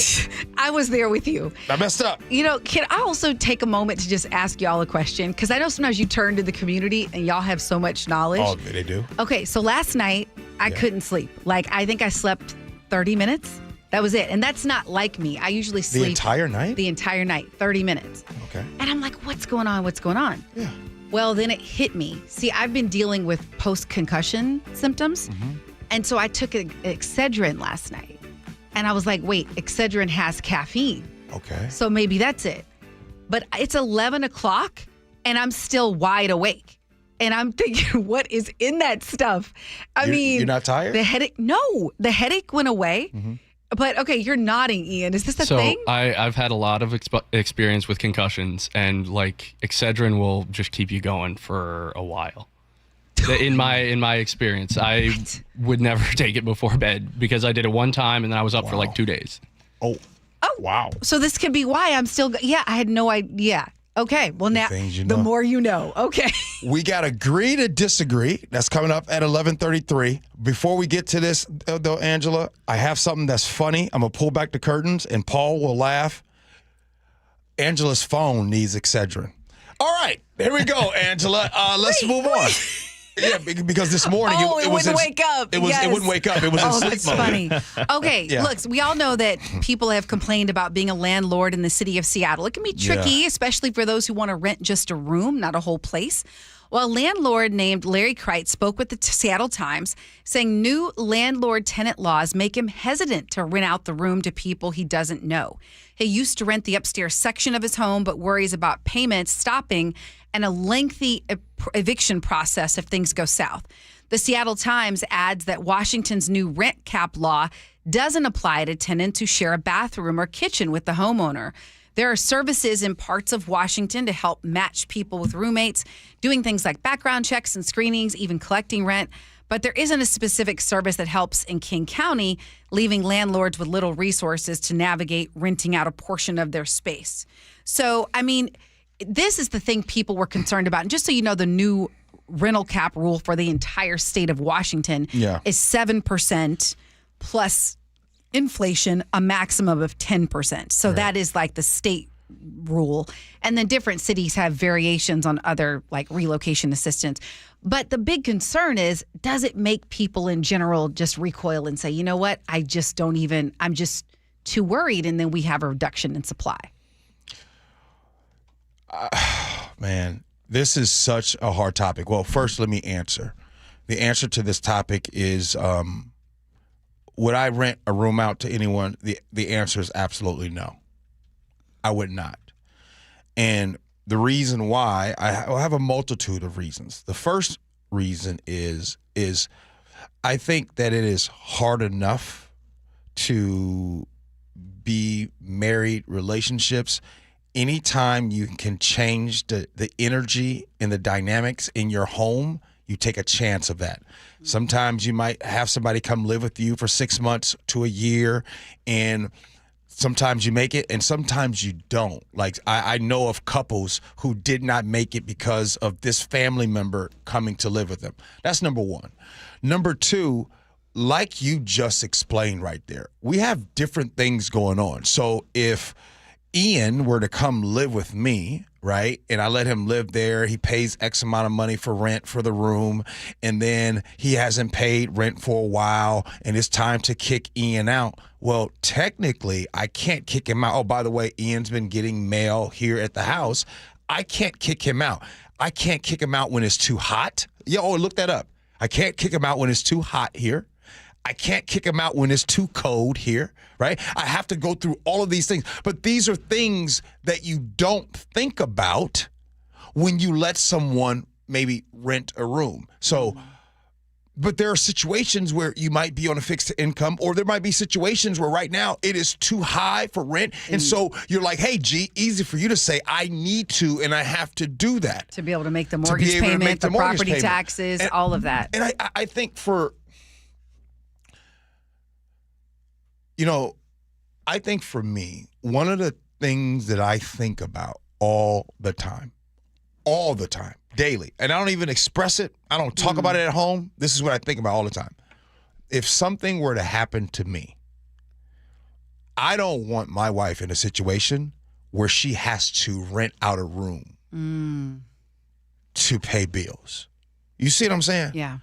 Speaker 11: I was there with you.
Speaker 5: I messed up.
Speaker 11: Can I also take a moment to just ask y'all a question? Because I know sometimes you turn to the community and y'all have so much knowledge.
Speaker 5: Oh, they do?
Speaker 11: Okay, so last night I couldn't sleep. Like, I think I slept 30 minutes. That was it. And that's not like me. I usually sleep.
Speaker 5: The entire night?
Speaker 11: The entire night, 30 minutes.
Speaker 5: Okay.
Speaker 11: And I'm like, what's going on? What's going on?
Speaker 5: Yeah.
Speaker 11: Well, then it hit me. See, I've been dealing with post-concussion symptoms. And so I took Excedrin last night. And I was like, wait, Excedrin has caffeine.
Speaker 5: Okay.
Speaker 11: So maybe that's it. But it's 11 o'clock and I'm still wide awake. And I'm thinking, what is in that stuff?
Speaker 5: You're not tired?
Speaker 11: The headache? No, the headache went away.
Speaker 5: Mm-hmm.
Speaker 11: But okay, you're nodding, Ian. Is this a
Speaker 7: so
Speaker 11: thing?
Speaker 7: I've had a lot of experience with concussions, and like Excedrin will just keep you going for a while. In my experience, I would never take it before bed because I did it one time and then I was up for like 2 days.
Speaker 5: Oh, wow.
Speaker 11: So this could be why I'm still. Yeah, I had no idea. Okay, well now the more you know. Okay.
Speaker 5: We got Agree to Disagree. That's coming up at 11:33. Before we get to this, though, Angela, I have something that's funny. I'm going to pull back the curtains, and Paul will laugh. Angela's phone needs Excedrin. All right, here we go, Angela. Let's move on. Yeah, because this morning
Speaker 11: it wouldn't wake up.
Speaker 5: It wouldn't wake up. It was in sleep
Speaker 11: that's
Speaker 5: mode.
Speaker 11: funny. Okay,
Speaker 5: Yeah.
Speaker 11: look, we all know that people have complained about being a landlord in the city of Seattle. It can be tricky, especially for those who want to rent just a room, not a whole place. Well, a landlord named Larry Kreitz spoke with the Seattle Times, saying new landlord-tenant laws make him hesitant to rent out the room to people he doesn't know. He used to rent the upstairs section of his home, but worries about payments stopping and a lengthy eviction process if things go south. The Seattle Times adds that Washington's new rent cap law doesn't apply to tenants who share a bathroom or kitchen with the homeowner. There are services in parts of Washington to help match people with roommates, doing things like background checks and screenings, even collecting rent. But there isn't a specific service that helps in King County, leaving landlords with little resources to navigate renting out a portion of their space. So, I mean, this is the thing people were concerned about. And just so you know, the new rental cap rule for the entire state of Washington is 7% plus inflation, a maximum of 10%. So that is like the state rule. And then different cities have variations on other like relocation assistance. But the big concern is, does it make people in general just recoil and say, you know what, I'm just too worried. And then we have a reduction in supply.
Speaker 5: Man, this is such a hard topic. Well, first, let me answer. The answer to this topic is, would I rent a room out to anyone? The answer is absolutely no. I would not. And the reason why, I have a multitude of reasons. The first reason is I think that it is hard enough to be married relationships. Anytime you can change the energy and the dynamics in your home, you take a chance of that. Sometimes you might have somebody come live with you for 6 months to a year, and sometimes you make it and sometimes you don't. Like I know of couples who did not make it because of this family member coming to live with them. That's number one. Number two, like you just explained right there, we have different things going on. So if Ian were to come live with me, right, and I let him live there, he pays X amount of money for rent for the room, and then he hasn't paid rent for a while, and it's time to kick Ian out. Well, technically, I can't kick him out. Oh, by the way, Ian's been getting mail here at the house. I can't kick him out. I can't kick him out when it's too hot. Look that up. I can't kick him out when it's too hot here. I can't kick him out when it's too cold here, right? I have to go through all of these things. But these are things that you don't think about when you let someone maybe rent a room. So, but there are situations where you might be on a fixed income, or there might be situations where right now it is too high for rent. And so you're like, hey, G, easy for you to say, I need to, and I have to do that.
Speaker 11: To be able to make the mortgage payment, the property taxes, all of that.
Speaker 5: And I think for me, one of the things that I think about all the time, daily, and I don't even express it, I don't talk about it at home, this is what I think about all the time. If something were to happen to me, I don't want my wife in a situation where she has to rent out a room to pay bills. You see what I'm saying?
Speaker 11: Yeah.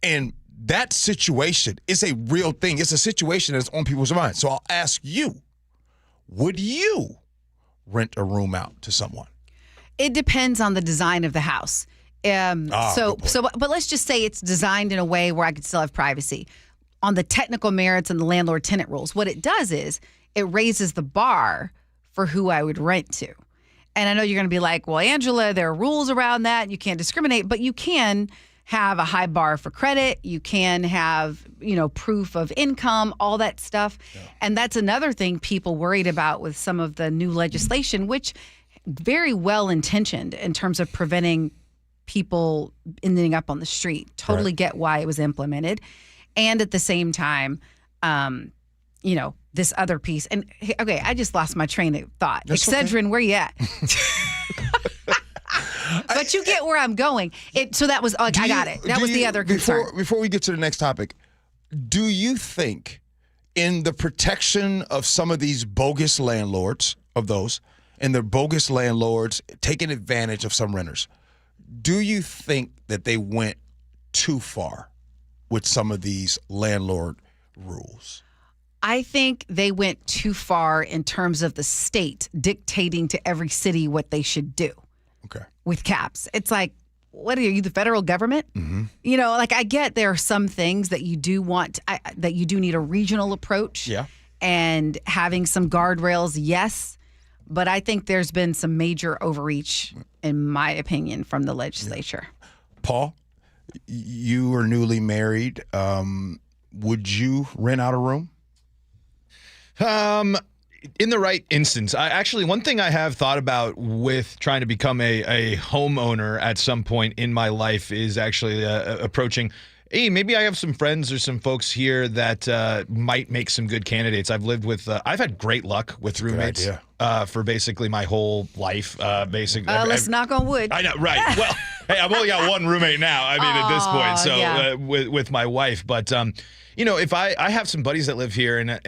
Speaker 5: And that situation is a real thing. It's a situation that's on people's minds. So I'll ask you, would you rent a room out to someone?
Speaker 11: It depends on the design of the house. But let's just say it's designed in a way where I could still have privacy. on the technical merits and the landlord-tenant rules. What it does is it raises the bar for who I would rent to. And I know you're going to be like, well, Angela, there are rules around that. You can't discriminate, but you can have a high bar for credit. You can have, proof of income, all that stuff. Yeah. And that's another thing people worried about with some of the new legislation, which very well intentioned in terms of preventing people ending up on the street. Totally get why it was implemented. And at the same time, this other piece. And okay, I just lost my train of thought.
Speaker 5: That's
Speaker 11: Excedrin,
Speaker 5: okay.
Speaker 11: where you at? But you get where I'm going. So that was, I got it. That was the other concern.
Speaker 5: Before we get to the next topic, do you think in the protection of some of these bogus landlords, and the bogus landlords taking advantage of some renters, do you think that they went too far with some of these landlord rules?
Speaker 11: I think they went too far in terms of the state dictating to every city what they should do.
Speaker 5: Okay.
Speaker 11: With caps. It's like, what are you, the federal government?
Speaker 5: Mm-hmm.
Speaker 11: I get there are some things that you do want, that you do need a regional approach.
Speaker 5: Yeah.
Speaker 11: And having some guardrails, yes. But I think there's been some major overreach, in my opinion, from the legislature.
Speaker 5: Yeah. Paul, you are newly married. Would you rent out a room?
Speaker 8: In the right instance. One thing I have thought about with trying to become a homeowner at some point in my life is actually approaching, hey, maybe I have some friends or some folks here that might make some good candidates. I've lived with, I've had great luck with roommates for basically my whole life.
Speaker 11: Let's knock on wood.
Speaker 8: I know, right. Well, hey, I've only got one roommate now, at this point, so with my wife. But, if I have some buddies that live here, and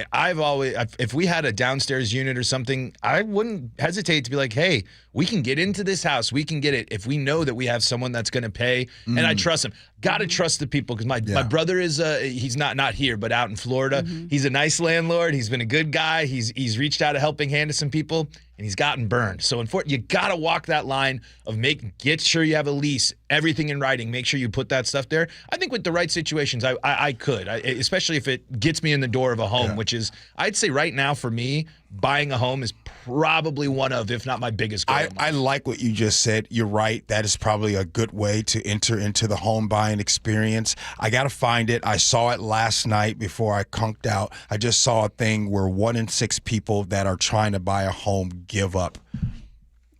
Speaker 8: if we had a downstairs unit or something, I wouldn't hesitate to be like, hey, we can get into this house. We can get it if we know that we have someone that's going to pay, and I trust them. Got to trust the people, because my brother is he's not here, but out in Florida. Mm-hmm. He's a nice landlord. He's been a good guy. He's reached out a helping hand to some people, and he's gotten burned. So you got to walk that line of get sure you have a lease, everything in writing. Make sure you put that stuff there. I think with the right situations, I could, especially if it gets me in the door of a home, which is, I'd say right now for me, buying a home is probably one of, if not my biggest goal.
Speaker 5: I like what you just said. You're right. That is probably a good way to enter into the home buying experience. I got to find it. I saw it last night before I conked out. I just saw a thing where 1 in 6 people that are trying to buy a home give up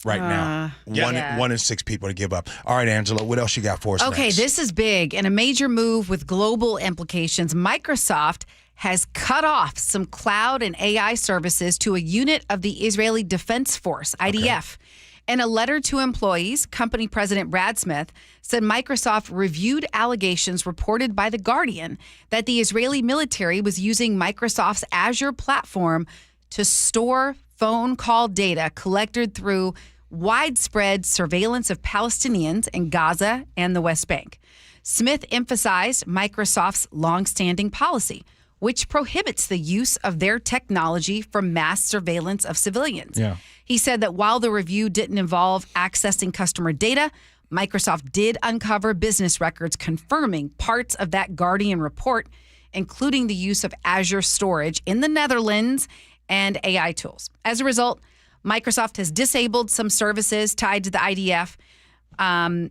Speaker 5: right now. One in 6 people to give up. All right, Angela, what else you got for us
Speaker 11: Okay,
Speaker 5: next?
Speaker 11: This is big and a major move with global implications. Microsoft has cut off some cloud and AI services to a unit of the Israeli Defense Force, IDF. Okay. In a letter to employees, company president Brad Smith said Microsoft reviewed allegations reported by The Guardian that the Israeli military was using Microsoft's Azure platform to store phone call data collected through widespread surveillance of Palestinians in Gaza and the West Bank. Smith emphasized Microsoft's longstanding policy, which prohibits the use of their technology for mass surveillance of civilians.
Speaker 5: Yeah.
Speaker 11: He said that while the review didn't involve accessing customer data, Microsoft did uncover business records confirming parts of that Guardian report, including the use of Azure storage in the Netherlands and AI tools. As a result, Microsoft has disabled some services tied to the IDF.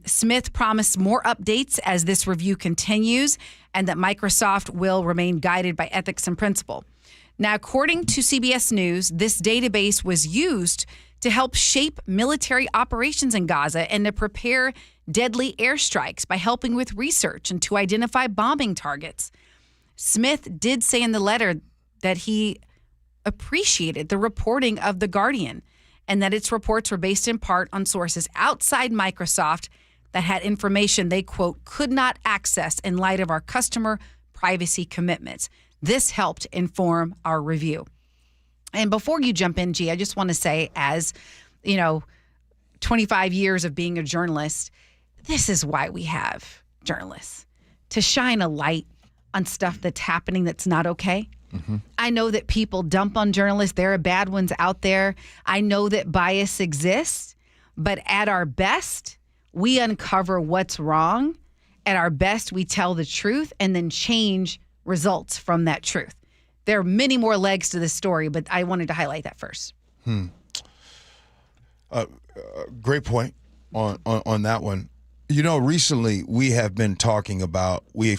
Speaker 11: Smith promised more updates as this review continues, and that Microsoft will remain guided by ethics and principle. Now, according to CBS News, this database was used to help shape military operations in Gaza and to prepare deadly airstrikes by helping with research and to identify bombing targets. Smith did say in the letter that he appreciated the reporting of The Guardian and that its reports were based in part on sources outside Microsoft that had information they, quote, could not access in light of our customer privacy commitments. This helped inform our review. And before you jump in, Gee, I just want to say, as, 25 years of being a journalist, this is why we have journalists, to shine a light on stuff that's happening that's not okay. Mm-hmm. I know that people dump on journalists. There are bad ones out there. I know that bias exists, but at our best, we uncover what's wrong. At our best, we tell the truth and then change results from that truth. There are many more legs to this story, but I wanted to highlight that first.
Speaker 5: Great point on that one. You know, recently we've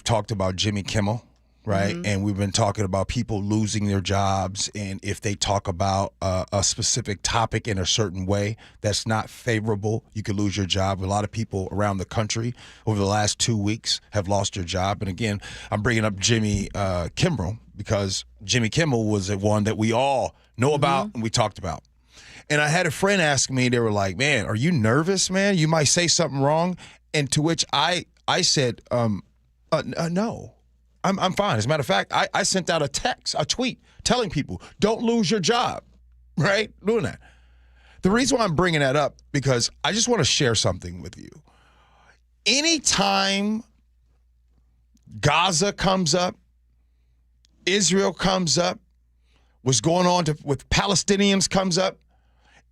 Speaker 5: talked about Jimmy Kimmel, right?
Speaker 11: Mm-hmm.
Speaker 5: And we've been talking about people losing their jobs, and if they talk about a specific topic in a certain way that's not favorable, you could lose your job. A lot of people around the country over the last 2 weeks have lost their job. And again, I'm bringing up Jimmy Kimmel because Jimmy Kimmel was the one that we all know about and we talked about. And I had a friend ask me, they were like, man, are you nervous, man? You might say something wrong. And to which I said, no, I'm fine. As a matter of fact, I sent out a tweet telling people, don't lose your job, right? Doing that. The reason why I'm bringing that up, because I just want to share something with you. Anytime Gaza comes up, Israel comes up, what's going on with Palestinians comes up,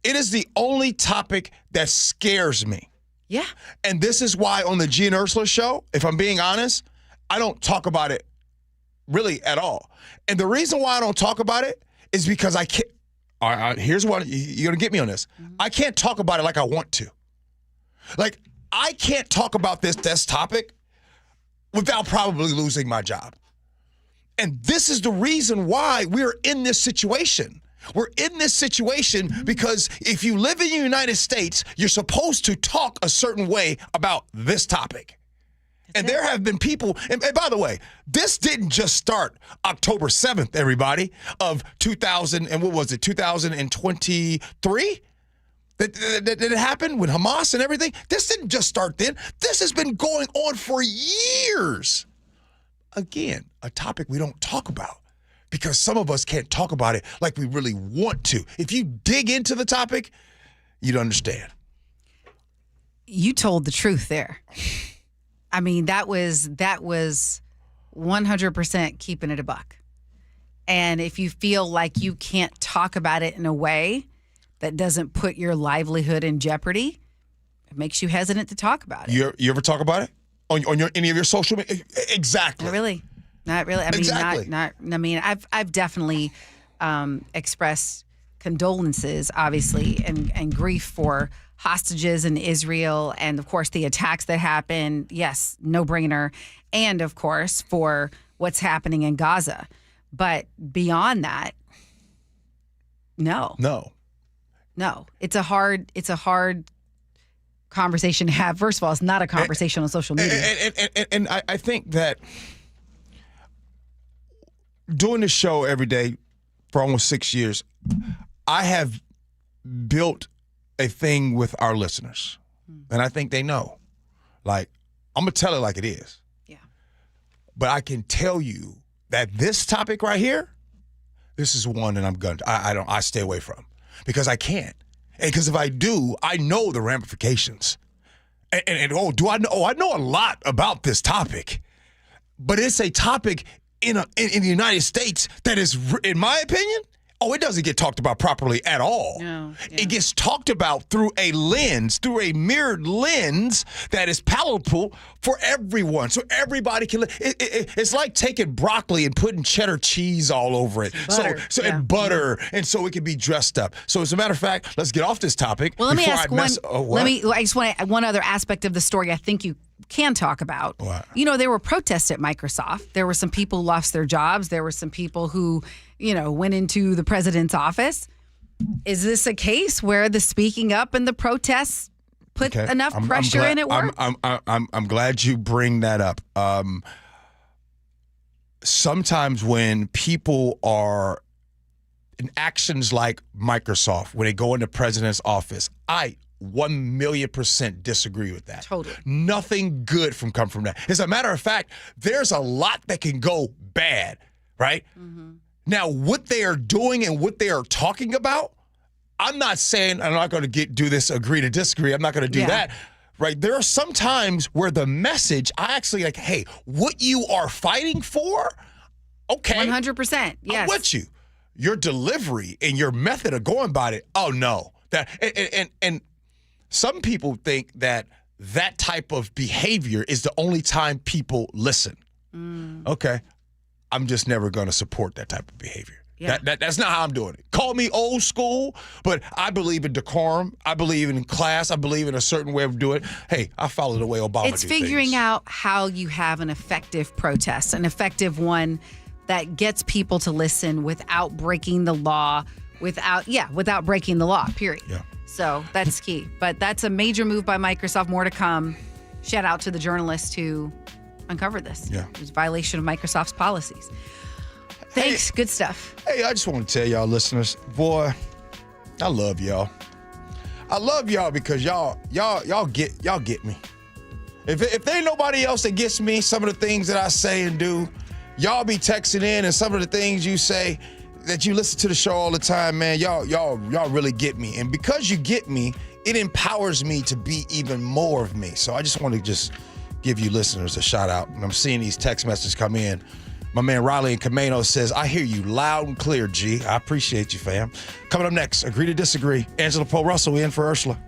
Speaker 5: it is the only topic that scares me.
Speaker 11: Yeah.
Speaker 5: And this is why on the Gee and Ursula Show, if I'm being honest, I don't talk about it really at all. And the reason why I don't talk about it is because I can't. Here's what you're going to get me on this. I can't talk about it like I want to. Like, I can't talk about this topic without probably losing my job. And this is the reason why we're in this situation. We're in this situation because if you live in the United States, you're supposed to talk a certain way about this topic. And there have been people, and by the way, this didn't just start October 7th, everybody, of 2023? That it happened with Hamas and everything? This didn't just start then. This has been going on for years. Again, a topic we don't talk about because some of us can't talk about it like we really want to. If you dig into the topic, you'd understand.
Speaker 11: You told the truth there. I mean, that was 100% keeping it a buck. And if you feel like you can't talk about it in a way that doesn't put your livelihood in jeopardy, it makes you hesitant to talk about it.
Speaker 5: You ever talk about it on any of your social media? Exactly.
Speaker 11: Not really. I mean,
Speaker 5: exactly.
Speaker 11: I mean, I've definitely expressed condolences, obviously, and grief for hostages in Israel, and of course the attacks that happened. Yes, no brainer, and of course for what's happening in Gaza. But beyond that, no. It's a hard conversation to have. First of all, it's not a conversation on social media.
Speaker 5: And I think that doing this show every day for almost 6 years, I have built a thing with our listeners. And I think they know. Like, I'm going to tell it like it is.
Speaker 11: Yeah.
Speaker 5: But I can tell you that this topic right here, this is one that I stay away from because I can't. And because if I do, I know the ramifications. Do I know? Oh, I know a lot about this topic. But it's a topic in the United States that is, in my opinion, it doesn't get talked about properly at all.
Speaker 11: No, yeah.
Speaker 5: It gets talked about through a mirrored lens that is palatable for everyone. So everybody can it's like taking broccoli and putting cheddar cheese all over it.
Speaker 11: Butter.
Speaker 5: And butter. And so it can be dressed up. So as a matter of fact, let's get off this topic.
Speaker 11: Well, let me ask I just want one other aspect of the story I think you can talk about.
Speaker 5: What?
Speaker 11: You know, there were protests at Microsoft. There were some people who lost their jobs. There were some people who, went into the president's office. Is this a case where the speaking up and the protests put enough pressure in at work?
Speaker 5: I'm glad you bring that up. Sometimes when people are in actions like Microsoft, when they go into president's office, I 1,000,000% disagree with that.
Speaker 11: Totally.
Speaker 5: Nothing good come from that. As a matter of fact, there's a lot that can go bad, right? Mm-hmm. Now, what they are doing and what they are talking about, I'm not saying I'm not going to do this agree to disagree. I'm not going to do that. Right? There are some times where the message, I actually like, hey, what you are fighting for, okay.
Speaker 11: 100%. Yes.
Speaker 5: I'm with you. Your delivery and your method of going about it, oh no. And some people think that type of behavior is the only time people listen. Okay. I'm just never going to support that type of behavior.
Speaker 11: Yeah.
Speaker 5: That's not how I'm doing it. Call me old school, but I believe in decorum. I believe in class. I believe in a certain way of doing it. Hey, I follow the way Obama
Speaker 11: It's
Speaker 5: do
Speaker 11: figuring
Speaker 5: things.
Speaker 11: out how you have an effective protest, an effective one that gets people to listen without breaking the law, without breaking the law, period.
Speaker 5: Yeah.
Speaker 11: So that's key. But that's a major move by Microsoft. More to come. Shout out to the journalist who uncovered this.
Speaker 5: Yeah.
Speaker 11: It was a violation of Microsoft's policies. Thanks. Good stuff.
Speaker 5: Hey, I just want to tell y'all listeners, boy, I love y'all. I love y'all because y'all get me. If there ain't nobody else that gets me, some of the things that I say and do, y'all be texting in, and some of the things you say that you listen to the show all the time, man, y'all really get me. And because you get me, it empowers me to be even more of me. So I just want to give you listeners a shout out. And I'm seeing these text messages come in. My man Riley in Camino says, I hear you loud and clear, G. I appreciate you, fam. Coming up next, Agree to Disagree. Angela Poe Russell in for Ursula.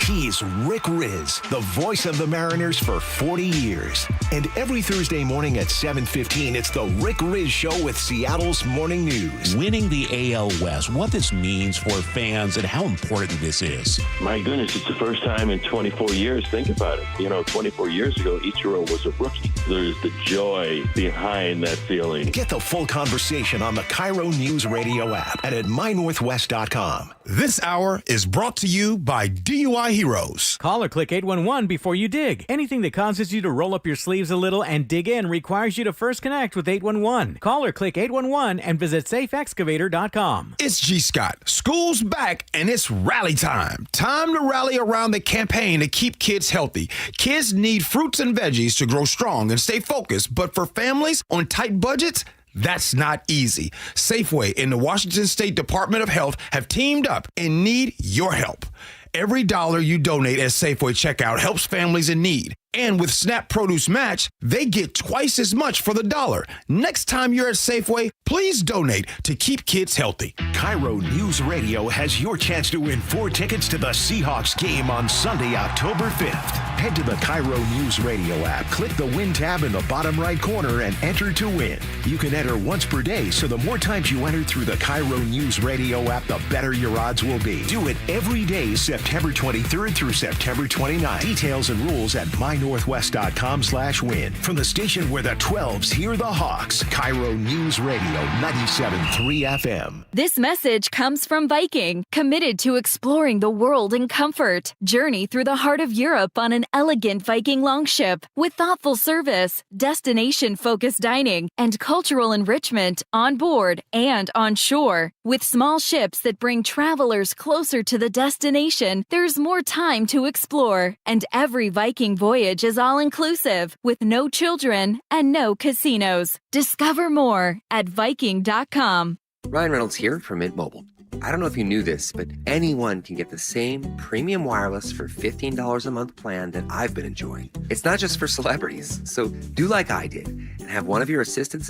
Speaker 9: He's Rick Riz, the voice of the Mariners for 40 years. And every Thursday morning at 7:15, it's the Rick Riz Show with Seattle's Morning News.
Speaker 10: Winning the AL West, what this means for fans and how important this is.
Speaker 12: My goodness, it's the first time in 24 years. Think about it. 24 years ago, Ichiro was a rookie. There's the joy behind that feeling.
Speaker 9: Get the full conversation on the KIRO Newsradio app and at mynorthwest.com.
Speaker 5: This hour is brought to you by DUI Heroes.
Speaker 13: Call or click 811 before you dig. Anything that causes you to roll up your sleeves a little and dig in requires you to first connect with 811. Call or click 811 and visit safeexcavator.com.
Speaker 5: It's G. Scott. School's back and it's rally time. Time to rally around the campaign to keep kids healthy. Kids need fruits and veggies to grow strong and stay focused, but for families on tight budgets, that's not easy. Safeway and the Washington State Department of Health have teamed up and need your help. Every dollar you donate at Safeway checkout helps families in need. And with SNAP Produce Match, they get twice as much for the dollar. Next time you're at Safeway, please donate to keep kids healthy.
Speaker 9: KIRO News Radio has your chance to win 4 tickets to the Seahawks game on Sunday, October 5th. Head to the KIRO News Radio app, click the Win tab in the bottom right corner, and enter to win. You can enter once per day, so the more times you enter through the KIRO News Radio app, the better your odds will be. Do it every day, September 23rd through September 29th. Details and rules at mynorthwest.com/win. From the station where the 12s hear the Hawks, KIRO News Radio 97.3 FM.
Speaker 14: This message comes from Viking, committed to exploring the world in comfort. Journey through the heart of Europe on an elegant Viking longship with thoughtful service, destination-focused dining, and cultural enrichment on board and on shore. With small ships that bring travelers closer to the destination, there's more time to explore, and every Viking voyage is all-inclusive with no children and no casinos. Discover more at Viking.com.
Speaker 15: Ryan Reynolds here from Mint Mobile. I don't know if you knew this, but anyone can get the same premium wireless for $15 a month plan that I've been enjoying. It's not just for celebrities, so do like I did and have one of your assistants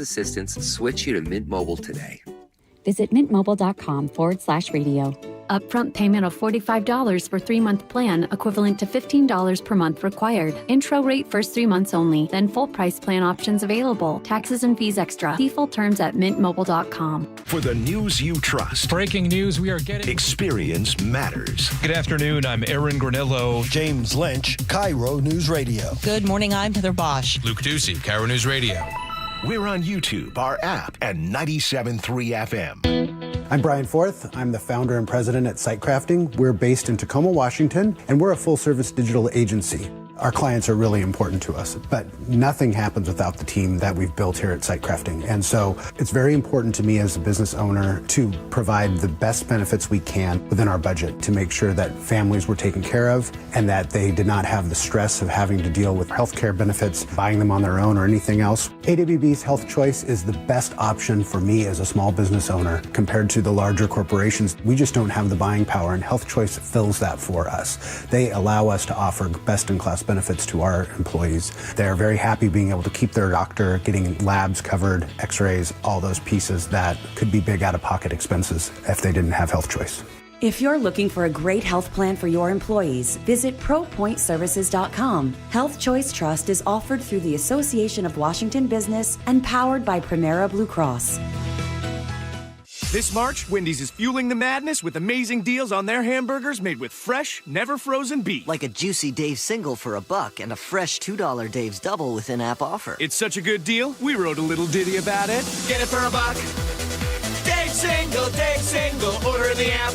Speaker 15: switch you to Mint Mobile today.
Speaker 16: Visit mintmobile.com/radio. Upfront payment of $45 for 3-month plan, equivalent to $15 per month required. Intro rate first 3 months only, then full price plan options available. Taxes and fees extra. See full terms at mintmobile.com.
Speaker 9: For the news you trust.
Speaker 17: Breaking news we are getting.
Speaker 9: Experience matters.
Speaker 1: Good afternoon. I'm Aaron Granillo.
Speaker 19: James Lynch, KIRO News Radio.
Speaker 21: Good morning. I'm Heather Bosch.
Speaker 1: Luke Ducey, KIRO News Radio.
Speaker 9: We're on YouTube, our app, and 97.3 FM.
Speaker 22: I'm Brian Forth. I'm the founder and president at SiteCrafting. We're based in Tacoma, Washington, and we're a full-service digital agency. Our clients are really important to us, but nothing happens without the team that we've built here at SiteCrafting. And so it's very important to me as a business owner to provide the best benefits we can within our budget to make sure that families were taken care of and that they did not have the stress of having to deal with healthcare benefits, buying them on their own or anything else. AWB's Health Choice is the best option for me as a small business owner compared to the larger corporations. We just don't have the buying power, and Health Choice fills that for us. They allow us to offer best-in-class benefits to our employees. They're very happy being able to keep their doctor, getting labs covered, x-rays, all those pieces that could be big out-of-pocket expenses if they didn't have Health Choice.
Speaker 18: If you're looking for a great health plan for your employees, visit ProPointServices.com. Health Choice Trust is offered through the Association of Washington Business and powered by Primera Blue Cross.
Speaker 17: This March, Wendy's is fueling the madness with amazing deals on their hamburgers made with fresh, never frozen beef.
Speaker 20: Like a juicy Dave's single for $1 and a fresh $2 Dave's double with in-app offer.
Speaker 17: It's such a good deal, we wrote a little ditty about it.
Speaker 21: Get it for $1. Dave's single, order in the app.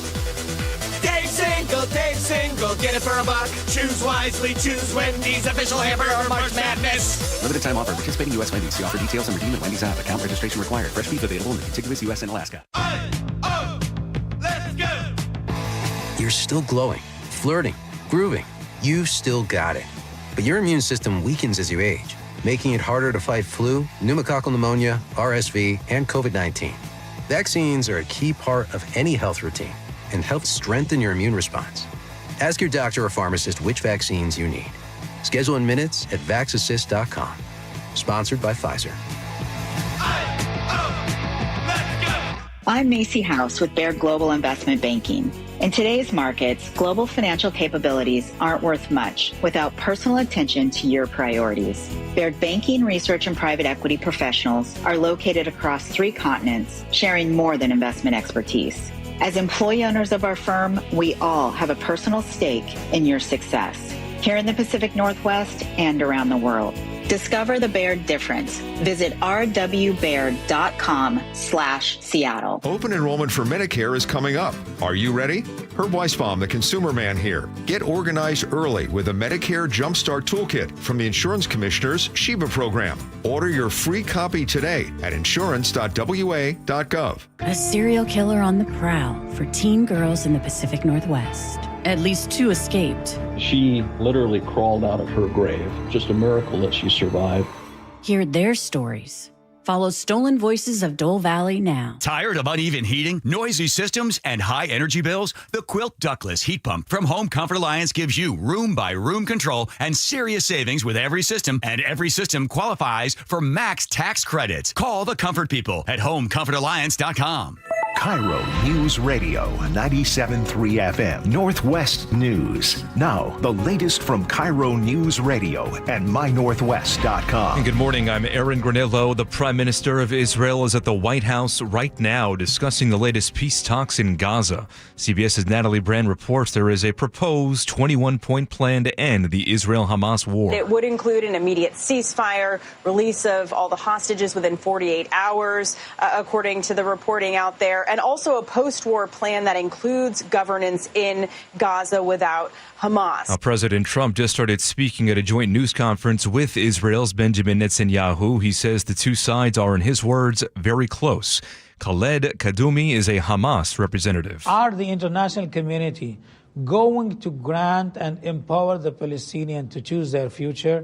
Speaker 21: Dave's single, get it for $1. Choose wisely, choose Wendy's official hamburger March Madness.
Speaker 23: Limited time offer. Participating U.S. Wendy's. See offer details and redeem at Wendy's app. Account registration required. Fresh beef available in the contiguous U.S. and Alaska.
Speaker 21: Let's go.
Speaker 24: You're still glowing, flirting, grooving. You've still got it. But your immune system weakens as you age, making it harder to fight flu, pneumococcal pneumonia, RSV, and COVID-19. Vaccines are a key part of any health routine and help strengthen your immune response. Ask your doctor or pharmacist which vaccines you need. Schedule in minutes at vaxassist.com. Sponsored by Pfizer.
Speaker 26: I'm Macy House with Baird Global Investment Banking. In today's markets, global financial capabilities aren't worth much without personal attention to your priorities. Baird Banking, Research, and Private Equity professionals are located across 3 continents, sharing more than investment expertise. As employee owners of our firm, we all have a personal stake in your success, here in the Pacific Northwest and around the world. Discover the Baird difference. Visit rwbaird.com/Seattle.
Speaker 27: Open enrollment for Medicare is coming up. Are you ready? Herb Weisbaum, the consumer man here. Get organized early with a Medicare Jumpstart Toolkit from the Insurance Commissioner's Sheba program. Order your free copy today at insurance.wa.gov.
Speaker 28: A serial killer on the prowl for teen girls in the Pacific Northwest. At least 2 escaped.
Speaker 29: She literally crawled out of her grave. Just a miracle that she survived.
Speaker 28: Hear their stories. Follow Stolen Voices of Dole Valley now.
Speaker 30: Tired of uneven heating, noisy systems, and high energy bills? The Quilt Ductless Heat Pump from Home Comfort Alliance gives you room-by-room control and serious savings with every system, and every system qualifies for max tax credits. Call the Comfort People at HomeComfortAlliance.com.
Speaker 9: KIRO News Radio 97.3 FM Northwest News. Now, the latest from KIRO News Radio and MyNorthwest.com.
Speaker 1: And good morning. I'm Aaron Granillo. The Prime Minister of Israel is at the White House right now discussing the latest peace talks in Gaza. CBS's Natalie Brand reports there is a proposed 21-point plan to end the Israel-Hamas war.
Speaker 31: It would include an immediate ceasefire, release of all the hostages within 48 hours, according to the reporting out there, and also a post-war plan that includes governance in Gaza without Hamas.
Speaker 1: Now, President Trump just started speaking at a joint news conference with Israel's Benjamin Netanyahu. He says the two sides are, in his words, very close. Khaled Kadumi is a Hamas representative.
Speaker 32: Are the international community going to grant and empower the Palestinians to choose their future?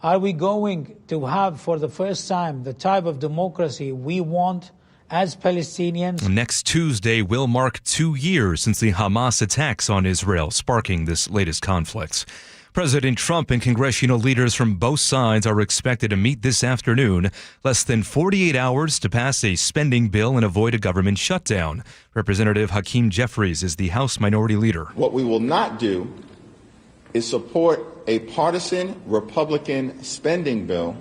Speaker 32: Are we going to have, for the first time, the type of democracy we want as Palestinians?
Speaker 1: Next Tuesday will mark 2 years since the Hamas attacks on Israel, sparking this latest conflict. President Trump and congressional leaders from both sides are expected to meet this afternoon, less than 48 hours to pass a spending bill and avoid a government shutdown. Representative Hakeem Jeffries is the House Minority Leader.
Speaker 33: What we will not do is support a partisan Republican spending bill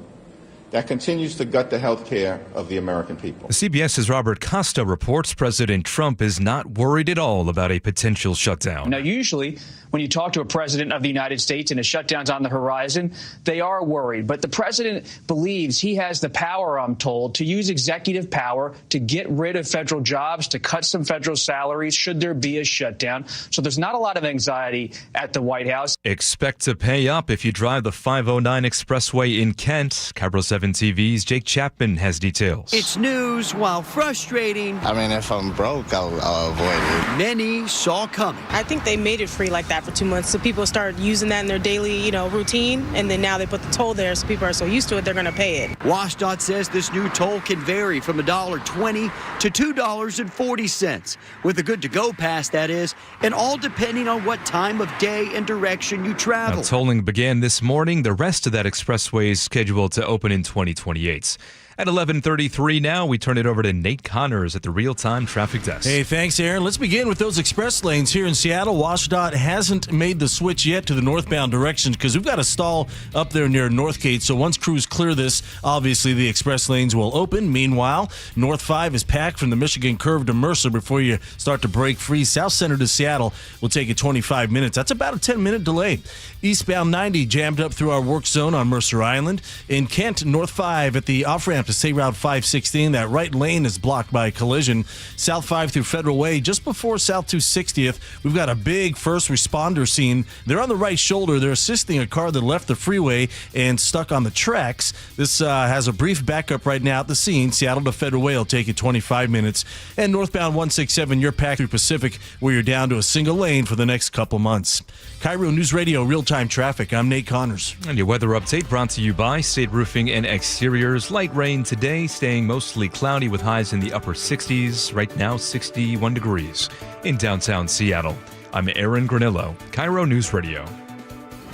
Speaker 33: that continues to gut the health care of the American people.
Speaker 1: CBS's Robert Costa reports President Trump is not worried at all about a potential shutdown.
Speaker 34: Now, usually when you talk to a president of the United States and a shutdown's on the horizon, they are worried. But the president believes he has the power, I'm told, to use executive power to get rid of federal jobs, to cut some federal salaries should there be a shutdown. So there's not a lot of anxiety at the White House.
Speaker 1: Expect to pay up if you drive the 509 Expressway in Kent. KIRO 7 11 TV's Jake Chapman has details.
Speaker 2: It's news while frustrating.
Speaker 3: I mean, if I'm broke, I'll avoid it.
Speaker 2: Many saw coming.
Speaker 4: I think they made it free like that for 2 months, so people start using that in their daily, routine, and then now they put the toll there, so people are so used to it, they're going to pay it.
Speaker 2: WashDOT says this new toll can vary from $1.20 to $2.40, with a good-to-go pass, that is, and all depending on what time of day and direction you travel.
Speaker 1: Now, tolling began this morning. The rest of that expressway is scheduled to open in 2028. At 11:33 now, we turn it over to Nate Connors at the real-time traffic desk.
Speaker 5: Hey, thanks, Aaron. Let's begin with those express lanes here in Seattle. WashDOT hasn't made the switch yet to the northbound direction because we've got a stall up there near Northgate. So once crews clear this, obviously the express lanes will open. Meanwhile, North 5 is packed from the Michigan Curve to Mercer before you start to break free. South Center to Seattle will take you 25 minutes. That's about a 10-minute delay. Eastbound 90 jammed up through our work zone on Mercer Island. In Kent, North 5 at the off-ramp to State Route 516. That right lane is blocked by a collision. South 5 through Federal Way, just before South 260th, we've got a big first responder scene. They're on the right shoulder. They're assisting a car that left the freeway and stuck on the tracks. This has a brief backup right now at the scene. Seattle to Federal Way will take you 25 minutes. And northbound 167, you're packed through Pacific, where you're down to a single lane for the next couple months. KIRO Newsradio real-time traffic. I'm Nate Connors.
Speaker 1: And your weather update brought to you by State Roofing and Exteriors. Light rain today, staying mostly cloudy with highs in the upper 60s. Right now, 61 degrees in downtown Seattle. I'm Aaron Granillo, KIRO News Radio.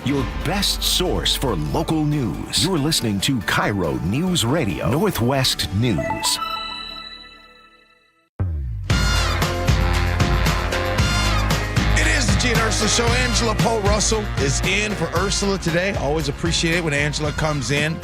Speaker 9: Your best source for local news. You're listening to KIRO News Radio, Northwest News.
Speaker 6: Gee and Ursula Show. Angela Poe Russell is in for Ursula today. Always appreciate it when Angela comes in.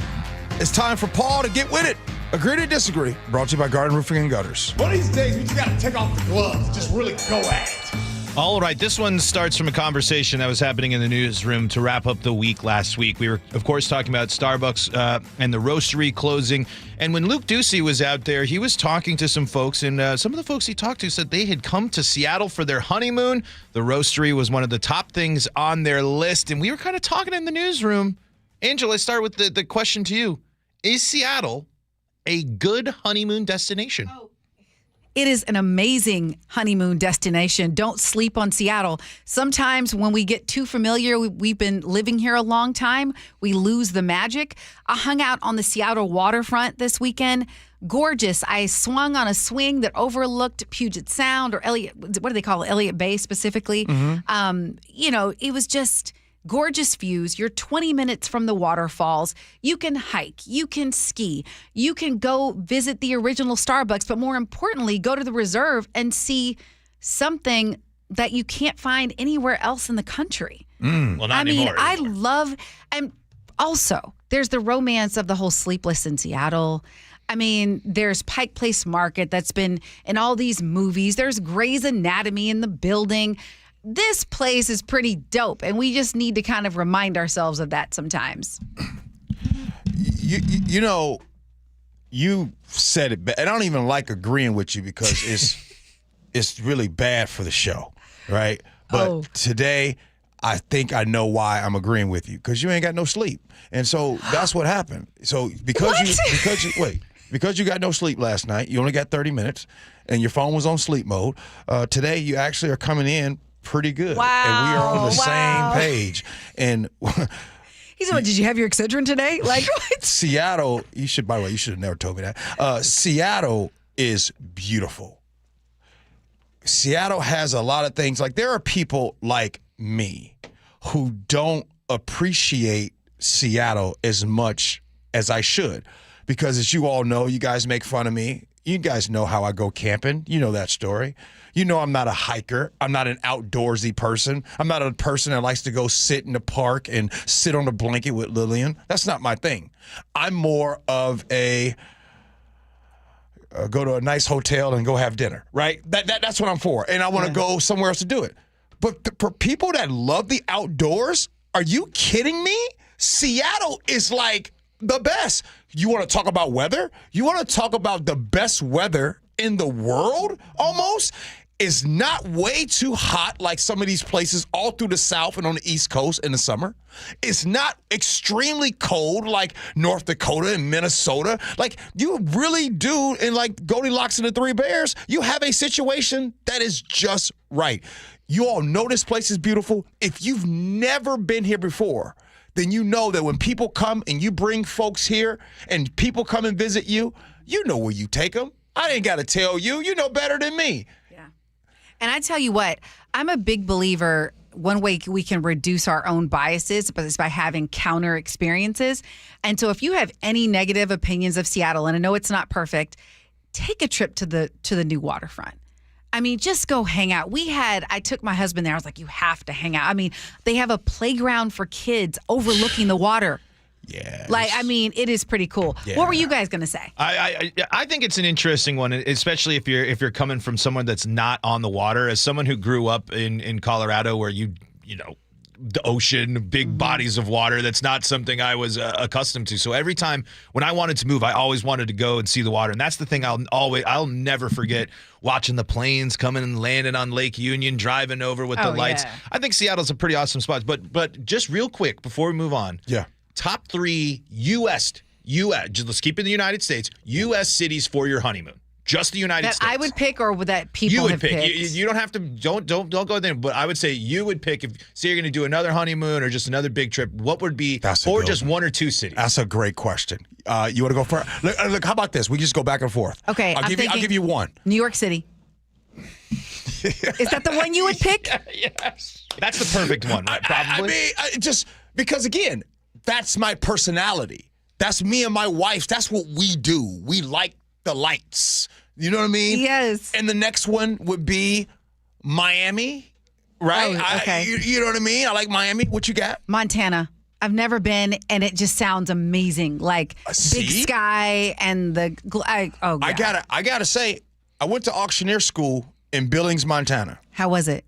Speaker 6: It's time for Paul to get with it. Agree to disagree. Brought to you by Garden Roofing and Gutters.
Speaker 7: One of these days, we just got to take off the gloves. Just really go at it.
Speaker 8: All right, this one starts from a conversation that was happening in the newsroom to wrap up the week last week. We were, of course, talking about Starbucks and the roastery closing. And when Luke Ducey was out there, he was talking to some folks, and some of the folks he talked to said they had come to Seattle for their honeymoon. The roastery was one of the top things on their list, and we were kind of talking in the newsroom. Angela, I start with the question to you. Is Seattle a good honeymoon destination?
Speaker 10: It is an amazing honeymoon destination. Don't sleep on Seattle. Sometimes when we get too familiar, we've been living here a long time, we lose the magic. I hung out on the Seattle waterfront this weekend. Gorgeous. I swung on a swing that overlooked Puget Sound or Elliott, what do they call it? Elliott Bay specifically. It was just gorgeous views. You're 20 minutes from the waterfalls. You can hike. You can ski. You can go visit the original Starbucks, but more importantly, go to the reserve and see something that you can't find anywhere else in the country.
Speaker 8: Well, not anymore.
Speaker 10: I love, and also there's the romance of the whole Sleepless in Seattle. I mean, there's Pike Place Market that's been in all these movies. There's Grey's Anatomy in the building. This place is pretty dope, and we just need to kind of remind ourselves of that sometimes.
Speaker 6: You said it, and I don't even like agreeing with you because it's really bad for the show, right? But today, I think I know why I'm agreeing with you, because you ain't got no sleep, and so that's what happened. So because you got no sleep last night, you only got 30 minutes, and your phone was on sleep mode. Today, you actually are coming in pretty good.
Speaker 10: Wow.
Speaker 6: And we are on the same page. And
Speaker 10: he's like, did you have your Excedrin today? Like, what?
Speaker 6: Seattle, by the way, you should have never told me that. Seattle is beautiful. Seattle has a lot of things. Like, there are people like me who don't appreciate Seattle as much as I should. Because as you all know, you guys make fun of me. You guys know how I go camping. You know that story. You know I'm not a hiker. I'm not an outdoorsy person. I'm not a person that likes to go sit in the park and sit on a blanket with Lillian. That's not my thing. I'm more of a go to a nice hotel and go have dinner, right? That's what I'm for. And I want to go somewhere else to do it. But for people that love the outdoors, are you kidding me? Seattle is like the best. You want to talk about weather? You want to talk about the best weather in the world almost? It's not way too hot like some of these places all through the South and on the East Coast in the summer. It's not extremely cold like North Dakota and Minnesota. Like, you really do, in like Goldilocks and the Three Bears, you have a situation that is just right. You all know this place is beautiful. If you've never been here before, then you know that when people come and you bring folks here and people come and visit you, you know where you take them. I ain't got to tell you. You know better than me.
Speaker 10: Yeah. And I tell you what, I'm a big believer. One way we can reduce our own biases is by having counter experiences. And so if you have any negative opinions of Seattle, and I know it's not perfect, take a trip to the new waterfront. I mean, just go hang out. I took my husband there. I was like, you have to hang out. I mean, they have a playground for kids overlooking the water.
Speaker 6: Yeah.
Speaker 10: Like, I mean, it is pretty cool.
Speaker 6: Yeah.
Speaker 10: What were you guys going to say?
Speaker 8: I think it's an interesting one, especially if you're coming from someone that's not on the water. As someone who grew up in Colorado, where you know, the ocean, big bodies of water, that's not something I was accustomed to. So every time when I wanted to move, I always wanted to go and see the water. And that's the thing I'll never forget, watching the planes coming and landing on Lake Union, driving over with the lights.
Speaker 10: Yeah.
Speaker 8: I think Seattle's a pretty awesome spot. But just real quick before we move on.
Speaker 6: Yeah.
Speaker 8: Top 3 U.S. Let's keep it in the United States, U.S. cities for your honeymoon. Just the United States.
Speaker 10: That I would pick, or that people
Speaker 8: you would
Speaker 10: have
Speaker 8: pick.
Speaker 10: picked?
Speaker 8: You don't have to. Don't go there. But I would say you would pick, if say you're going to do another honeymoon or just another big trip. What would be, or just one or two cities? That's
Speaker 6: a great question. You want to go first? Look, how about this? We just go back and forth.
Speaker 10: Okay,
Speaker 6: I'll give you one.
Speaker 10: New York City. Is that the one you would pick?
Speaker 8: Yes. That's the perfect one, right? Probably.
Speaker 6: I mean, just because, again, that's my personality. That's me and my wife. That's what we do. We like the lights. You know what I mean?
Speaker 10: Yes.
Speaker 6: And the next one would be Miami, right?
Speaker 10: Oh, okay.
Speaker 6: You know what I mean? I like Miami. What you got?
Speaker 10: Montana. I've never been, and it just sounds amazing. Like big sky and the. Yeah.
Speaker 6: I gotta say, I went to auctioneer school in Billings, Montana.
Speaker 10: How was it?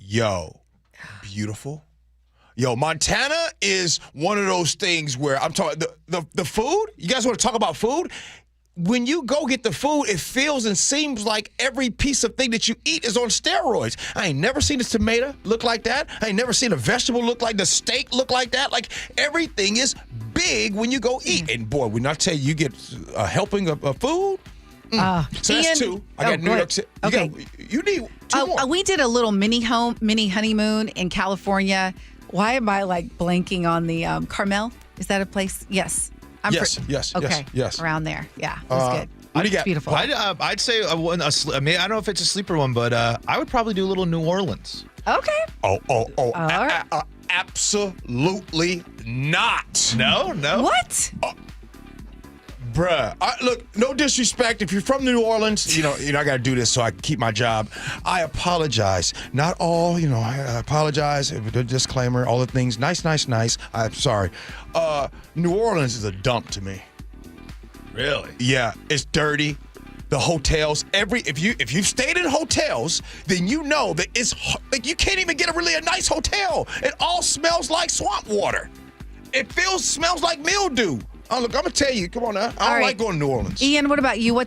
Speaker 6: Yo, beautiful. Yo, Montana is one of those things where I'm talking the food. You guys want to talk about food? When you go get the food, it feels and seems like every piece of thing that you eat is on steroids. I ain't never seen a tomato look like that. I ain't never seen a vegetable look like the steak look like that. Like, everything is big when you go eat. And boy, when I tell you get a helping of food. So that's
Speaker 10: Ian,
Speaker 6: 2. I got New York City.
Speaker 10: Okay.
Speaker 6: You need 2 more.
Speaker 10: We did a little mini honeymoon in California. Why am I like blanking on the Carmel? Is that a place? Yes.
Speaker 6: Yes.
Speaker 10: Okay.
Speaker 6: Yes.
Speaker 10: Around there. Yeah. It was good.
Speaker 6: What do you got?
Speaker 10: Beautiful.
Speaker 8: I'd say I mean, I don't know if it's a sleeper one, but I would probably do a little New Orleans.
Speaker 10: Okay.
Speaker 6: Oh.
Speaker 10: All right.
Speaker 6: Absolutely not.
Speaker 8: No.
Speaker 10: What?
Speaker 6: Bruh, look, no disrespect. If you're from New Orleans, you know, I got to do this so I can keep my job. I apologize. Not all, I apologize. The disclaimer, all the things. Nice. I'm sorry. New Orleans is a dump to me.
Speaker 8: Really?
Speaker 6: Yeah, it's dirty. The hotels, if you've stayed in hotels, then you know that it's like you can't even get a nice hotel. It all smells like swamp water. It smells like mildew. Oh, look, I'm gonna tell you. Come on now. I don't like going to New Orleans.
Speaker 10: Ian, what about you? What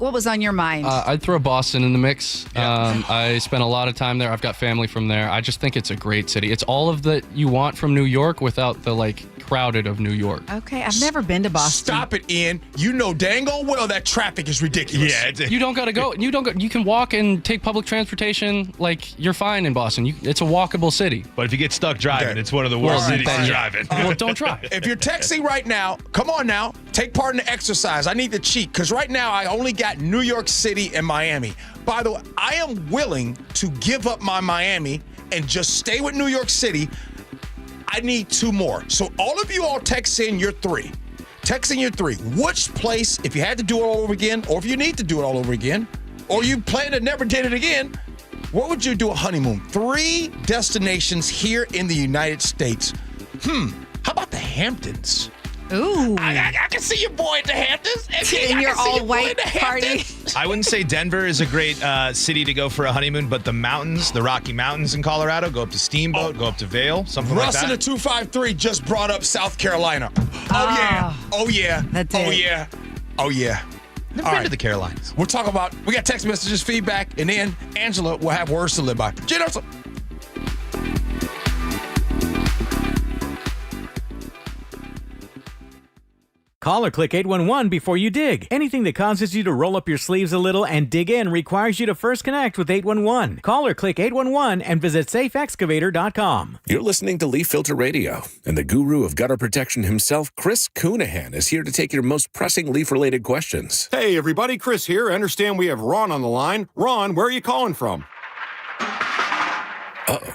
Speaker 10: was on your mind?
Speaker 11: I'd throw Boston in the mix. I spent a lot of time there. I've got family from there. I just think it's a great city. It's all of that you want from New York without the crowded of New York.
Speaker 10: Okay, I've never been to Boston.
Speaker 6: Stop it, Ian. You know dang old well that traffic is ridiculous.
Speaker 11: Yeah, you don't gotta go. You can walk and take public transportation. Like, you're fine in Boston. It's a walkable city.
Speaker 8: But if you get stuck driving, it's one of the worst cities to drive in.
Speaker 11: Well, don't drive.
Speaker 6: If you're texting right now, come on now. Take part in the exercise. I need to cheat because right now I only got New York City and Miami. By the way, I am willing to give up my Miami and just stay with New York City. I need 2 more. So all of you all text in your 3. Text in your 3. Which place, if you had to do it all over again, or if you need to do it all over again, or you plan to never did it again, where would you do a honeymoon? 3 destinations here in the United States. How about the Hamptons?
Speaker 10: Ooh.
Speaker 6: I can see your boy at the Hamptons.
Speaker 10: In your all-white party.
Speaker 8: I wouldn't say Denver is a great city to go for a honeymoon, but the mountains, the Rocky Mountains in Colorado, go up to Steamboat, go up to Vail, something like that.
Speaker 6: Russ in the 253 just brought up South Carolina. Oh, yeah.
Speaker 10: That's
Speaker 6: Oh,
Speaker 10: it.
Speaker 6: yeah. Oh, yeah.
Speaker 8: Never been to the Carolinas.
Speaker 6: We'll talk about, we got text messages, feedback, and then Angela will have words to live by. Gee Ursula.
Speaker 12: Call or click 811 before you dig. Anything that causes you to roll up your sleeves a little and dig in requires you to first connect with 811. Call or click 811 and visit safeexcavator.com.
Speaker 13: You're listening to Leaf Filter Radio, and the guru of gutter protection himself, Chris Coonahan, is here to take your most pressing leaf-related questions.
Speaker 14: Hey, everybody, Chris here. I understand we have Ron on the line. Ron, where are you calling from?
Speaker 13: Uh-oh.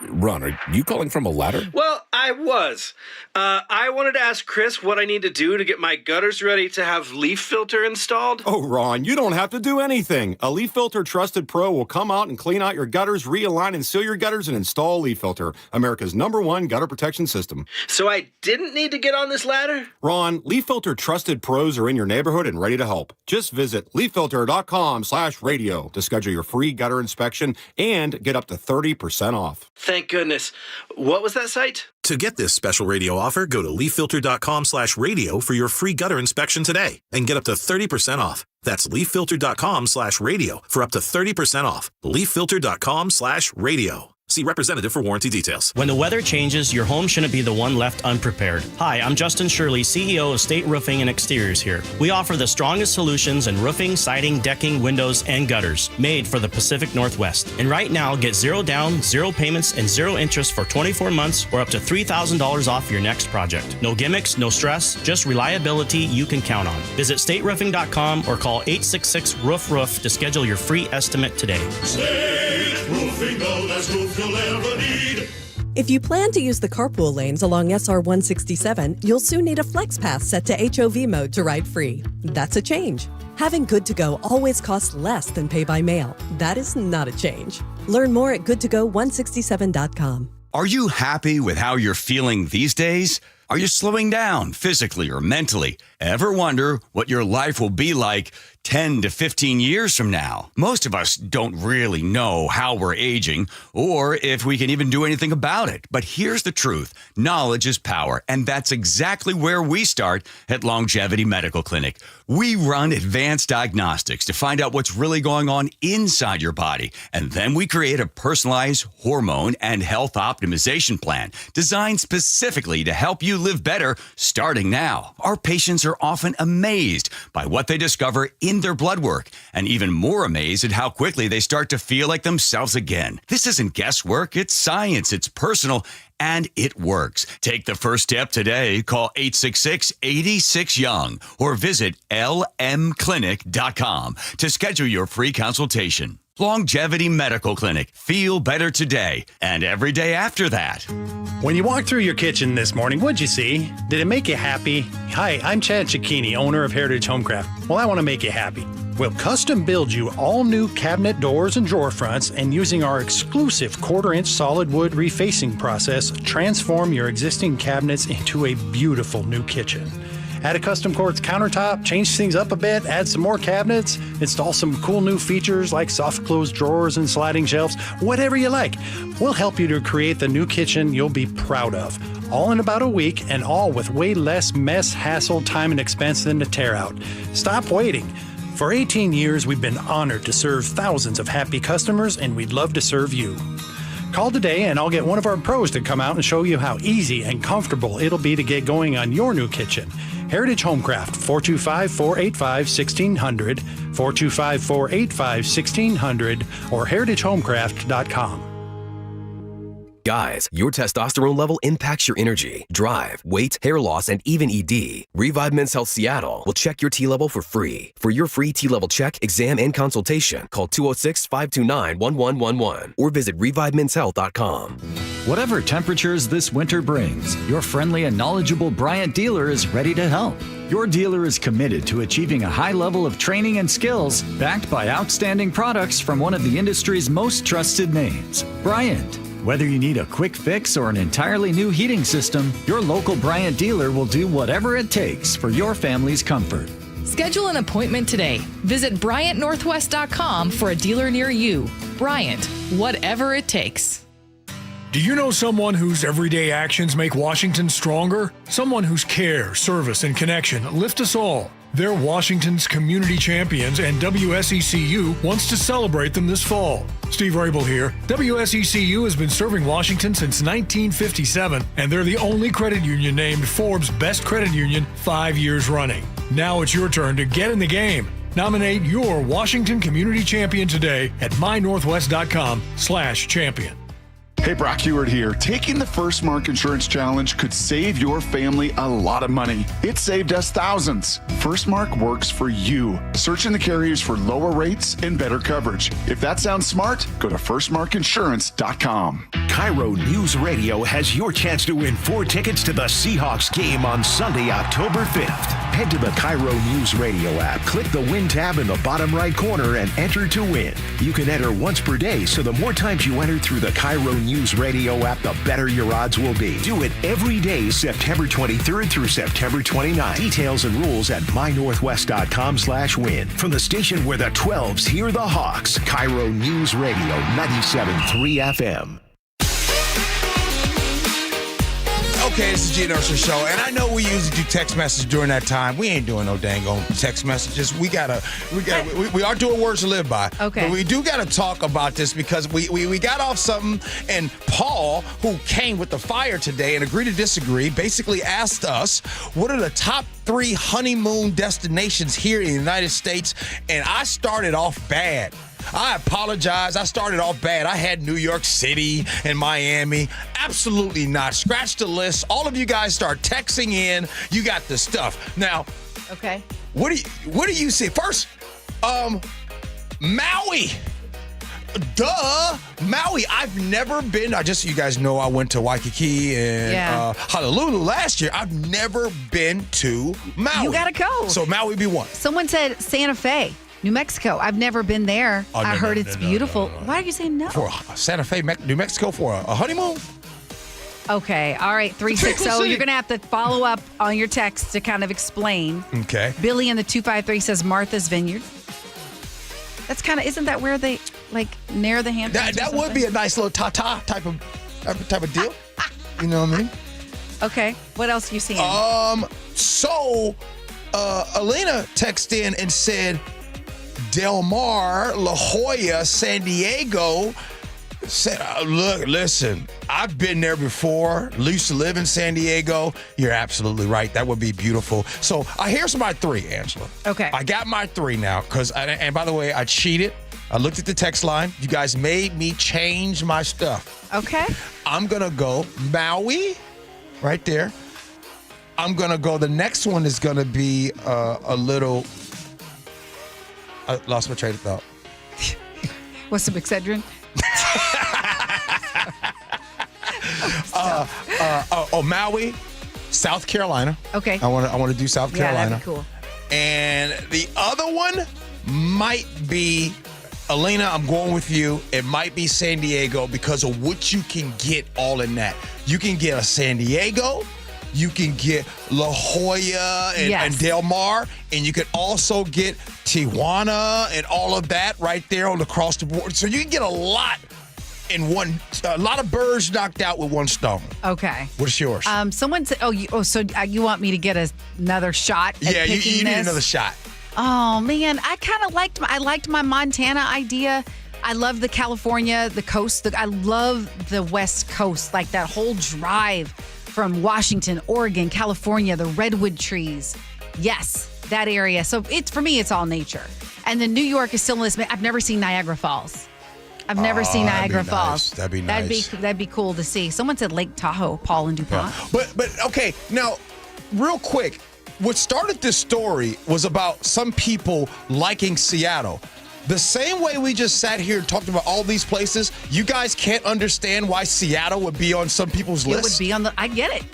Speaker 13: Ron, are you calling from a ladder?
Speaker 15: Well, I was. I wanted to ask Chris what I need to do to get my gutters ready to have leaf filter installed.
Speaker 14: Oh, Ron, you don't have to do anything. A Leaf Filter Trusted Pro will come out and clean out your gutters, realign and seal your gutters, and install Leaf Filter, America's #1 gutter protection system.
Speaker 15: So I didn't need to get on this ladder?
Speaker 14: Ron, Leaf Filter Trusted Pros are in your neighborhood and ready to help. Just visit leaffilter.com/radio to schedule your free gutter inspection and get up to 30% off.
Speaker 15: Thank goodness. What was that site?
Speaker 16: To get this special radio offer, go to leaffilter.com/radio for your free gutter inspection today and get up to 30% off. That's leaffilter.com/radio for up to 30% off. leaffilter.com/radio. See representative for warranty details.
Speaker 17: When the weather changes, your home shouldn't be the one left unprepared. Hi, I'm Justin Shirley, CEO of State Roofing and Exteriors here. We offer the strongest solutions in roofing, siding, decking, windows, and gutters, made for the Pacific Northwest. And right now, get 0 down, 0 payments, and 0 interest for 24 months or up to $3,000 off your next project. No gimmicks, no stress, just reliability you can count on. Visit stateroofing.com or call 866-ROOF-ROOF to schedule your free estimate today.
Speaker 18: State Roofing, the best roof you'll ever need.
Speaker 19: If you plan to use the carpool lanes along SR 167, you'll soon need a Flex Pass set to HOV mode to ride free. That's a change. Having Good to Go always costs less than pay by mail. That is not a change. Learn more at goodtogo167.com.
Speaker 30: Are you happy with how you're feeling these days? Are you slowing down physically or mentally? Ever wonder what your life will be like 10 to 15 years from now? Most of us don't really know how we're aging or if we can even do anything about it. But here's the truth. Knowledge is power, and that's exactly where we start at Longevity Medical Clinic. We run advanced diagnostics to find out what's really going on inside your body, and then we create a personalized hormone and health optimization plan designed specifically to help you live better starting now. Our patients are often amazed by what they discover in their blood work, and even more amazed at how quickly they start to feel like themselves again. This isn't guesswork, it's science, it's personal, and it works. Take the first step today. Call 866-86-YOUNG or visit lmclinic.com to schedule your free consultation. Longevity Medical Clinic. Feel better today and every day after that.
Speaker 20: When you walked through your kitchen this morning, what'd you see? Did it make you happy? Hi, I'm Chad Cicchini, owner of Heritage Homecraft. Well, I want to make you happy. We'll custom build you all new cabinet doors and drawer fronts, and using our exclusive 1/4-inch solid wood refacing process, transform your existing cabinets into a beautiful new kitchen. Add a custom quartz countertop, change things up a bit, add some more cabinets, install some cool new features like soft close drawers and sliding shelves, whatever you like. We'll help you to create the new kitchen you'll be proud of. All in about a week, and all with way less mess, hassle, time, and expense than to tear out. Stop waiting. For 18 years, we've been honored to serve thousands of happy customers, and we'd love to serve you. Call today and I'll get one of our pros to come out and show you how easy and comfortable it'll be to get going on your new kitchen. Heritage Homecraft, 425-485-1600, 425-485-1600, or heritagehomecraft.com.
Speaker 21: Guys, your testosterone level impacts your energy, drive, weight, hair loss, and even ED. Revive Men's Health Seattle will check your T level for free. For your free T level check, exam, and consultation, call 206-529-1111 or visit revivemenshealth.com.
Speaker 22: Whatever temperatures this winter brings, your friendly and knowledgeable Bryant dealer is ready to help. Your dealer is committed to achieving a high level of training and skills backed by outstanding products from one of the industry's most trusted names, Bryant. Whether you need a quick fix or an entirely new heating system, your local Bryant dealer will do whatever it takes for your family's comfort.
Speaker 23: Schedule an appointment today. Visit BryantNorthwest.com for a dealer near you. Bryant, whatever it takes.
Speaker 24: Do you know someone whose everyday actions make Washington stronger? Someone whose care, service, and connection lift us all. They're Washington's community champions, and WSECU wants to celebrate them this fall. Steve Rabel here. WSECU has been serving Washington since 1957, and they're the only credit union named Forbes' Best Credit Union 5 years running. Now it's your turn to get in the game. Nominate your Washington Community Champion today at mynorthwest.com/champion.
Speaker 1: Hey, Brock Heward here. Taking the First Mark Insurance Challenge could save your family a lot of money. It saved us thousands. First Mark works for you. Search in the carriers for lower rates and better coverage. If that sounds smart, go to firstmarkinsurance.com.
Speaker 9: KIRO News Radio has your chance to win 4 tickets to the Seahawks game on Sunday, October 5th. Head to the KIRO News Radio app, click the Win tab in the bottom right corner, and enter to win. You can enter once per day, so the more times you enter through the KIRO News Radio app, the better your odds will be. Do it every day, September 23rd through September 29th. Details and rules at mynorthwest.com/win. From the station where the 12s hear the Hawks, KIRO News Radio 97.3 FM.
Speaker 6: Okay, this is Gee Ursula Show, and I know we usually do text messages during that time. We ain't doing no dang on text messages. We are doing words to live by.
Speaker 10: Okay.
Speaker 6: But we do gotta talk about this because we got off something, and Paul, who came with the fire today and agreed to disagree, basically asked us what are the top 3 honeymoon destinations here in the United States, and I started off bad. I apologize. I started off bad. I had New York City and Miami. Absolutely not. Scratch the list. All of you guys start texting in. You got the stuff. Now,
Speaker 10: okay.
Speaker 6: What do you see? First, Maui. Duh. Maui. I've never been. So you guys know I went to Waikiki and Honolulu last year. I've never been to Maui.
Speaker 10: You gotta go.
Speaker 6: So Maui would be one.
Speaker 10: Someone said Santa Fe, New Mexico. I've never been there. I heard it's beautiful. Why are you saying no?
Speaker 6: For Santa Fe, New Mexico for a honeymoon?
Speaker 10: Okay. All right. 360. You're going to have to follow up on your text to kind of explain.
Speaker 6: Okay.
Speaker 10: Billy in the 253 says Martha's Vineyard. That's kind of, isn't that where they like near the Hamptons?
Speaker 6: That would be a nice little ta-ta type of deal. You know what I mean?
Speaker 10: Okay. What else are you seeing?
Speaker 6: So Elena texted in and said Del Mar, La Jolla, San Diego. Said, look, listen, I've been there before. Used to live in San Diego. You're absolutely right. That would be beautiful. So here's my 3, Angela.
Speaker 10: Okay.
Speaker 6: I got my 3 now and by the way, I cheated. I looked at the text line. You guys made me change my stuff.
Speaker 10: Okay.
Speaker 6: I'm going to go Maui right there. I'm going to go. The next one is going to be a little. I lost my train of thought.
Speaker 10: What's the Excedrin?
Speaker 6: Maui, South Carolina.
Speaker 10: Okay.
Speaker 6: I want to do South Carolina.
Speaker 10: Yeah, that'd be cool.
Speaker 6: And the other one might be, Elena, I'm going with you. It might be San Diego because of what you can get all in that. You can get a San Diego. You can get La Jolla and Del Mar, and you can also get Tijuana and all of that right there across the board. So you can get a lot a lot of birds knocked out with one stone.
Speaker 10: Okay.
Speaker 6: What's yours?
Speaker 10: Someone said, so you want me to get another shot at
Speaker 6: you
Speaker 10: picking
Speaker 6: need
Speaker 10: this?
Speaker 6: another shot.
Speaker 10: Oh, man. I kind of liked my Montana idea. I love the California, the coast. I love the West Coast, like that whole drive from Washington, Oregon, California, the redwood trees. Yes, that area. So for me, it's all nature. And then New York is still in this. I've never seen Niagara Falls. I've never seen Niagara Falls.
Speaker 6: That'd be nice.
Speaker 10: That'd be cool to see. Someone said Lake Tahoe, Paul and DuPont.
Speaker 6: Yeah. But okay, now, real quick, what started this story was about some people liking Seattle. The same way we just sat here and talked about all these places, you guys can't understand why Seattle would be on some people's list.
Speaker 10: It would be on I get it.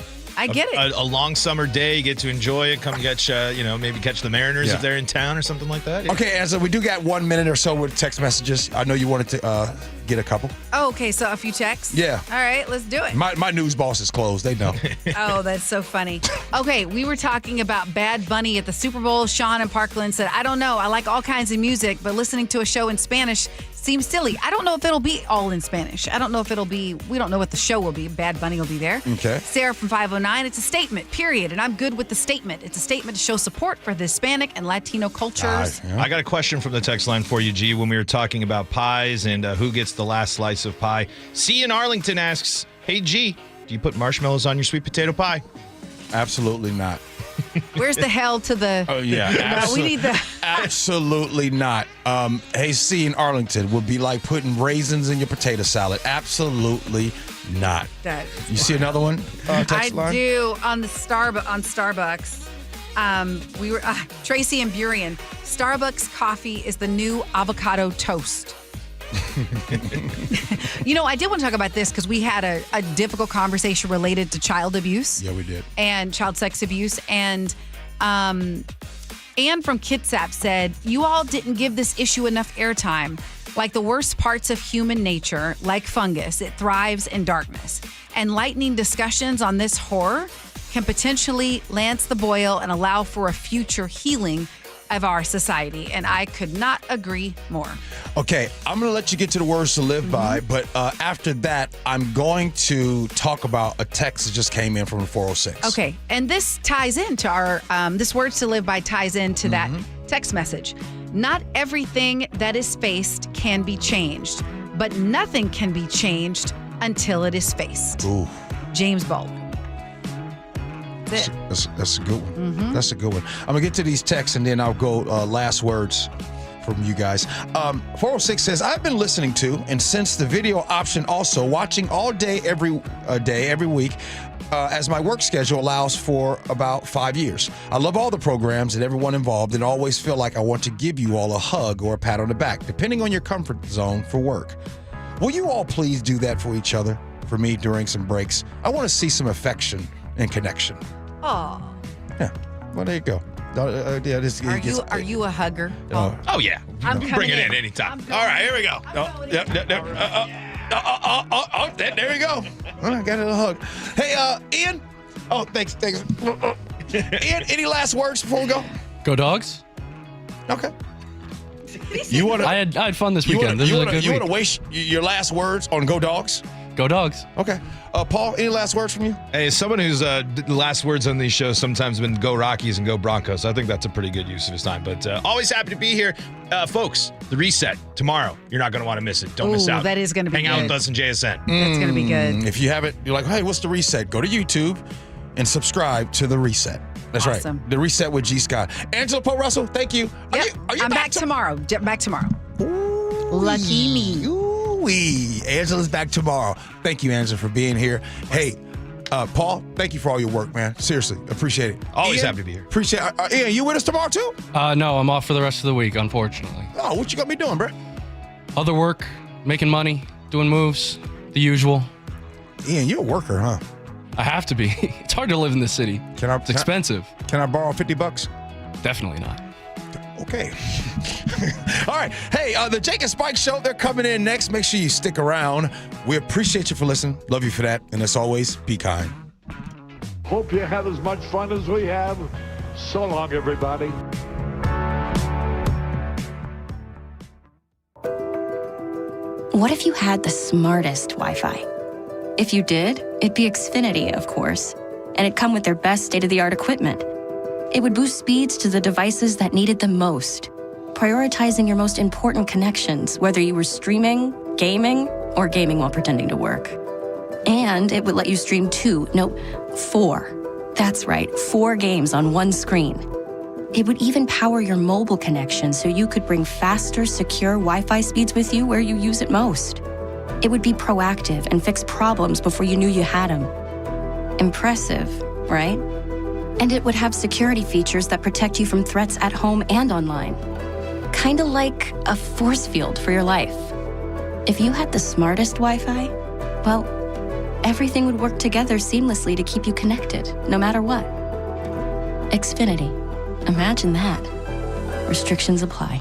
Speaker 10: I get it.
Speaker 8: A long summer day, you get to enjoy it. Come catch, maybe catch the Mariners if they're in town or something like that. Yeah.
Speaker 6: Okay, and so we do got 1 minute or so with text messages. I know you wanted to get a couple.
Speaker 10: Oh, okay, so a few texts?
Speaker 6: Yeah.
Speaker 10: All right, let's do it.
Speaker 6: My news boss is closed. They know.
Speaker 10: Oh, that's so funny. Okay, we were talking about Bad Bunny at the Super Bowl. Sean in Parkland said, I don't know. I like all kinds of music, but listening to a show in Spanish seems silly. I don't know if it'll be all in Spanish. I don't know if it'll be, we don't know what the show will be. Bad Bunny will be there.
Speaker 6: Okay.
Speaker 10: Sarah from 509, it's a statement, period. And I'm good with the statement. It's a statement to show support for the Hispanic and Latino cultures.
Speaker 8: I got a question from the text line for you, G, when we were talking about pies and who gets the last slice of pie. C in Arlington asks, hey, G, do you put marshmallows on your sweet potato pie?
Speaker 6: Absolutely not.
Speaker 10: Where's the hell to the...
Speaker 6: Oh, yeah.
Speaker 10: No, we need the...
Speaker 6: Absolutely not. Hey, C in Arlington would be like putting raisins in your potato salad. Absolutely not. You see another one? Text line?
Speaker 10: Do on the Starbucks. We were Tracy and Burien. Starbucks coffee is the new avocado toast. I did want to talk about this because we had a difficult conversation related to child abuse.
Speaker 6: Yeah, we did.
Speaker 10: And child sex abuse. And Anne from Kitsap said, you all didn't give this issue enough airtime. Like the worst parts of human nature, like fungus, it thrives in darkness. Enlightening discussions on this horror can potentially lance the boil and allow for a future healing of our society. And I could not agree more.
Speaker 6: Okay, I'm going to let you get to the words to live by, but after that, I'm going to talk about a text that just came in from 406.
Speaker 10: Okay, and this ties into our, this words to live by ties into that text message. Not everything that is faced can be changed, but nothing can be changed until it is faced.
Speaker 6: Ooh.
Speaker 10: James Baldwin.
Speaker 6: That's a good one. That's a good one. I'm going to get to these texts, and then I'll go last words from you guys. 406 says, I've been listening to, and since the video option also, watching all day, every week, as my work schedule allows for about 5 years. I love all the programs and everyone involved, and always feel like I want to give you all a hug or a pat on the back, depending on your comfort zone for work. Will you all please do that for each other, for me, during some breaks? I want to see some affection and connection.
Speaker 10: Oh.
Speaker 6: Yeah. Well, there you go.
Speaker 10: Are you a hugger?
Speaker 8: Oh, yeah.
Speaker 10: I'm
Speaker 8: Bring it in anytime. All right, here we go.
Speaker 6: There we go. I got a little hug. Hey, Ian. Oh, thanks. Ian, any last words before we go?
Speaker 11: Go Dogs.
Speaker 6: Okay.
Speaker 11: I had fun this weekend. This was a good week.
Speaker 6: You want to waste your last words on Go Dogs?
Speaker 11: Go Dogs.
Speaker 6: Okay. Paul, any last words from you?
Speaker 8: Hey, as someone whose the last words on these shows sometimes been Go Rockies and Go Broncos, I think that's a pretty good use of his time. But always happy to be here. Folks, the reset tomorrow. You're not going to want to miss it. Don't miss out.
Speaker 10: That is going to be
Speaker 8: Hang
Speaker 10: good.
Speaker 8: out with us and JSN.
Speaker 10: That's going to be good.
Speaker 6: If you haven't, you're like, hey, what's the reset? Go to YouTube and subscribe to the reset. That's
Speaker 10: Awesome.
Speaker 6: right. The reset with G. Scott. Angela Poe Russell, thank you.
Speaker 10: Yep. I'm back tomorrow. Back tomorrow. Lucky me.
Speaker 6: Ooh-wee. Angela's back tomorrow. Thank you, Angela, for being here. Hey, Paul, thank you for all your work, man. Seriously, appreciate it.
Speaker 8: Always happy to be here.
Speaker 6: Appreciate it. Ian, you with us tomorrow, too?
Speaker 11: No, I'm off for the rest of the week, unfortunately.
Speaker 6: Oh, what you got me doing, bro?
Speaker 11: Other work, making money, doing moves, the usual.
Speaker 6: Ian, you're a worker, huh?
Speaker 11: I have to be. It's hard to live in this city. It's expensive.
Speaker 6: Can I borrow $50?
Speaker 11: Definitely not.
Speaker 6: Okay. All right. Hey, the Jake and Spike Show, they're coming in next. Make sure you stick around. We appreciate you for listening. Love you for that. And as always, be kind.
Speaker 2: Hope you had as much fun as we have. So long, everybody.
Speaker 3: What if you had the smartest Wi-Fi? If you did, it'd be Xfinity, of course. And it'd come with their best state-of-the-art equipment. It would boost speeds to the devices that needed them most, prioritizing your most important connections, whether you were streaming, gaming, or gaming while pretending to work. And it would let you stream 4. That's right, 4 games on one screen. It would even power your mobile connection so you could bring faster, secure Wi-Fi speeds with you where you use it most. It would be proactive and fix problems before you knew you had them. Impressive, right? And it would have security features that protect you from threats at home and online. Kinda like a force field for your life. If you had the smartest Wi-Fi, well, everything would work together seamlessly to keep you connected, no matter what. Xfinity. Imagine that. Restrictions apply.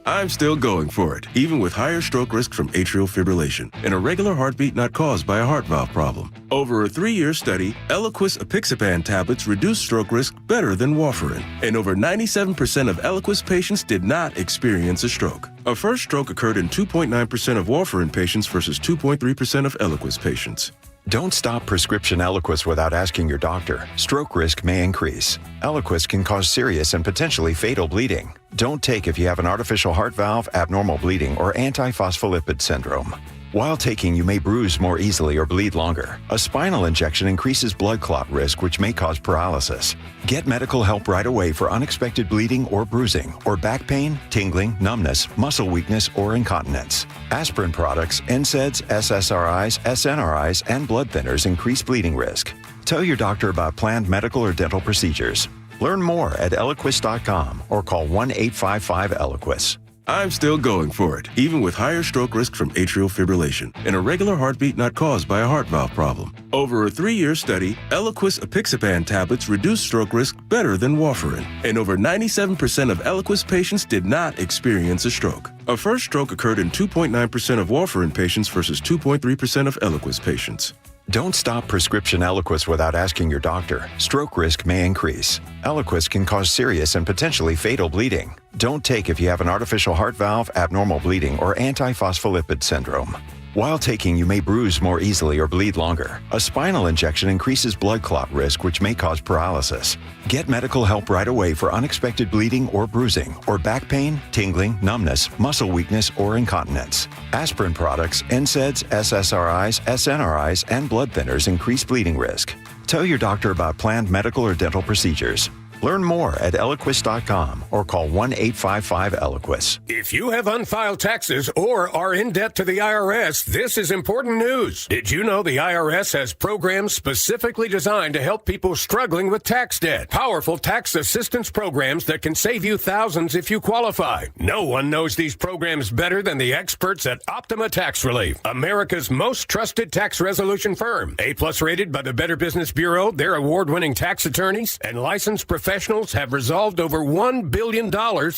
Speaker 4: I'm still going for it, even with higher stroke risk from atrial fibrillation, an irregular heartbeat not caused by a heart valve problem. Over a 3-year study, Eliquis apixaban tablets reduced stroke risk better than warfarin, and over 97% of Eliquis patients did not experience a stroke. A first stroke occurred in 2.9% of warfarin patients versus 2.3% of Eliquis patients.
Speaker 5: Don't stop prescription Eliquis without asking your doctor. Stroke risk may increase. Eliquis can cause serious and potentially fatal bleeding. Don't take if you have an artificial heart valve, abnormal bleeding, or antiphospholipid syndrome. While taking, you may bruise more easily or bleed longer. A spinal injection increases blood clot risk, which may cause paralysis. Get medical help right away for unexpected bleeding or bruising, or back pain, tingling, numbness, muscle weakness, or incontinence. Aspirin products, NSAIDs, SSRIs, SNRIs, and blood thinners increase bleeding risk. Tell your doctor about planned medical or dental procedures. Learn more at Eliquis.com or call 1-855-ELIQUIS.
Speaker 4: I'm still going for it, even with higher stroke risk from atrial fibrillation, an irregular heartbeat not caused by a heart valve problem. Over a 3-year study, Eliquis apixaban tablets reduced stroke risk better than warfarin, and over 97% of Eliquis patients did not experience a stroke. A first stroke occurred in 2.9% of warfarin patients versus 2.3% of Eliquis patients.
Speaker 5: Don't stop prescription Eliquis without asking your doctor. Stroke risk may increase. Eliquis can cause serious and potentially fatal bleeding. Don't take if you have an artificial heart valve, abnormal bleeding, or antiphospholipid syndrome. While taking, you may bruise more easily or bleed longer. A spinal injection increases blood clot risk, which may cause paralysis. Get medical help right away for unexpected bleeding or bruising, or back pain, tingling, numbness, muscle weakness, or incontinence. Aspirin products, NSAIDs, SSRIs, SNRIs, and blood thinners increase bleeding risk. Tell your doctor about planned medical or dental procedures. Learn more at Eliquis.com or call 1-855-ELIQUIS.
Speaker 7: If you have unfiled taxes or are in debt to the IRS, this is important news. Did you know the IRS has programs specifically designed to help people struggling with tax debt? Powerful tax assistance programs that can save you thousands if you qualify. No one knows these programs better than the experts at Optima Tax Relief, America's most trusted tax resolution firm. A+ rated by the Better Business Bureau, their award-winning tax attorneys and licensed professionals have resolved over $1 billion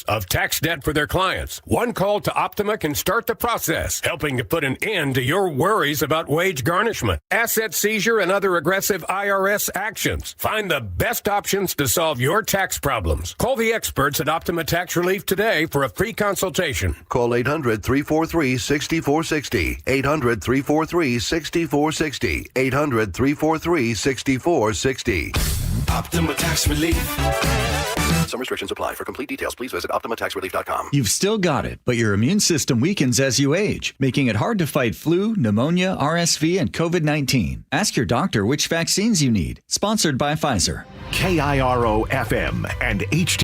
Speaker 7: of tax debt for their clients. One call to Optima can start the process, helping to put an end to your worries about wage garnishment, asset seizure, and other aggressive IRS actions. Find the best options to solve your tax problems. Call the experts at Optima Tax Relief today for a free consultation.
Speaker 12: Call 800-343-6460. 800-343-6460. 800-343-6460.
Speaker 13: Optima Tax Relief.
Speaker 12: Some restrictions apply. For complete details, please visit OptimaTaxRelief.com.
Speaker 22: You've still got it, but your immune system weakens as you age, making it hard to fight flu, pneumonia, RSV, and COVID-19. Ask your doctor which vaccines you need. Sponsored by Pfizer.
Speaker 9: KIRO FM and HD.